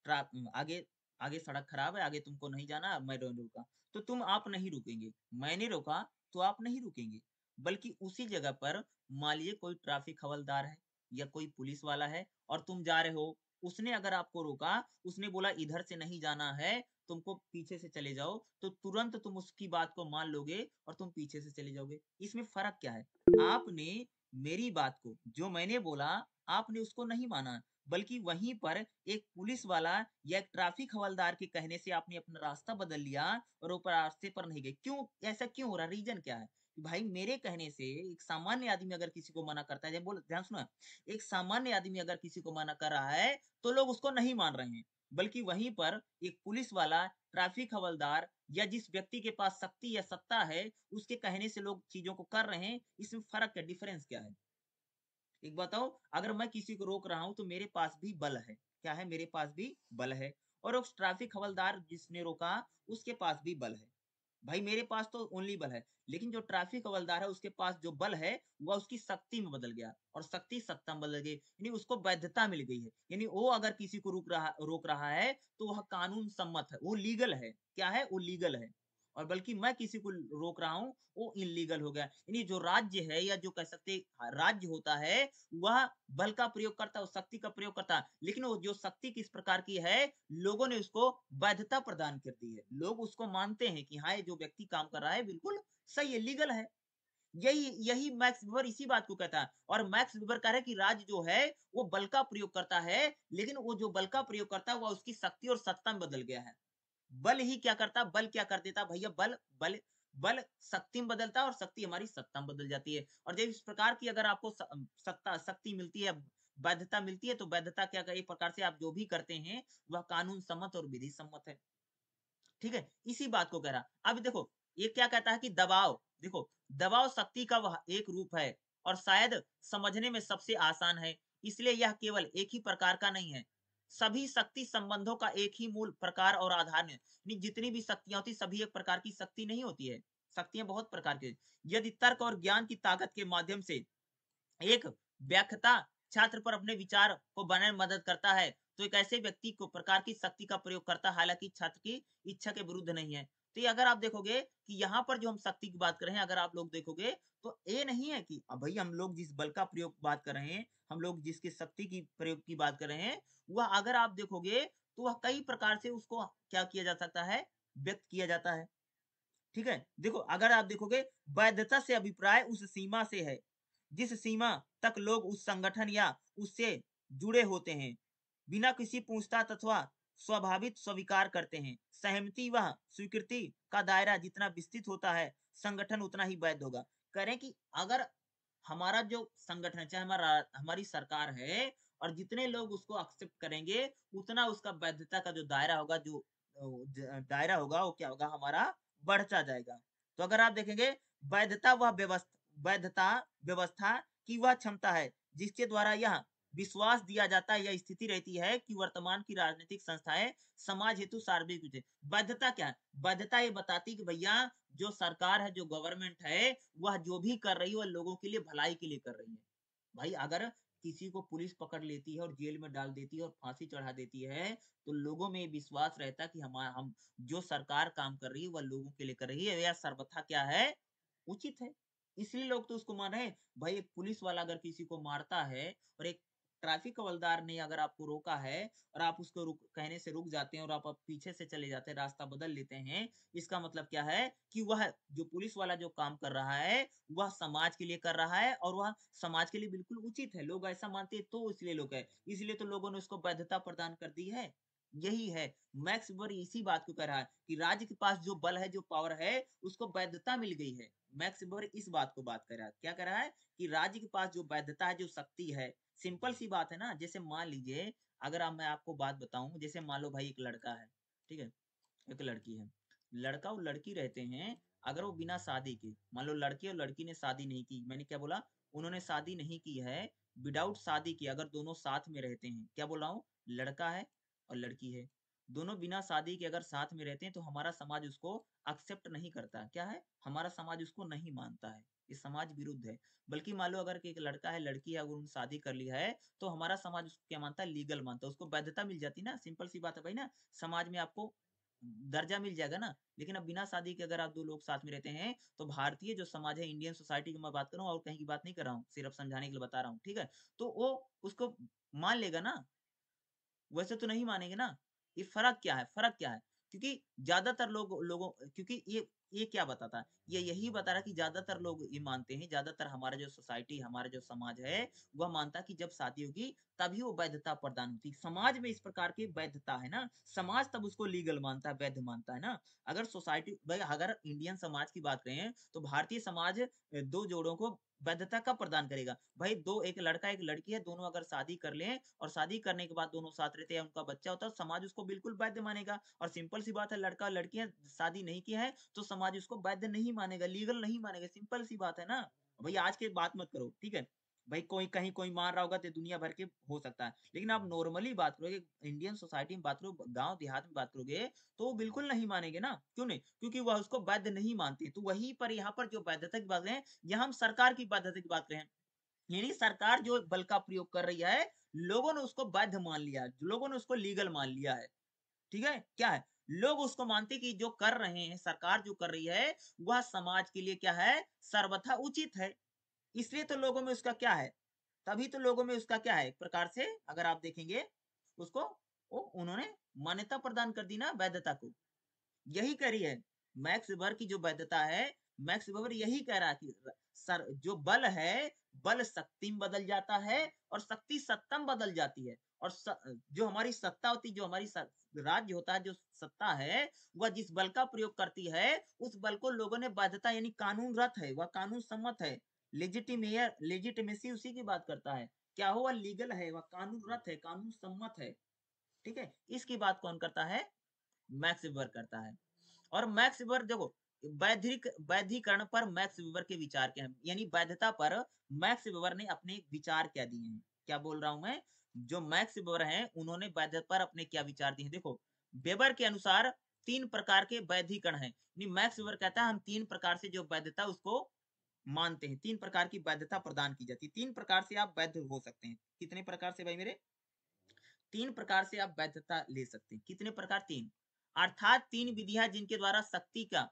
आगे आगे सड़क खराब है, आगे तुमको नहीं जाना, मैं रोका। तो आप नहीं रुकेंगे। मैंने रोका, तो आप नहीं रुकेंगे। बल्कि उसी जगह पर मान लीजिए कोई ट्रैफिक हवलदार है या कोई पुलिस वाला है और तुम जा रहे हो, उसने अगर आपको रोका, उसने बोला इधर से नहीं जाना है, तुमको पीछे से चले जाओ, तो तुरंत तुम उसकी बात को मान लोगे और तुम पीछे से चले जाओगे। इसमें फ़र्क क्या है? आपने मेरी बात को, जो मैंने बोला, आपने उसको नहीं माना। बल्कि वहीं पर एक पुलिस वाला या एक ट्रैफिक हवलदार के कहने से आपने अपना रास्ता बदल लिया और ऊपर रास्ते पर नहीं गए। क्यों? ऐसा क्यों हो रहा है? रीज़न क्या है? कि भाई मेरे कहने से एक सामान्य आदमी अगर किसी को मना करता है, जब बोल ध्यान सुनो, एक सामान्य आदमी अगर किसी को मना कर रहा है, तो लोग उसको नहीं मान रहे हैं। बल्कि वहीं पर एक पुलिस वाला, ट्रैफिक हवलदार या जिस व्यक्ति के पास शक्ति या सत्ता है, उसके कहने से लोग चीज़ों को कर रहे हैं। इसमें फ़र्क क्या, डिफ़रेंस क्या है? एक बताओ, अगर मैं किसी को रोक रहा हूँ तो मेरे पास भी बल है। क्या है? मेरे पास भी बल है। और उस ट्रैफिक हवलदार जिसने रोका, उसके पास भी बल है। भाई मेरे पास तो ओनली बल है, लेकिन जो ट्रैफिक हवलदार है उसके पास जो बल है, वह उसकी शक्ति में बदल गया और शक्ति सत्ता में बदल गई। यानी उसको वैधता मिल गई है। यानी वो अगर किसी को रोक रहा है, तो वह कानून सम्मत है, वो लीगल है। क्या है? वो लीगल है। और बल्कि मैं किसी को रोक रहा हूँ, वो इल्लीगल हो गया। यानी जो राज्य है या जो कह सकते हैं राज्य होता है, वह बल का प्रयोग करता है, वो शक्ति का प्रयोग करता है। लेकिन वो जो शक्ति किस प्रकार की है, लोगों ने उसको वैधता प्रदान कर दी है। लोग उसको मानते हैं कि हाँ, ये जो व्यक्ति काम कर रहा है बिल्कुल सही है, लीगल है। यही यही मैक्स वेबर इसी बात को कहता है। और मैक्स वेबर कह रहा है कि राज्य जो है, वो बल का प्रयोग करता है, लेकिन वो जो बल का प्रयोग करता है, वह उसकी शक्ति और सत्ता में बदल गया है। बल ही क्या करता, बल क्या कर देता भैया, बल बल बल शक्ति में बदलता है और शक्ति हमारी सत्ता में बदल जाती है। और जब इस प्रकार की अगर आपको सत्ता शक्ति मिलती है, वैधता मिलती है, तो वैधता क्या, एक प्रकार से आप जो भी करते हैं वह कानून सम्मत और विधि सम्मत है। ठीक है? इसी बात को कह रहा। अब देखो, ये क्या कहता है कि दबाव, देखो, दबाव शक्ति का वह एक रूप है और शायद समझने में सबसे आसान है। इसलिए यह केवल एक ही प्रकार का नहीं है। सभी शक्ति संबंधों का एक ही मूल प्रकार और आधार है। यानी जितनी भी शक्तियाँ होती, सभी एक प्रकार की शक्ति नहीं होती है। शक्तियाँ बहुत प्रकार की। यदि तर्क और ज्ञान की ताकत के माध्यम से एक व्याख्याता छात्र पर अपने विचार को बनाने में मदद करता है, तो एक ऐसे व्यक्ति को प्रकार की शक्ति का प्रयोग करता है, हालांकि छात्र की इच्छा के विरुद्ध नहीं है। तो ये अगर आप देखोगे कि यहाँ पर जो हम शक्ति की बात कर रहे हैं, अगर आप लोग देखोगे, तो ये नहीं है कि अब भाई हम लोग जिस बल का प्रयोग बात कर रहे हैं, हम लोग जिसकी शक्ति की प्रयोग की बात कर रहे हैं, वह अगर आप देखोगे तो वह कई प्रकार से उसको क्या किया जा सकता है, व्यक्त किया जाता है। ठीक है? देखो, अगर आप देखोगे, वैधता से अभिप्राय उस सीमा से है, जिस सीमा तक लोग उस संगठन या उससे जुड़े होते हैं, बिना किसी पूछताछ अथवा स्वाभाविक स्वीकार करते हैं। सहमति व स्वीकृति का दायरा जितना विस्तृत होता है, संगठन उतना ही वैध होगा। कह रहे हैं कि अगर हमारा जो संगठन है, चाहे हमारी सरकार है, और जितने लोग उसको एक्सेप्ट करेंगे, उतना उसका वैधता का जो दायरा होगा, जो दायरा होगा, वो क्या होगा, हमारा बढ़ता जाएगा। तो अगर आप देखेंगे, वैधता व्यवस्था की वह क्षमता है जिसके द्वारा यह विश्वास दिया जाता है, यह स्थिति रहती है कि वर्तमान की राजनीतिक संस्थाएं समाज हेतु सार्वजनिक है। वैधता क्या है? वैधता ये बताती कि भैया जो सरकार है, जो गवर्नमेंट है, वह जो भी कर रही है, वह लोगों के लिए भलाई के लिए कर रही है। भाई अगर किसी को पुलिस पकड़ लेती है और जेल में डाल देती है और फांसी चढ़ा देती है, तो लोगों में विश्वास रहता है कि हम जो सरकार काम कर रही है, वह लोगों के लिए कर रही है, या सर्वथा क्या है, उचित है। इसलिए लोग तो उसको मान रहे हैं। भाई एक पुलिस वाला अगर किसी को मारता है और एक ट्रैफिक हवलदार ने अगर आपको रोका है और आप उसको कहने से रुक जाते हैं और आप पीछे से चले जाते हैं, रास्ता बदल लेते हैं, इसका मतलब क्या है कि वह जो पुलिस वाला जो काम कर रहा है, वह समाज के लिए कर रहा है और वह समाज के लिए बिल्कुल उचित है। लोग ऐसा मानते हैं, तो इसलिए लोग है। इसलिए तो लोगों ने उसको वैधता प्रदान कर दी है। यही है, मैक्स वेबर इसी बात को कह रहा है कि राज्य के पास जो बल है, जो पावर है, उसको वैधता मिल गई है। मैक्स वेबर इस बात को बात कर रहा है। क्या कर रहा है कि राज्य के पास जो वैधता है, जो शक्ति है, सिंपल सी बात है ना। जैसे मान लीजिए, अगर मैं आपको बात बताऊं, जैसे मान लो भाई एक लड़का है, ठीक है, एक लड़की है, लड़का और लड़की रहते हैं। अगर वो बिना शादी के, मान लो लड़के और लड़की ने शादी नहीं की, मैंने क्या बोला, उन्होंने शादी नहीं की है, विदाउट शादी के अगर दोनों साथ में रहते हैं, क्या बोल रहा हूँ, लड़का है और लड़की है, दोनों बिना शादी के अगर साथ में रहते हैं तो हमारा समाज उसको एक्सेप्ट नहीं करता। क्या है? हमारा समाज उसको नहीं मानता है। ये समाज विरुद्ध है। बल्कि मान लो अगर कि एक लड़का है, लड़की है, अगर उन्होंने शादी कर लिया है, तो हमारा समाज उसको क्या मानता है? लीगल मानता है। उसको वैधता मिल जाती है ना, सिंपल सी बात है भाई ना। समाज में आपको दर्जा मिल जाएगा ना। लेकिन अब बिना शादी के अगर आप 2 लोग साथ में रहते हैं, तो भारतीय जो समाज है, इंडियन सोसाइटी की मैं बात कर रहा हूँ और कहीं की बात नहीं कर रहा हूँ, सिर्फ समझाने के लिए बता रहा हूँ, ठीक है? तो वो उसको मान लेगा ना। वैसे तो नहीं मानेंगे ना। ये फ़र्क क्या है? फ़र्क क्या है? क्योंकि ज़्यादातर लोगों क्योंकि ये क्या बताता है? ये यही बता रहा है कि ज़्यादातर लोग ये मानते हैं, ज़्यादातर हमारा जो सोसाइटी, हमारा जो समाज है, वह मानता है कि जब शादी होगी, तभी वो वैधता प्रदान होती है। समाज में इस प्रकार की वैधता है ना, समाज तब उसको लीगल मानता है, वैध मानता है ना। अगर सोसाइटी भाई अगर इंडियन समाज की बात करें, तो भारतीय समाज 2 जोड़ों को वैधता कब प्रदान करेगा? भाई 2 एक लड़का, एक लड़की है, दोनों अगर शादी कर लें और शादी करने के बाद दोनों साथ रहते हैं, उनका बच्चा होता है, तो समाज उसको बिल्कुल वैध मानेगा। और सिंपल सी बात है, लड़का लड़कियां शादी नहीं किया है तो समाज उसको वैध नहीं मानेगा, लीगल नहीं मानेगा। सिंपल सी बात है ना। भैया आज की बात मत करो, ठीक है? भाई कोई कहीं कोई मान रहा होगा तो दुनिया भर के हो सकता है, लेकिन आप नॉर्मली बात करोगे, इंडियन सोसाइटी में बात करो, गांव देहात में बात करोगे, तो वो बिल्कुल नहीं मानेंगे ना। क्यों नहीं? क्योंकि वह उसको वैध नहीं मानते। तो वहीं पर यहाँ पर जो वैधता की बात करें, यहाँ हम सरकार की वैधता की बात करें, यानी सरकार जो बल का प्रयोग कर रही है, लोगों ने उसको वैध मान लिया है, लोगों ने उसको लीगल मान लिया है। ठीक है? क्या है? लोग उसको मानते कि जो कर रहे हैं, सरकार जो कर रही है, वह समाज के लिए क्या है? सर्वथा उचित है। इसलिए तो लोगों में उसका क्या है? तभी तो लोगों में उसका क्या है? एक प्रकार से अगर आप देखेंगे, उसको वो उन्होंने मान्यता प्रदान कर दी ना वैधता को। यही कह रही है मैक्स वेबर की जो वैधता है, मैक्स वेबर यही कह रहा है कि सर जो बल है, बल शक्ति में बदल जाता है और शक्ति सत्ता में बदल जाती है। और जो हमारी सत्ता होती, जो हमारी राज्य होता है, जो सत्ता है, वह जिस बल का प्रयोग करती है, उस बल को लोगों ने बाध्यता यानी कानूनरत है, वह कानून सम्मत है। लेजिटिमेसी उसी की बात करता है। क्या हो? वह लीगल है, वह कानूनरत है, कानून सम्मत है। ठीक है? इसकी बात कौन करता है? मैक्स वेबर करता है। और मैक्स वेबर देखो, वैधीकरण पर मैक्स वेबर के विचार क्या हैं? यानी वैधता पर मैक्स वेबर ने अपने विचार क्या दिए हैं? क्या बोल रहा हूं मैं? जो मैक्स वेबर हैं, उन्होंने वैधता पर अपने क्या विचार दिए हैं? देखो, वेबर के अनुसार 3 प्रकार के वैधीकरण हैं। यानी मैक्स वेबर कहता है हम 3 प्रकार से जो वैधता उसको मानते हैं। 3 प्रकार की वैधता प्रदान की जाती है। 3 प्रकार से आप वैध हो सकते हैं। कितने प्रकार से भाई मेरे? 3 प्रकार से आप वैधता ले सकते हैं। कितने प्रकार? 3। अर्थात 3 विधियां जिनके द्वारा शक्ति का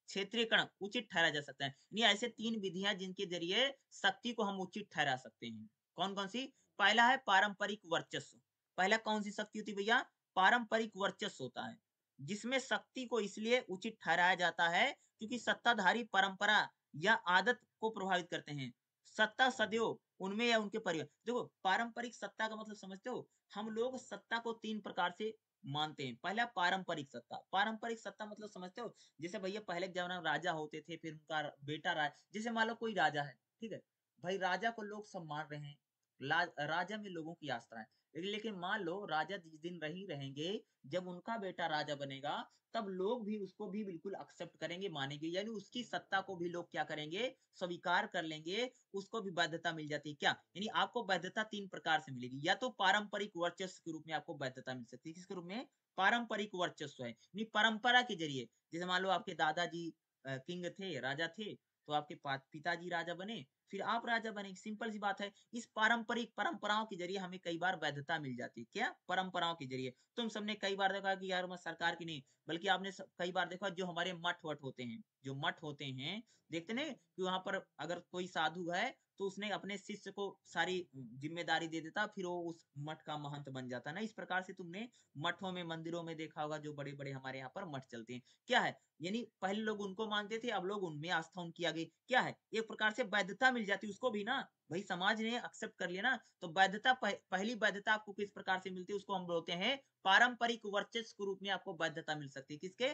क्षेत्रीकरण उचित ठहराया जा सकता है। यानी ऐसे 3 विधियां जिनके जरिए शक्ति को हम उचित ठहरा सकते हैं। कौन-कौन सी? पहला है पारंपरिक वर्चस्व। पहला कौन सी शक्ति होती है भैया? पारंपरिक वर्चस्व होता है। जिसमें शक्ति को इसलिए उचित ठहराया जाता है क्योंकि सत्ताधारी परंपरा या आदत को प्रभावित करते हैं। सत्ता सदैव उनमें या उनके परिवार देखो, पारंपरिक सत्ता का मतलब समझते हो? हम लोग सत्ता को 3 प्रकार से मानते हैं। पहला पारंपरिक सत्ता। पारंपरिक सत्ता मतलब समझते हो? जैसे भैया पहले के ज़माने में राजा होते थे, फिर उनका बेटा जैसे मान लो कोई राजा है, ठीक है? भाई राजा को लोग सब मान रहे हैं। राजा में लोगों की आस्था है। लेकिन मान लो राजा जिस दिन नहीं रहेंगे, जब उनका बेटा राजा बनेगा, तब लोग भी उसको भी बिल्कुल एक्सेप्ट करेंगे, मानेंगे। यानी उसकी सत्ता को भी लोग क्या करेंगे? स्वीकार कर लेंगे, उसको भी वैधता मिल जाती है। क्या? यानी आपको वैधता 3 प्रकार से मिलेगी। या तो पारंपरिक वर्चस्व के रूप में आपको वैधता मिल सकती है। किसके रूप में? पारंपरिक वर्चस्व है। यानी परंपरा के जरिए, जैसे मान लो आपके दादाजी किंग थे, राजा थे, तो आपके पिताजी राजा बने, फिर आप राजा बने। सिंपल सी बात है। इस पारंपरिक परंपराओं के जरिए हमें कई बार वैधता मिल जाती है। क्या? परंपराओं के जरिए। तुम सबने कई बार देखा कि यार मैं सरकार की नहीं, बल्कि आपने कई बार देखा जो हमारे मठ वठ होते हैं, जो मठ होते हैं, देखते नहीं कि वहां पर अगर कोई साधु है तो उसने अपने शिष्य को सारी जिम्मेदारी दे देता, फिर वो उस मठ का महंत बन जाता ना। इस प्रकार से तुमने मठों में, मंदिरों में देखा होगा, जो बड़े बड़े हमारे यहाँ पर मठ चलते हैं। क्या है? यानी पहले लोग उनको मानते थे, अब लोग उनमें आस्था उनकी आ गई। क्या है? एक प्रकार से वैधता मिल जाती उसको भी ना। भाई समाज ने एक्सेप्ट कर लिया ना, तो वैधता पहली वैधता आपको किस प्रकार से मिलती है? उसको हम बोलते हैं पारंपरिक वर्चस्व के रूप में आपको वैधता मिल सकती है। किसके?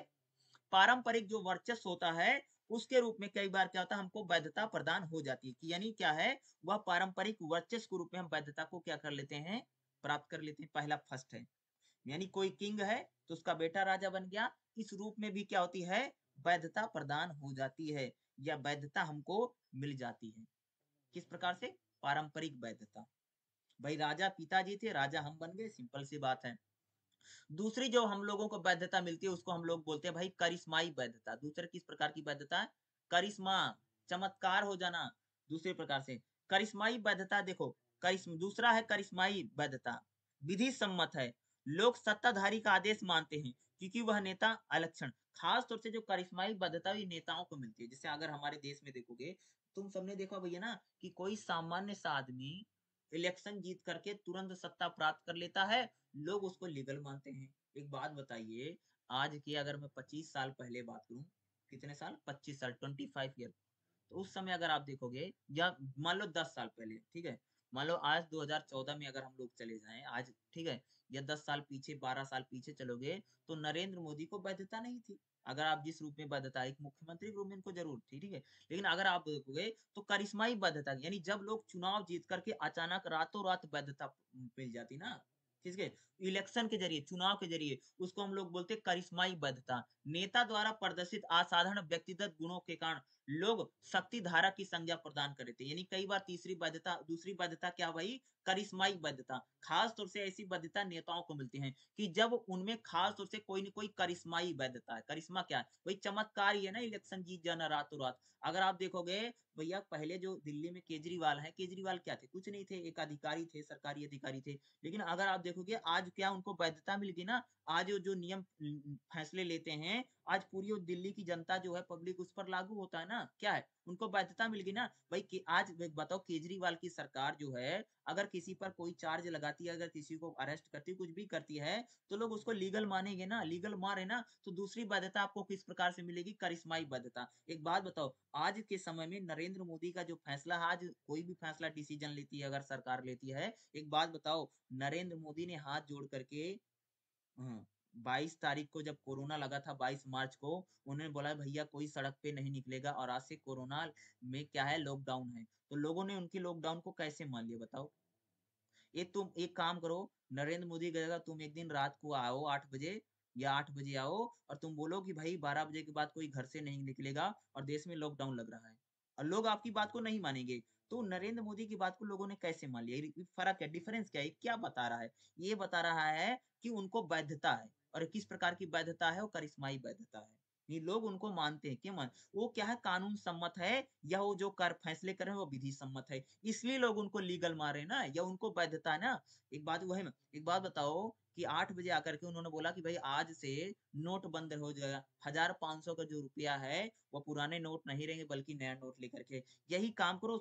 पारंपरिक जो वर्चस्व होता है, उसके रूप में कई बार क्या होता है? हमको वैधता प्रदान हो जाती है। कि यानी क्या है? वह पारंपरिक वर्चस्व के रूप में हम वैधता को क्या कर लेते हैं? प्राप्त कर लेते हैं। पहला फर्स्ट है। यानी कोई किंग है तो उसका बेटा राजा बन गया। इस रूप में भी क्या होती है? वैधता प्रदान हो जाती है, या वैधता हमको मिल जाती है। किस प्रकार से? पारंपरिक वैधता। भाई राजा पिताजी थे, राजा हम बन गए, सिंपल सी बात है। दूसरी जो हम लोगों को वैधता मिलती है उसको हम लोग बोलते हैं भाई करिश्माई वैधता। दूसरे किस प्रकार की वैधता है? करिश्मा, चमत्कार हो जाना दूसरे प्रकार से। करिश्माई वैधता देखो, दूसरा है करिश्माई वैधता, विधि सम्मत है, लोग सत्ताधारी का आदेश मानते हैं क्योंकि वह नेता अलक्षण। खास तौर से जो करिश्माई वैधता ये नेताओं को मिलती है। जैसे अगर हमारे देश में देखोगे, तुम सबने देखा भैया ना कि कोई सामान्य सा आदमी इलेक्शन जीत करके तुरंत सत्ता प्राप्त कर लेता है, लोग उसको लीगल मानते हैं। एक बात बताइए, आज की अगर मैं 25 साल पहले बात करूं, कितने साल, 25 साल, 25 ईयर, तो उस समय अगर आप देखोगे, या मान लो 10 साल पहले, ठीक है, मान लो आज 2014 में अगर हम लोग चले जाएं आज, ठीक है, या 10 साल पीछे, 12 साल पीछे चलोगे, तो नरेंद्र मोदी को वैधता नहीं थी। अगर आप जिस रूप में वैधता, एक मुख्यमंत्री के रूप में इनको जरूर थी, ठीक है, लेकिन अगर आप देखोगे तो करिश्माई वैधता, यानी जब लोग चुनाव जीत करके अचानक रातों रात वैधता मिल जाती ना, ठीक है, इलेक्शन के जरिए, चुनाव के जरिए, उसको हम लोग बोलते हैं करिश्माई वैधता। नेता द्वारा प्रदर्शित असाधारण व्यक्तिगत गुणों के कारण लोग शक्ति धारा की संज्ञा प्रदान कर रहे थे। यानी कई बार तीसरी वैधता, दूसरी वैधता क्या भाई? करिश्माई वैधता। खास तौर से ऐसी वैधता नेताओं को मिलती है कि जब उनमें खास तौर से कोई न कोई करिश्माई वैधता है। करिश्मा क्या है? वही चमत्कार ही है ना, इलेक्शन जीत जाना रातों रात। अगर आप देखोगे भैया, पहले जो दिल्ली में केजरीवाल है, केजरीवाल क्या थे? कुछ नहीं थे, एक अधिकारी थे, सरकारी अधिकारी थे। लेकिन अगर आप देखोगे आज क्या उनको वैधता मिल गई ना, आज जो नियम फैसले लेते हैं, आज पूरी वो दिल्ली की जनता जो है, पब्लिक, उस पर लागू होता है ना, क्या है, उनको वैधता मिल गई ना भाई। आज बताओ, केजरीवाल की सरकार जो है, अगर किसी पर कोई चार्ज लगाती है, अगर किसी को अरेस्ट करती है, कुछ भी करती है, तो लोग उसको लीगल मानेंगे ना, लीगल मारे ना। तो दूसरी वैधता आपको किस प्रकार से मिलेगी? करिश्माई वैधता। एक बात बताओ, आज के समय में नरेंद्र मोदी का जो फैसला है, आज कोई भी फैसला डिसीजन लेती है, अगर सरकार लेती है, एक बात बताओ, नरेंद्र मोदी ने हाथ जोड़ करके, 22 तारीख को जब कोरोना लगा था, 22 मार्च को, उन्होंने बोला भैया कोई सड़क पे नहीं निकलेगा, और आज से कोरोना में क्या है, लॉकडाउन है। तो लोगों ने उनकी लॉकडाउन को कैसे मान लिया बताओ? ये तुम एक काम करो, नरेंद्र मोदी कहेगा तुम एक दिन रात को आओ 8 बजे, या 8 बजे आओ, और तुम बोलो कि भाई 12 बजे के बाद कोई घर से नहीं निकलेगा और देश में लॉकडाउन लग रहा है, और लोग आपकी बात को नहीं मानेंगे। तो नरेंद्र मोदी की बात को लोगों ने कैसे मान लिया? ये फर्क है, डिफरेंस क्या है, क्या बता रहा है? ये बता रहा है कि उनको वैधता है, और किस प्रकार की वैधता है? वो करिश्माई वैधता है। ये लोग उनको मानते हैं, क्यों मान, वो क्या है, कानून सम्मत है, या वो जो कर फैसले कर रहे हैं वो विधि सम्मत है, इसलिए लोग उनको लीगल मारे ना, या उनको वैधता है ना। एक बात वो है ना, एक बात बताओ कि 8 बजे आकर के उन्होंने बोला कि भाई आज से नोट बंद हो जाएगा, 1500 का जो रुपया है वो पुराने नोट नहीं रहेंगे, बल्कि नया नोट लेकर के, यही काम करो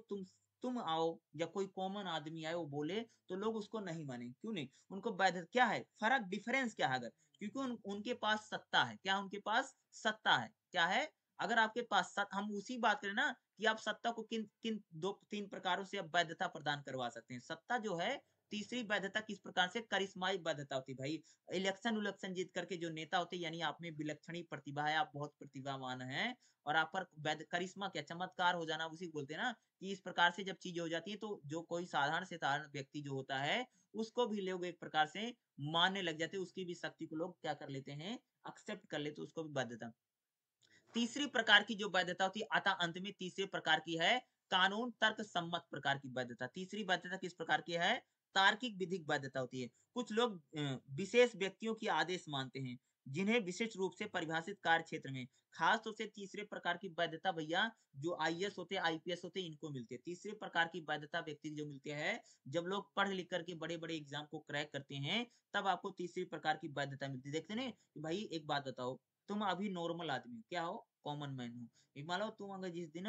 तुम आओ, या कोई कॉमन आदमी आए वो बोले, तो लोग उसको नहीं माने, क्यों नहीं? उनको वैध क्या है, फर्क, डिफरेंस क्या है? अगर क्योंकि उनके पास सत्ता है, क्या उनके पास सत्ता है, क्या है? अगर आपके पास हम उसी बात करें ना कि आप सत्ता को किन किन दो तीन प्रकारों से आप वैधता प्रदान करवा सकते हैं। सत्ता जो है, तीसरी वैधता किस प्रकार से? करिश्माई वैधता होती है भाई। इलेक्शन उलेक्शन जीत करके जो नेता होते हैं, यानी आप में विलक्षण ही प्रतिभा है, आप बहुत प्रतिभावान हैं, और आप पर वैध करिश्मा क्या, चमत्कार हो जाना, उसी को बोलते हैं ना, कि इस प्रकार से जब चीज हो जाती है, तो जो कोई साधारण से साधारण व्यक्ति जो होता है, उसको भी लोग एक प्रकार से मानने लग जाते हैं, उसकी भी शक्ति को लोग क्या कर लेते हैं, एक्सेप्ट कर लेते हैं, उसको भी वैधता। तीसरी प्रकार की जो वैधता होती है, अतः अंत में तीसरे प्रकार की है कानून तर्क सम्मत प्रकार की वैधता। तीसरी वैधता किस प्रकार की है? तार्किक विधिक वैधता होती है। कुछ लोग विशेष व्यक्तियों की आदेश मानते हैं, जिन्हें विशिष्ट रूप से परिभाषित कार्य क्षेत्र में, खास तौर से तीसरे प्रकार की वैधता भैया, जो आईएएस होते हैं, आईपीएस होते हैं, इनको मिलती है। तीसरे प्रकार की वैधता व्यक्ति जो मिलती है, जब लोग पढ़ लिख करके बड़े बड़े एग्जाम को क्रैक करते हैं, तब आपको तीसरी प्रकार की वैधता मिलती है। देखते नहीं भाई, एक बात बताओ, तुम अभी नॉर्मल आदमी हो, क्या हो, कॉमन मैन हो, एक मान लो तुम अगर जिस दिन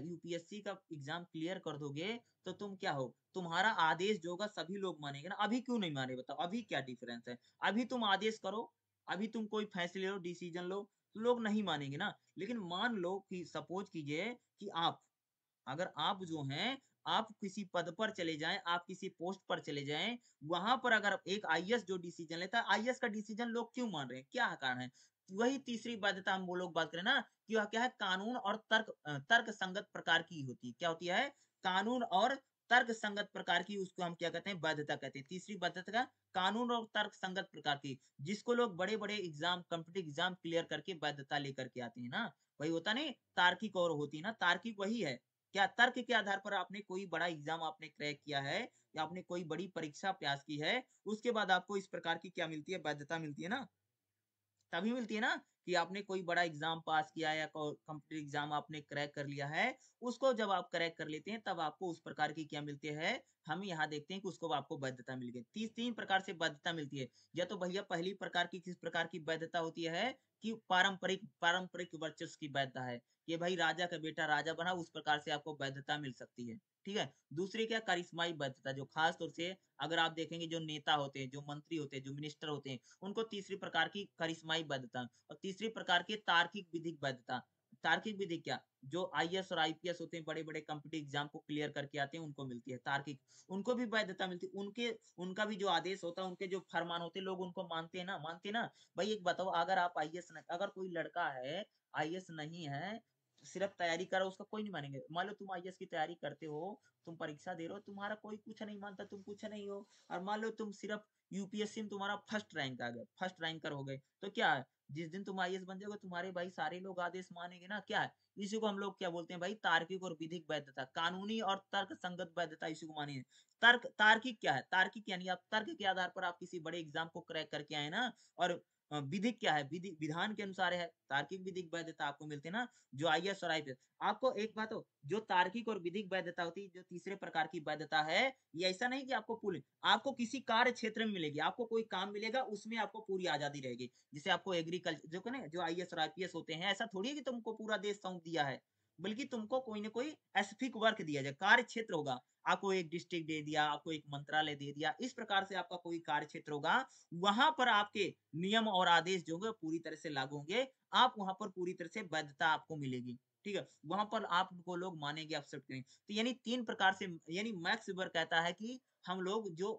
यूपीएससी का एग्जाम क्लियर कर दोगे, तो तुम क्या हो, तुम्हारा आदेश जो होगा सभी लोग मानेंगे ना। अभी क्यों नहीं माने बताओ? अभी क्या डिफरेंस है? अभी तुम आदेश करो, अभी तुम कोई फैसले लो, डिसीजन लो, तो लोग नहीं मानेंगे ना। लेकिन मान लो कि सपोज कीजिए कि आप, अगर आप जो हैं, आप किसी पद पर चले जाएं, आप किसी पोस्ट पर चले जाएं, वहां पर अगर एक आईएएस जो डिसीजन लेता है, आईएएस का डिसीजन लोग क्यों मान रहे हैं, क्या कारण है? वही तीसरी बाध्यता हम वो लोग बात करें ना, कि वह क्या है, कानून और तर्क संगत प्रकार की होती है। क्या होती है? कानून और तर्क संगत प्रकार की, उसको हम क्या कहते हैं, बाध्यता कहते हैं। तीसरी बाध्यता का कानून और तर्क संगत प्रकार की, जिसको लोग बड़े बड़े एग्जाम, कॉम्पिटिटिव एग्जाम क्लियर करके बाध्यता लेकर के आते हैं ना, वही होता नहीं, तार्किक और होती है ना, तार्किक वही है, क्या तर्क के आधार पर आपने कोई बड़ा एग्जाम आपने क्रैक किया है या आपने कोई बड़ी परीक्षा पास की है, उसके बाद आपको इस प्रकार की क्या मिलती है, वैधता मिलती है ना। तभी मिलती है ना कि आपने कोई बड़ा एग्जाम पास किया है या कॉम्पिटिटिव एग्जाम आपने क्रैक कर लिया है, उसको जब आप क्रैक कर लेते हैं तब आपको उस प्रकार की क्या मिलती है, हम यहाँ देखते हैं कि उसको आपको वैधता मिल गई। तीन प्रकार से वैधता मिलती है। या तो भैया पहली प्रकार की किस प्रकार की वैधता होती है कि पारंपरिक पारंपरिक वर्चस्व की वैधता है, कि भाई राजा का बेटा राजा बना, उस प्रकार से आपको वैधता मिल सकती है। ठीक है। दूसरी क्या, करिश्माई वैधता, जो खास तौर से अगर आप देखेंगे जो नेता होते हैं, जो मंत्री होते हैं, जो मिनिस्टर होते हैं, उनको तीसरी प्रकार की करिश्माई वैधता। और तीसरी प्रकार की तार्किक विधिक वैधता। तार्किक विधि क्या, जो आईएएस और आईपीएस होते हैं, बड़े-बड़े कॉम्पिटिटिव एग्जाम को क्लियर करके आते हैं, उनको मिलती है तार्किक। उनको भी वैधता मिलती है। उनके उनका भी जो आदेश होता है, उनके जो फरमान होते हैं, लोग उनको मानते हैं ना, मानते हैं ना। भाई एक बताओ, अगर आप आईएएस अगर कोई लड़का है, आईएएस नहीं है, सिर्फ तैयारी कर रहा है, उसका कोई नहीं मानेंगे। मान लो तुम आईएएस की तैयारी करते हो, तुम परीक्षा दे रहे हो, तुम्हारा कोई कुछ नहीं मानता, तुम कुछ नहीं हो। और मान लो तुम सिर्फ यूपीएससी में तुम्हारा फर्स्ट रैंक आ गया, फर्स्ट रैंकर हो गए, तो क्या है, जिस दिन तुम आईएएस बन जाओगे, तुम्हारे भाई सारे लोग आदेश मानेंगे ना। क्या है, इसी को हम लोग क्या बोलते हैं भाई, तार्किक और विधिक वैधता, कानूनी और तर्क संगत वैधता, इसी को मानिए। तार्किक क्या है, तार्किक यानी आप तर्क के आधार पर आप किसी बड़े एग्जाम को क्रैक करके आए ना। और विधिक क्या है, विधि विधान के अनुसार है। तार्किक विधिक वैधता आपको मिलते हैं ना, जो आईएएस और आईपीएस। आपको एक बात हो, जो तार्किक और विधिक वैधता होती है, जो तीसरे प्रकार की वैधता है, ये ऐसा नहीं कि आपको पूरी, आपको किसी कार्य क्षेत्र में मिलेगी, आपको कोई काम मिलेगा, उसमें आपको पूरी आजादी रहेगी। जैसे आपको एग्रीकल्चर जो ना, जो आईएएस और आईपीएस होते हैं, ऐसा थोड़ी है कि तुमको पूरा देश सौंप दिया है, बल्कि तुमको कोई ना कोई स्पेसिफिक वर्क दिया जाए, कार्य क्षेत्र होगा। आपको एक डिस्ट्रिक्ट दे दिया, आपको एक मंत्रालय दे दिया, इस प्रकार से आपका कोई कार्य क्षेत्र होगा। वहां पर आपके नियम और आदेश जो होंगे पूरी तरह से लागू होंगे। आप वहां पर पूरी तरह से वैधता आपको मिलेगी। ठीक है, वहां पर आपको लोग मानेंगे, एक्सेप्ट करेंगे। तो यानी तीन प्रकार से, यानी मैक्स वेबर कहता है कि हम लोग जो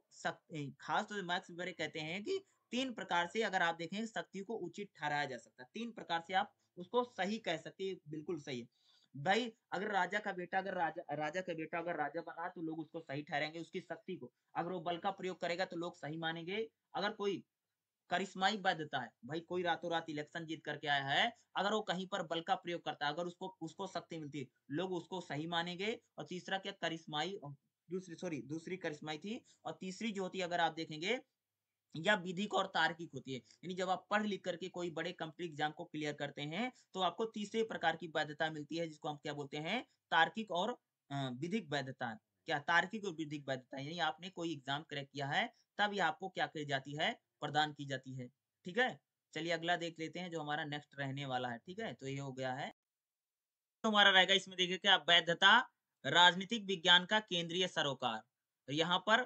खास तौर से मैक्स वेबर कहते हैं कि तीन प्रकार से अगर आप देखें, शक्ति को उचित ठहराया जा सकता है। तीन प्रकार से आप उसको सही कह सकते हैं, बिल्कुल सही है। भाई अगर राजा का बेटा, अगर राजा का बेटा अगर राजा बना, तो लोग उसको सही ठहराएंगे, उसकी शक्ति को। अगर वो बल का प्रयोग करेगा तो लोग सही मानेंगे। अगर कोई करिश्माई वैधता है, भाई कोई रातों रात इलेक्शन जीत करके आया है, अगर वो कहीं पर बल का प्रयोग करता है, अगर उसको उसको शक्ति मिलती है, लोग उसको सही मानेंगे। और तीसरा क्या, करिश्माई, दूसरी करिश्माई थी। और तीसरी जो होती है, अगर आप देखेंगे, या विधिक और तार्किक होती है। यानी जब आप पढ़ लिख करके कोई बड़े कॉम्पिटिटिव एग्जाम को क्लियर करते हैं, तो आपको तीसरे प्रकार की वैधता मिलती है, जिसको हम क्या बोलते हैं, तार्किक और विधिक वैधता। क्या, तार्किक और विधिक वैधता, यानी आपने कोई एग्जाम क्रैक किया है, तब ये आपको क्या की जाती है, प्रदान की जाती है। ठीक है। चलिए अगला देख लेते हैं, जो हमारा नेक्स्ट रहने वाला है। ठीक है, तो ये हो गया है। तो हमारा रहेगा, इसमें देखिए क्या, वैधता राजनीतिक विज्ञान का केंद्रीय सरोकार। तो यहाँ पर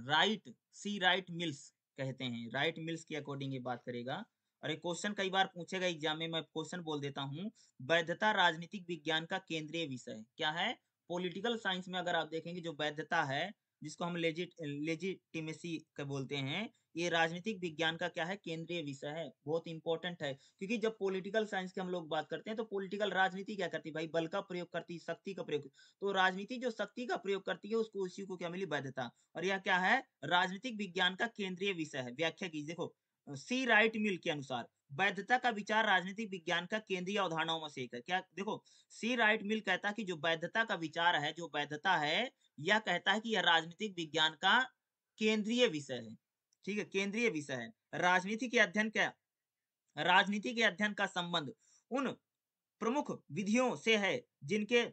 राइट, सी राइट मिल्स कहते हैं, राइट मिल्स के अकॉर्डिंग ये बात करेगा। और एक क्वेश्चन कई बार पूछेगा एग्जाम में, मैं क्वेश्चन बोल देता हूँ। वैधता राजनीतिक विज्ञान का केंद्रीय विषय क्या है। पॉलिटिकल साइंस में अगर आप देखेंगे, जो वैधता है, जिसको हम लेजिटिमेसी का बोलते हैं, ये राजनीतिक विज्ञान का क्या है, केंद्रीय विषय है, बहुत इंपॉर्टेंट है। क्योंकि जब पॉलिटिकल साइंस की हम लोग बात करते हैं, तो पॉलिटिकल राजनीति क्या करती है भाई, बल का प्रयोग करती है, शक्ति का प्रयोग। तो राजनीति जो शक्ति का प्रयोग करती है, उसको उसी को क्या मिली, वैधता। और यह क्या है, राजनीतिक विज्ञान का केंद्रीय विषय है। व्याख्या की देखो, सी राइट मिल के अनुसार वैधता का विचार राजनीतिक विज्ञान का केंद्रीय अवधारणाओं में से एक है। क्या देखो, सी राइट मिल कहता है कि जो वैधता का विचार है, जो वैधता है, यह कहता है कि यह राजनीतिक विज्ञान का केंद्रीय विषय है। ठीक है, केंद्रीय विषय है। राजनीति के अध्ययन क्या, राजनीति के अध्ययन का संबंध उन प्रमुख विधियों से है, जिनके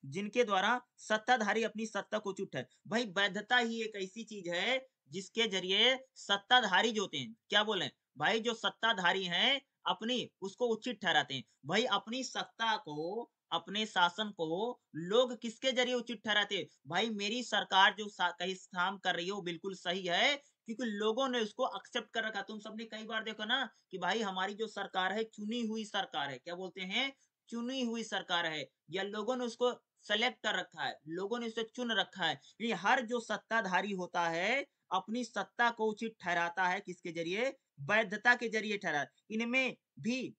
जिनके द्वारा सत्ताधारी अपनी सत्ता को उचित है। भाई वैधता ही एक ऐसी चीज है, जिसके जरिए सत्ताधारी जो होते हैं, क्या बोले भाई, जो सत्ताधारी हैं, अपनी उसको उचित ठहराते हैं। भाई अपनी सत्ता को, अपने शासन को लोग किसके जरिए उचित ठहराते हैं, भाई मेरी सरकार जो कहीं काम कर रही है, वो बिल्कुल सही है, क्योंकि लोगों ने उसको एक्सेप्ट कर रखा। तुम सबने कई बार देखो ना कि भाई हमारी जो सरकार है, चुनी हुई सरकार है, क्या बोलते हैं, चुनी हुई सरकार है, या लोगों ने उसको सेलेक्ट कर रखा है, लोगों ने उसे चुन रखा है। ये हर जो सत्ताधारी होता है, अपनी सत्ता को उचित ठहराता है, किसके जरिए, वैधता के जरिए ठहरा। इनमें भी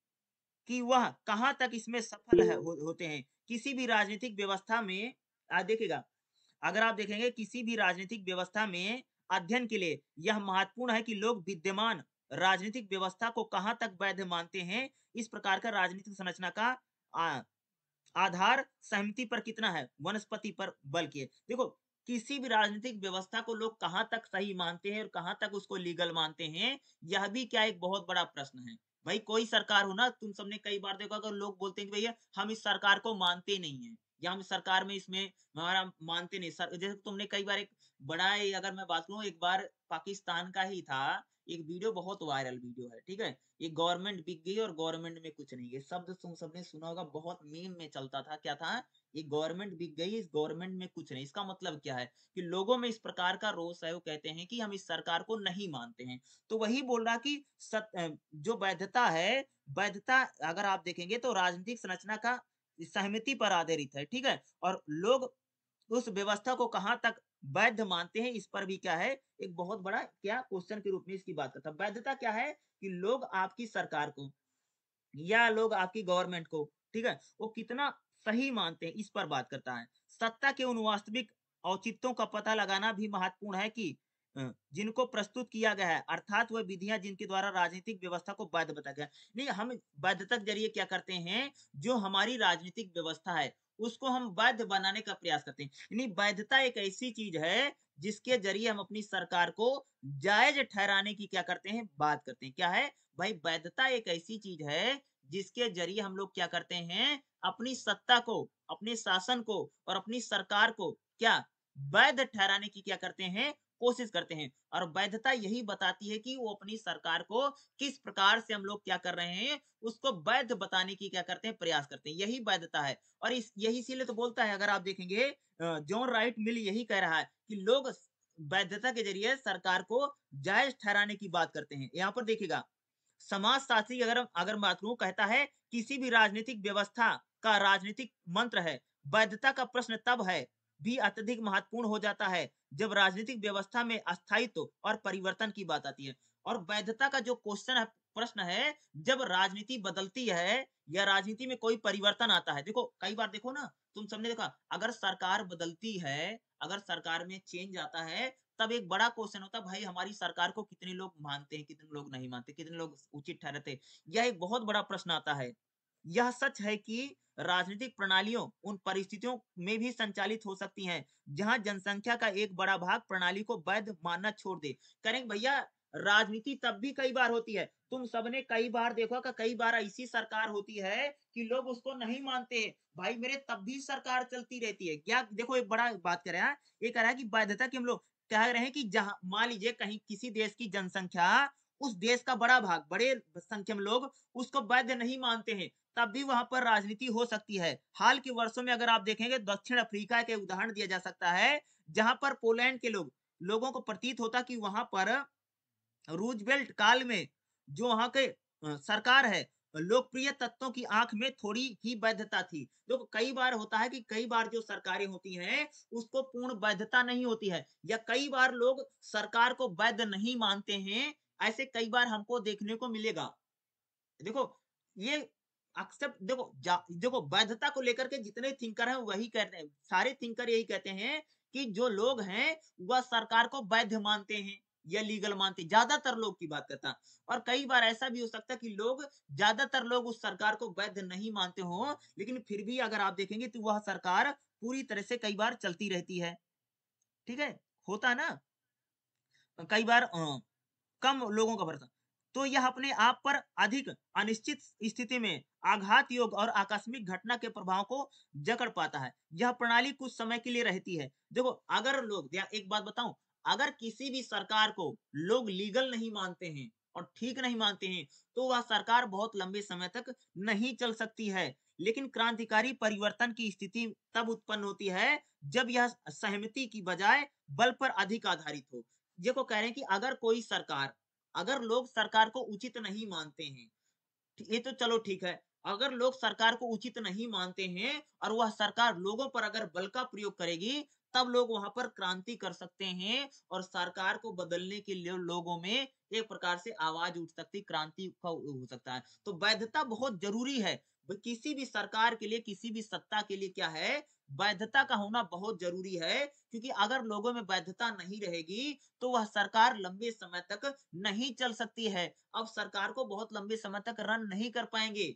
कि वह कहां तक इसमें सफल होते हैं। किसी भी राजनीतिक व्यवस्था में देखिएगा, अगर आप देखेंगे किसी भी राजनीतिक व्यवस्था में अध्ययन के लिए यह महत्वपूर्ण है कि लोग विद्यमान राजनीतिक व्यवस्था को कहां तक वैध मानते हैं। इस प्रकार का राजनीतिक संरचना का आधार सहमति पर कितना है, वनस्पति पर बल की है। देखो किसी भी राजनीतिक व्यवस्था को लोग कहाँ तक सही मानते हैं और कहाँ तक उसको लीगल मानते हैं, यह भी क्या एक बहुत बड़ा प्रश्न है। भाई कोई सरकार हो ना, तुम सबने कई बार देखा अगर लोग बोलते हैं कि भैया हम इस सरकार को मानते नहीं है या हम इस सरकार में इसमें हमारा मानते नहीं सर, जैसे तुमने कई बार एक बड़ा अगर मैं बात करूं, एक बार पाकिस्तान का ही था, एक वीडियो बहुत वायरल वीडियो है, ठीक है, ये गवर्नमेंट बिक गई और गवर्नमेंट में कुछ नहीं है, शब्द तुम सबने सुना होगा, बहुत मीम में चलता था, क्या था, ये गवर्नमेंट बिक गई, इस गवर्नमेंट में कुछ नहीं। इसका मतलब क्या है कि लोगों में इस प्रकार का रोष है, वो कहते हैं कि हम इस सरकार को नहीं मानते हैं। तो वही बोल रहा कि जो वैधता है, वैधता अगर आप देखेंगे तो राजनीतिक संरचना का सहमति पर आधारित है, ठीक है, और लोग उस व्यवस्था को कहाँ तक वैध मानते हैं, इस पर भी क्या है एक बहुत बड़ा क्या क्वेश्चन के रूप में इसकी बात करता है। वैधता क्या है कि लोग आपकी सरकार को या लोग आपकी गवर्नमेंट को, ठीक है, वो कितना सही मानते हैं, इस पर बात करता है। सत्ता के उन वास्तविक औचित्यों का पता लगाना भी महत्वपूर्ण है कि जिनको प्रस्तुत किया गया है, अर्थात वह विधियां जिनके द्वारा राजनीतिक व्यवस्था को वैध बताया गया। नहीं, हम वैधता के जरिए क्या करते हैं, जो हमारी राजनीतिक व्यवस्था है उसको हम वैध बनाने का प्रयास करते हैं। यानी वैधता एक ऐसी चीज है जिसके जरिए हम अपनी सरकार को जायज ठहराने की क्या करते हैं, बात करते हैं। क्या है भाई, वैधता एक ऐसी चीज है जिसके जरिए हम लोग क्या करते हैं, अपनी सत्ता को, अपने शासन को और अपनी सरकार को क्या वैध ठहराने की क्या करते हैं, कोशिश करते हैं। और वैधता यही बताती है कि वो अपनी सरकार को किस प्रकार से हम लोग क्या कर रहे हैं, उसको वैध बताने की क्या करते हैं, प्रयास करते हैं, यही वैधता है। और इस यही इसीलिए तो बोलता है, अगर आप देखेंगे जॉन राइट मिल यही कह रहा है कि लोग वैधता के जरिए सरकार को जायज ठहराने की बात करते हैं। यहाँ पर देखिएगा, समाजशास्त्री अगर अगर बात करूं, कहता है किसी भी राजनीतिक व्यवस्था का राजनीतिक मंत्र है, वैधता का प्रश्न तब है भी अत्यधिक महत्वपूर्ण हो जाता है जब राजनीतिक व्यवस्था में अस्थायित्व और परिवर्तन की बात आती है। और वैधता का जो क्वेश्चन है, प्रश्न है, जब राजनीति बदलती है या राजनीति में कोई परिवर्तन आता है। देखो कई बार देखो ना, तुम सबने देखा, अगर सरकार बदलती है, अगर सरकार में चेंज आता है, तब एक बड़ा क्वेश्चन होता है, भाई हमारी सरकार को कितने लोग मानते हैं, कितने लोग नहीं मानते, कितने लोग उचित ठहराते। यह एक बहुत बड़ा प्रश्न आता है। यह सच है कि राजनीतिक प्रणालियों उन परिस्थितियों में भी संचालित हो सकती हैं जहां जनसंख्या का एक बड़ा भाग प्रणाली को वैध मानना छोड़ दे। करेंगे भैया, राजनीति तब भी कई बार होती है, तुम सबने कई बार देखो कि कई बार ऐसी सरकार होती है कि लोग उसको नहीं मानते हैं, भाई मेरे तब भी सरकार चलती रहती है। क्या देखो, एक बड़ा बात कर रहे हैं, ये कह रहा है कि वैधता की हम लोग कह रहे हैं कि जहां मान लीजिए कहीं किसी देश की जनसंख्या, उस देश का बड़ा भाग, बड़े संख्या में लोग उसको वैध नहीं मानते हैं, तब भी वहां पर राजनीति हो सकती है। हाल के वर्षों में अगर आप देखेंगे, दक्षिण अफ्रीका के उदाहरण दिया जा सकता है, जहां पर पोलैंड के लोगों को प्रतीत होता कि वहां पर रूजवेल्ट काल में जो वहां के सरकार है, लोकप्रिय तत्वों की आंख में थोड़ी ही वैधता थी। देखो कई बार होता है कि कई बार जो सरकारें होती हैं उसको पूर्ण वैधता नहीं होती है, या कई बार लोग सरकार को वैध नहीं मानते हैं, ऐसे कई बार हमको देखने को मिलेगा। देखो ये अक्सेप्ट, देखो वैधता को लेकर के जितने थिंकर हैं वही कहते हैं, सारे थिंकर यही कहते हैं कि जो लोग हैं वह सरकार को वैध मानते हैं या लीगल मानते हैं, ज्यादातर लोग की बात करता। और कई बार ऐसा भी हो सकता है कि लोग, ज्यादातर लोग उस सरकार को वैध नहीं मानते हो, लेकिन फिर भी अगर आप देखेंगे तो वह सरकार पूरी तरह से कई बार चलती रहती है। ठीक है, होता है ना, कई बार कम लोगों का भरोसा। तो यह अपने आप पर अधिक अनिश्चित स्थिति में आघात योग और आकस्मिक घटना के प्रभाव को जकड़ पाता है। यह प्रणाली कुछ समय के लिए रहती है। देखो अगर लोग, या एक बात बताऊं, अगर किसी भी सरकार को लोग लीगल नहीं मानते हैं और ठीक नहीं मानते हैं, तो वह सरकार बहुत लंबे समय तक नहीं चल सकती है। लेकिन क्रांतिकारी परिवर्तन की स्थिति तब उत्पन्न होती है जब यह सहमति की बजाय बल पर अधिक आधारित हो। देखो कह रहे हैं कि अगर कोई सरकार, अगर लोग सरकार को उचित नहीं मानते हैं, ये तो चलो ठीक है, अगर लोग सरकार को उचित नहीं मानते हैं और वह सरकार लोगों पर अगर बल का प्रयोग करेगी, तब लोग वहां पर क्रांति कर सकते हैं और सरकार को बदलने के लिए लोगों में एक प्रकार से आवाज उठ सकती, क्रांति का हो सकता है। तो वैधता बहुत जरूरी है, किसी भी सरकार के लिए, किसी भी सत्ता के लिए क्या है, वैधता का होना बहुत जरूरी है, क्योंकि अगर लोगों में वैधता नहीं रहेगी तो वह सरकार लंबे समय तक नहीं चल सकती है। अब सरकार को बहुत लंबे समय तक रन नहीं कर पाएंगे।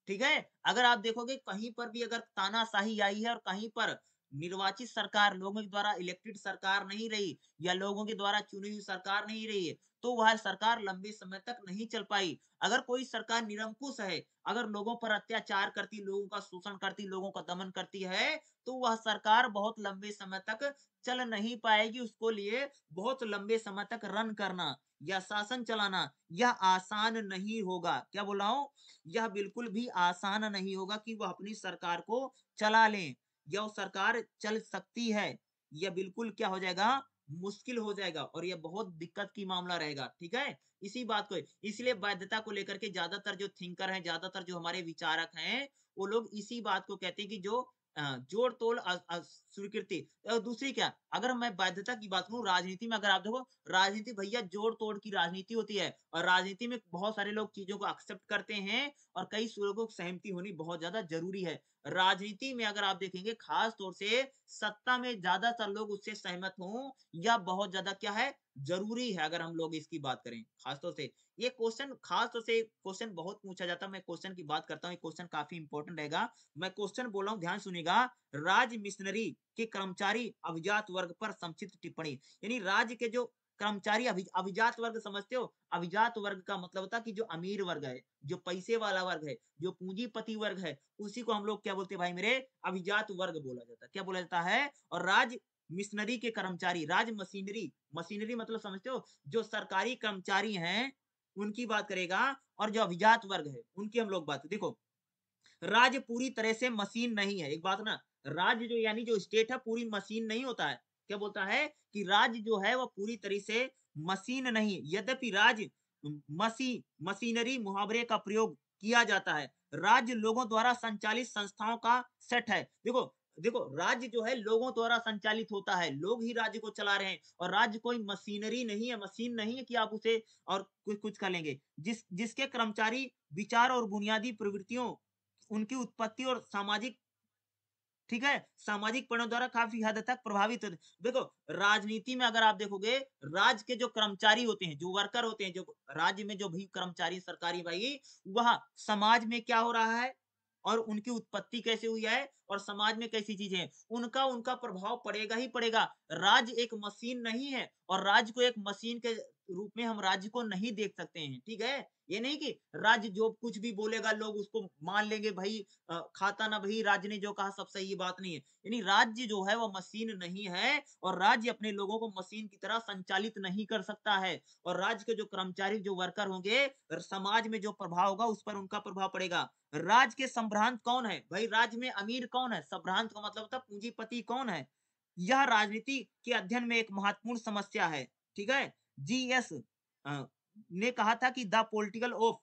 ठीक है। अगर आप देखोगे कहीं पर भी अगर तानाशाही आई है और कहीं पर निर्वाचित सरकार लोगों के द्वारा इलेक्टेड सरकार नहीं रही या लोगों के द्वारा चुनी हुई सरकार नहीं रही है, तो वह सरकार लंबे समय तक नहीं चल पाई। अगर कोई सरकार निरंकुश है, अगर लोगों पर अत्याचार करती, लोगों का शोषण करती, लोगों का दमन करती है, तो वह सरकार बहुत लंबे समय तक चल नहीं पाएगी। उसको लिए बहुत लंबे समय तक रन करना या शासन चलाना यह आसान नहीं होगा। क्या बोल रहा हूं? यह बिल्कुल भी आसान नहीं होगा कि वह अपनी सरकार को चला लें। या वो सरकार चल सकती है, यह बिल्कुल क्या हो जाएगा, मुश्किल हो जाएगा और यह बहुत दिक्कत की मामला रहेगा। ठीक है, इसी बात को इसलिए बाध्यता को लेकर के ज्यादातर जो थिंकर हैं, ज्यादातर जो हमारे विचारक हैं, वो लोग इसी बात को कहते हैं कि जो जोड़ तोड़ स्वीकृति। दूसरी क्या, अगर मैं बाध्यता की बात करूं, राजनीति में अगर आप देखो, राजनीति भैया जोड़ तोड़ की राजनीति होती है और राजनीति में बहुत सारे लोग चीजों को एक्सेप्ट करते हैं और कई लोगों को सहमति होनी बहुत ज्यादा जरूरी है। राजनीति में अगर आप देखेंगे खास तौर से सत्ता में ज्यादातर लोग उससे सहमत हों या बहुत ज्यादा क्या है, जरूरी है। अगर हम लोग इसकी बात करें खास तौर से, ये क्वेश्चन खास तौर से क्वेश्चन बहुत पूछा जाता है। मैं क्वेश्चन की बात करता हूँ, क्वेश्चन काफी इंपॉर्टेंट रहेगा। मैं क्वेश्चन बोल रहा हूँ, ध्यान सुनिएगा। राज्य मिशनरी के कर्मचारी अभिजात वर्ग पर संक्षिप्त टिप्पणी। यानी राज्य के जो कर्मचारी अभिजात वर्ग समझते हो? अभिजात वर्ग का मतलब होता है कि जो अमीर वर्ग है, जो पैसे वाला वर्ग है, जो पूंजीपति वर्ग है, उसी को हम लोग क्या बोलते हैं भाई मेरे, अभिजात वर्ग बोला जाता है। क्या बोला जाता है? और राज्य मिशनरी के कर्मचारी, राज्य मशीनरी, मशीनरी मतलब समझते हो, जो सरकारी कर्मचारी हैं उनकी बात करेगा। और जो अभिजात वर्ग है उनकी हम लोग बात, देखो राज्य पूरी तरह से मशीन नहीं है। एक बात ना, राज्य जो यानी जो स्टेट है पूरी मशीन नहीं होता है। क्या बोलता है कि राज्य जो है वह पूरी तरह से मशीन नहीं है। यद्यपि राज्य मशीनरी मुहावरे का प्रयोग किया जाता है। राज्य लोगों द्वारा संचालित संस्थाओं का सेट है। देखो देखो, राज्य जो है लोगों द्वारा संचालित होता है, लोग ही राज्य को चला रहे हैं और राज्य कोई मशीनरी नहीं है, मशीन नहीं है कि आप उसे और कुछ कर लेंगे। जिसके कर्मचारी विचार और बुनियादी प्रवृत्तियों, उनकी उत्पत्ति और सामाजिक, ठीक है, सामाजिक परिणाम द्वारा काफी हद तक प्रभावित होते हैं। देखो राजनीति में अगर आप देखोगे, राज्य के जो कर्मचारी होते हैं, जो वर्कर होते हैं, जो राज्य में जो भी कर्मचारी सरकारी भाई, वह समाज में क्या हो रहा है और उनकी उत्पत्ति कैसे हुई है और समाज में कैसी चीजें हैं, उनका उनका प्रभाव पड़ेगा ही पड़ेगा। राज्य एक मशीन नहीं है और राज्य को एक मशीन के रूप में हम राज्य को नहीं देख सकते हैं। ठीक है, ये नहीं कि राज्य जो कुछ भी बोलेगा लोग उसको मान लेंगे, भाई खाता ना भाई, राज्य ने जो कहा सब सही, ये बात नहीं है। यानी राज्य जो है वो मशीन नहीं है और राज्य अपने लोगों को मशीन की तरह संचालित नहीं कर सकता है। और राज्य के जो कर्मचारी, जो वर्कर होंगे, समाज में जो प्रभाव होगा उस पर उनका प्रभाव पड़ेगा। राज्य के संभ्रांत कौन है भाई? राज्य में अमीर कौन है? संभ्रांत का मतलब होता है पूंजीपति कौन है? यह राजनीति के अध्ययन में एक महत्वपूर्ण समस्या है। ठीक है, जीएस ने कहा था कि द पॉलिटिकल ऑफ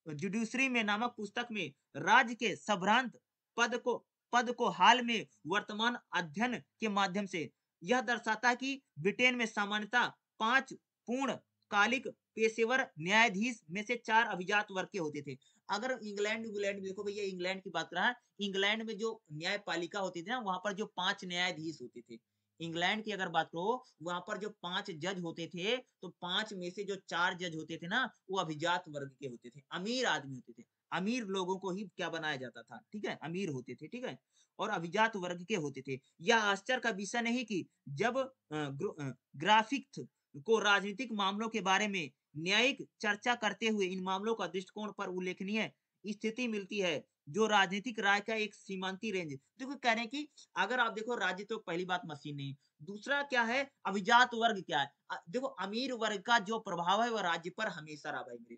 जुडिशरी में नामक पुस्तक में राज्य के संभ्रांत पद को पद को हाल में वर्तमान अध्ययन के माध्यम से यह दर्शाता है कि ब्रिटेन में सामान्यतः 5 पूर्ण कालिक पेशेवर न्यायाधीश में से 4 अभिजात वर्ग के होते थे। अगर इंग्लैंड इंग्लैंड में देखो भैया, इंग्लैंड की बात कर रहा है, इंग्लैंड में जो न्यायपालिका होती थी ना, वहां पर जो 5 न्यायाधीश होते थे। इंग्लैंड की अगर बात करो, वहां पर जो 5 जज होते थे, तो 5 में से जो 4 जज होते थे ना, वो अभिजात वर्ग के होते थे, अमीर आदमी होते थे। अमीर लोगों को ही क्या बनाया जाता था, ठीक है, अमीर होते थे, ठीक है, और अभिजात वर्ग के होते थे। यह आश्चर्य का विषय नहीं कि जब ग्राफिक को राजनीतिक मामलों के बारे में न्यायिक चर्चा करते हुए इन मामलों का दृष्टिकोण पर उल्लेखनीय स्थिति मिलती है, जो राजनीतिक राय का एक सीमांती रेंज। देखो कह रहे हैं कि अगर आप देखो, राज्य तो पहली बात मशीन नहीं, दूसरा क्या है, अभिजात वर्ग क्या है। देखो अमीर वर्ग का जो प्रभाव है वह राज्य पर हमेशा रहा भाई मेरे,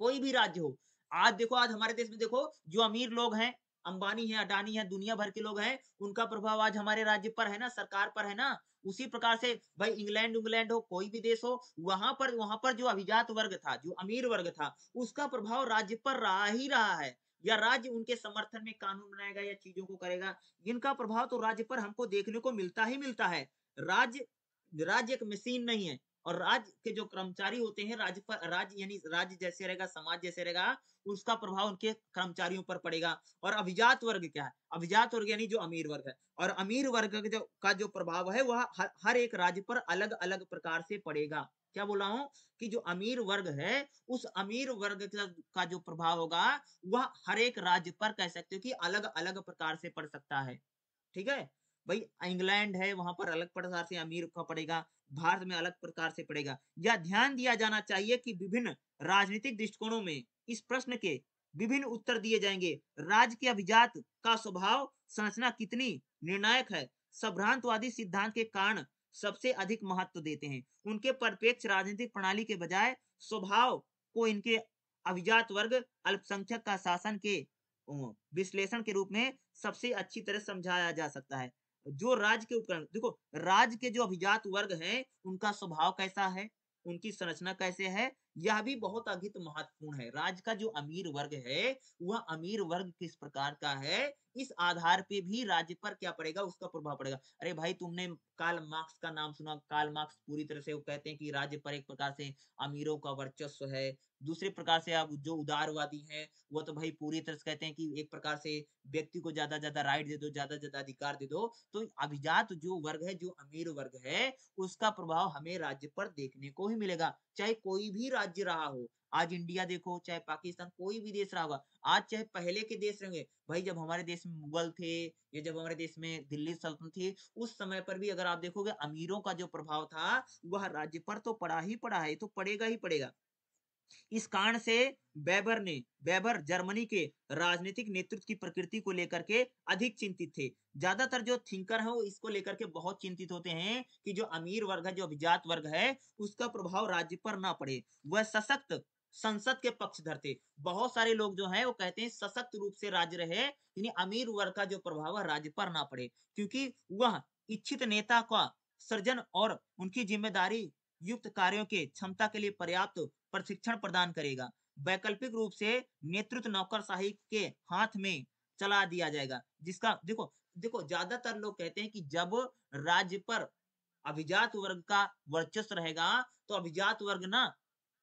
कोई भी राज्य हो। आज देखो, आज हमारे देश में देखो, जो अमीर लोग हैं, अंबानी है, अडानी है, दुनिया भर के लोग हैं, उनका प्रभाव आज हमारे राज्य पर है ना, सरकार पर है ना। उसी प्रकार से भाई इंग्लैंड इंग्लैंड हो, कोई भी देश हो, वहां पर जो अभिजात वर्ग था, जो अमीर वर्ग था, उसका प्रभाव राज्य पर रहा ही रहा है। या राज्य उनके समर्थन में कानून बनाएगा या चीजों को करेगा, इनका प्रभाव तो राज्य पर हमको देखने को मिलता ही मिलता है। राज्य राज्य एक मशीन नहीं है और राज्य के जो कर्मचारी होते हैं, राज्य पर, राज्य यानी राज्य जैसे रहेगा, समाज जैसे रहेगा, उसका प्रभाव उनके कर्मचारियों पर पड़ेगा। और अभिजात वर्ग क्या है? अभिजात वर्ग यानी जो अमीर वर्ग है, और अमीर वर्ग का जो प्रभाव है वह हर एक राज्य पर अलग अलग प्रकार से पड़ेगा। क्या बोल रहा हूं कि जो अमीर वर्ग है उस अमीर वर्ग का जो प्रभाव होगा वह हर एक राज्य पर कह सकते हो कि अलग अलग प्रकार से पड़ सकता है। ठीक है भाई, इंग्लैंड है वहां पर अलग प्रकार से अमीर का पड़ेगा, भारत में अलग प्रकार से पड़ेगा। यह ध्यान दिया जाना चाहिए कि विभिन्न राजनीतिक दृष्टिकोणों में इस प्रश्न के विभिन्न उत्तर दिए जाएंगे। राज्य के अभिजात का स्वभाव संरचना कितनी निर्णायक है, संभ्रांतवादी सिद्धांत के कारण सबसे अधिक महत्व देते हैं। उनके परिप्रेक्ष्य राजनीतिक प्रणाली के बजाय स्वभाव को इनके अभिजात वर्ग अल्पसंख्यक का शासन के विश्लेषण के रूप में सबसे अच्छी तरह समझाया जा सकता है। जो राज्य के उपकरण देखो, राज्य के जो अभिजात वर्ग हैं उनका स्वभाव कैसा है, उनकी संरचना कैसे है, यह भी बहुत अधिक महत्वपूर्ण है। राज्य का जो अमीर वर्ग है वह अमीर वर्ग किस प्रकार का है, इस आधार पे भी राज्य पर क्या पड़ेगा, उसका प्रभाव पड़ेगा। अरे भाई, तुमने कार्ल मार्क्स का नाम सुना? कार्ल मार्क्स पूरी तरह से वो कहते हैं कि राज्य पर एक प्रकार से अमीरों का वर्चस्व है। दूसरे प्रकार से आप जो उदारवादी हैं वो तो भाई पूरी तरह से कहते हैं कि एक प्रकार से व्यक्ति को ज्यादा राइट दे दो, ज्यादा अधिकार दे दो। तो अभिजात जो वर्ग है, जो अमीर वर्ग है, उसका प्रभाव हमें राज्य पर देखने को ही मिलेगा, चाहे कोई भी राज्य रहा हो। आज इंडिया देखो, चाहे पाकिस्तान, कोई भी देश रहा होगा, आज चाहे पहले के देश रहेंगे भाई, जब हमारे देश में मुगल थे या जब हमारे देश में दिल्ली सल्तनत थी, उस समय पर भी अगर आप देखोगे अमीरों का जो प्रभाव था वह राज्य पर तो पड़ा ही पड़ा है, तो पड़ेगा ही पड़ेगा। इस कारण से वेबर जर्मनी के राजनीतिक नेतृत्व की प्रकृति को लेकर के अधिक चिंतित थे। ज्यादातर जो थिंकर है वो इसको लेकर के बहुत चिंतित होते हैं कि जो अमीर वर्ग है, जो अभिजात वर्ग है, उसका प्रभाव राज्य पर ना पड़े। वह सशक्त संसद के पक्षधर थे। बहुत सारे लोग जो है वो कहते हैं सशक्त रूप से राज्य रहे, यानी अमीर वर्ग का जो प्रभाव है राज्य पर ना पड़े, क्योंकि वह इच्छित नेता का सृजन और उनकी जिम्मेदारी युक्त कार्यों के क्षमता के लिए पर्याप्त प्रशिक्षण प्रदान करेगा। वैकल्पिक रूप से नेतृत्व नौकरशाही के हाथ में चला दिया जाएगा, जिसका देखो देखो ज्यादातर लोग कहते हैं कि जब राज्य पर अभिजात वर्ग का वर्चस्व रहेगा तो अभिजात वर्ग ना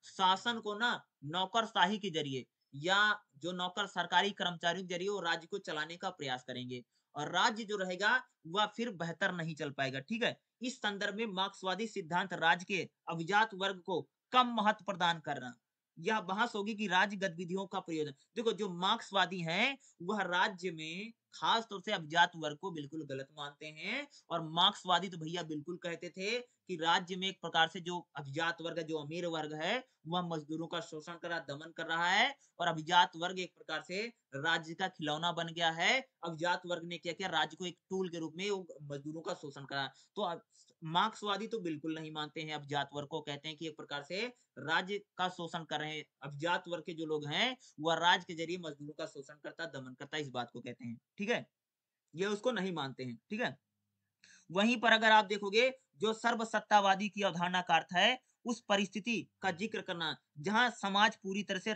शासन को ना नौकरशाही के जरिए या जो नौकर सरकारी कर्मचारियों के जरिए वो राज्य को चलाने का प्रयास करेंगे, और राज्य जो रहेगा वह फिर बेहतर नहीं चल पाएगा। ठीक है, इस संदर्भ में मार्क्सवादी सिद्धांत राज्य के अभिजात वर्ग को कम महत्व प्रदान करना, यह बहस होगी कि राज्य गतिविधियों का प्रयोजन। देखो, जो मार्क्सवादी हैं वह राज्य में खास तौर से अभिजात वर्ग को बिल्कुल गलत मानते हैं, और मार्क्सवादी तो भैया बिल्कुल कहते थे कि राज्य में एक प्रकार से जो अभिजात वर्ग है, जो अमीर वर्ग है, वह मजदूरों का शोषण कर रहा, दमन कर रहा है, और अभिजात वर्ग एक प्रकार से राज्य का खिलौना बन गया है। अभिजात वर्ग ने क्या किया, राज्य को एक टूल के रूप में मजदूरों का शोषण करा। तो मार्क्सवादी तो बिल्कुल नहीं मानते हैं अभिजात वर्ग को, कहते हैं कि एक प्रकार से राज्य का शोषण कर रहे हैं। अभिजात वर्ग के जो लोग हैं वह राज्य के जरिए मजदूरों का शोषण करता, दमन करता, इस बात को कहते हैं। ठीक है, ये उसको नहीं मानते हैं। ठीक है, वहीं पर अगर आप देखोगे जो सर्वसत्तावादी की अवधारणा का अर्थ है उस परिस्थिति का जिक्र करना जहां समाज पूरी तरह से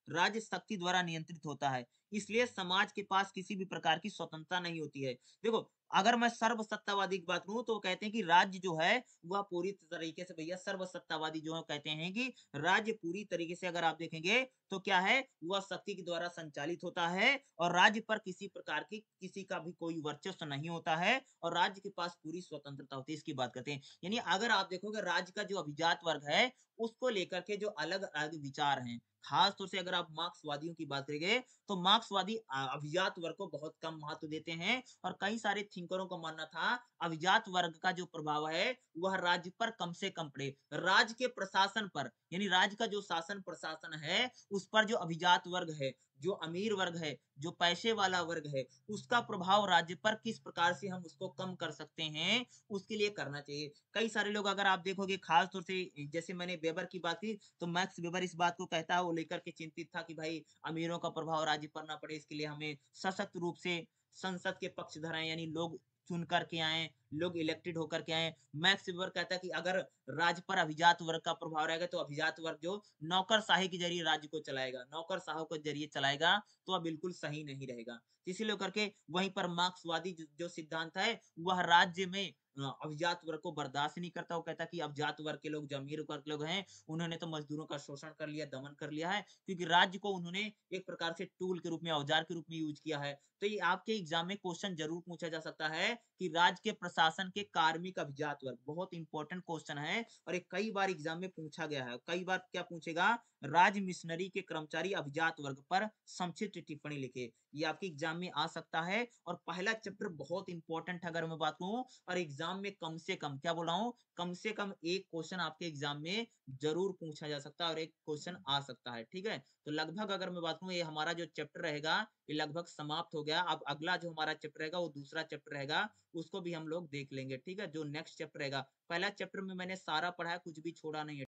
राज्य शक्ति द्वारा नियंत्रित होता है, इसलिए समाज के पास किसी भी प्रकार की स्वतंत्रता नहीं होती है। देखो, अगर मैं सर्वसत्तावादी की बात करूं तो कहते हैं कि राज्य जो है वह पूरी तरीके से, भैया सर्वसत्तावादी जो है कहते हैं कि राज्य पूरी तरीके से अगर आप देखेंगे तो क्या है, वह शक्ति के द्वारा संचालित होता है, और राज्य पर किसी प्रकार की किसी का भी कोई वर्चस्व नहीं होता है, और राज्य के पास पूरी स्वतंत्रता होती है। इसकी बात करते हैं, यानी अगर आप देखोगे राज्य का जो अभिजात वर्ग है उसको लेकर के जो अलग अलग विचार हैं, खास तौर से अगर आप मार्क्सवादियों की बात करेंगे तो मार्क्सवादी अभिजात वर्ग को बहुत कम महत्व देते हैं, और कई सारे थिंकरों का मानना था अभिजात वर्ग का जो प्रभाव है वह राज्य पर कम से कम पड़े। राज्य के प्रशासन पर, यानी राज्य का जो शासन प्रशासन है उस पर जो अभिजात वर्ग है, जो अमीर वर्ग है, जो पैसे वाला वर्ग है, उसका प्रभाव राज्य पर किस प्रकार से हम उसको कम कर सकते हैं, उसके लिए करना चाहिए। कई सारे लोग अगर आप देखोगे, खास तौर से जैसे मैंने वेबर की बात की, तो मैक्स वेबर इस बात को कहता है, वो लेकर के चिंतित था कि भाई अमीरों का प्रभाव राज्य पर ना पड़े, इसके लिए हमें सशक्त रूप से संसद के पक्षधर हैं, यानी लोग चुन करके आए, लोग इलेक्टेड होकर के आए। मैक्स वेबर कहता है कि अगर राज्य पर अभिजात वर्ग का प्रभाव रहेगा तो अभिजात वर्ग जो नौकरशाही के जरिए राज्य को चलाएगा, नौकरशाहों के जरिए चलाएगा, तो वह बिल्कुल सही नहीं रहेगा। इसीलिए करके वहीं पर मार्क्सवादी जो सिद्धांत है वह राज्य में अभिजात वर्ग को बर्दाश्त नहीं करता। वो कहता है कि अभिजात वर्ग के लोग, जो अमीर वर्ग के लोग हैं, उन्होंने तो मजदूरों का शोषण कर लिया, दमन कर लिया है, क्योंकि राज्य को उन्होंने एक प्रकार से टूल के रूप में, औजार के रूप में यूज किया है। तो ये आपके एग्जाम में क्वेश्चन जरूर पूछा जा सकता है कि राज्य के प्रशासन के कार्मिक अभिजात वर्ग, बहुत इंपॉर्टेंट क्वेश्चन है और ये कई बार एग्जाम में पूछा गया है। कई बार क्या पूछेगा, राज्य मिशनरी के कर्मचारी अभिजात वर्ग पर संक्षिप्त टिप्पणी लिखे। ये आपके एग्जाम में आ सकता है और पहला चैप्टर बहुत इंपॉर्टेंट है अगर मैं बात करूं, और एग्जाम में कम से कम, क्या बोल रहा हूं, कम से कम एक क्वेश्चन आपके एग्जाम में जरूर पूछा जा सकता है और एक क्वेश्चन आ सकता है। ठीक है, तो लगभग अगर मैं बात करूं, ये हमारा जो चैप्टर रहेगा ये लगभग समाप्त हो गया। अब अगला जो हमारा चैप्टर रहेगा वो दूसरा चैप्टर रहेगा, उसको भी हम लोग देख लेंगे। ठीक है, जो नेक्स्ट चैप्टर रहेगा, पहला चैप्टर में मैंने सारा पढ़ा है, कुछ भी छोड़ा नहीं है।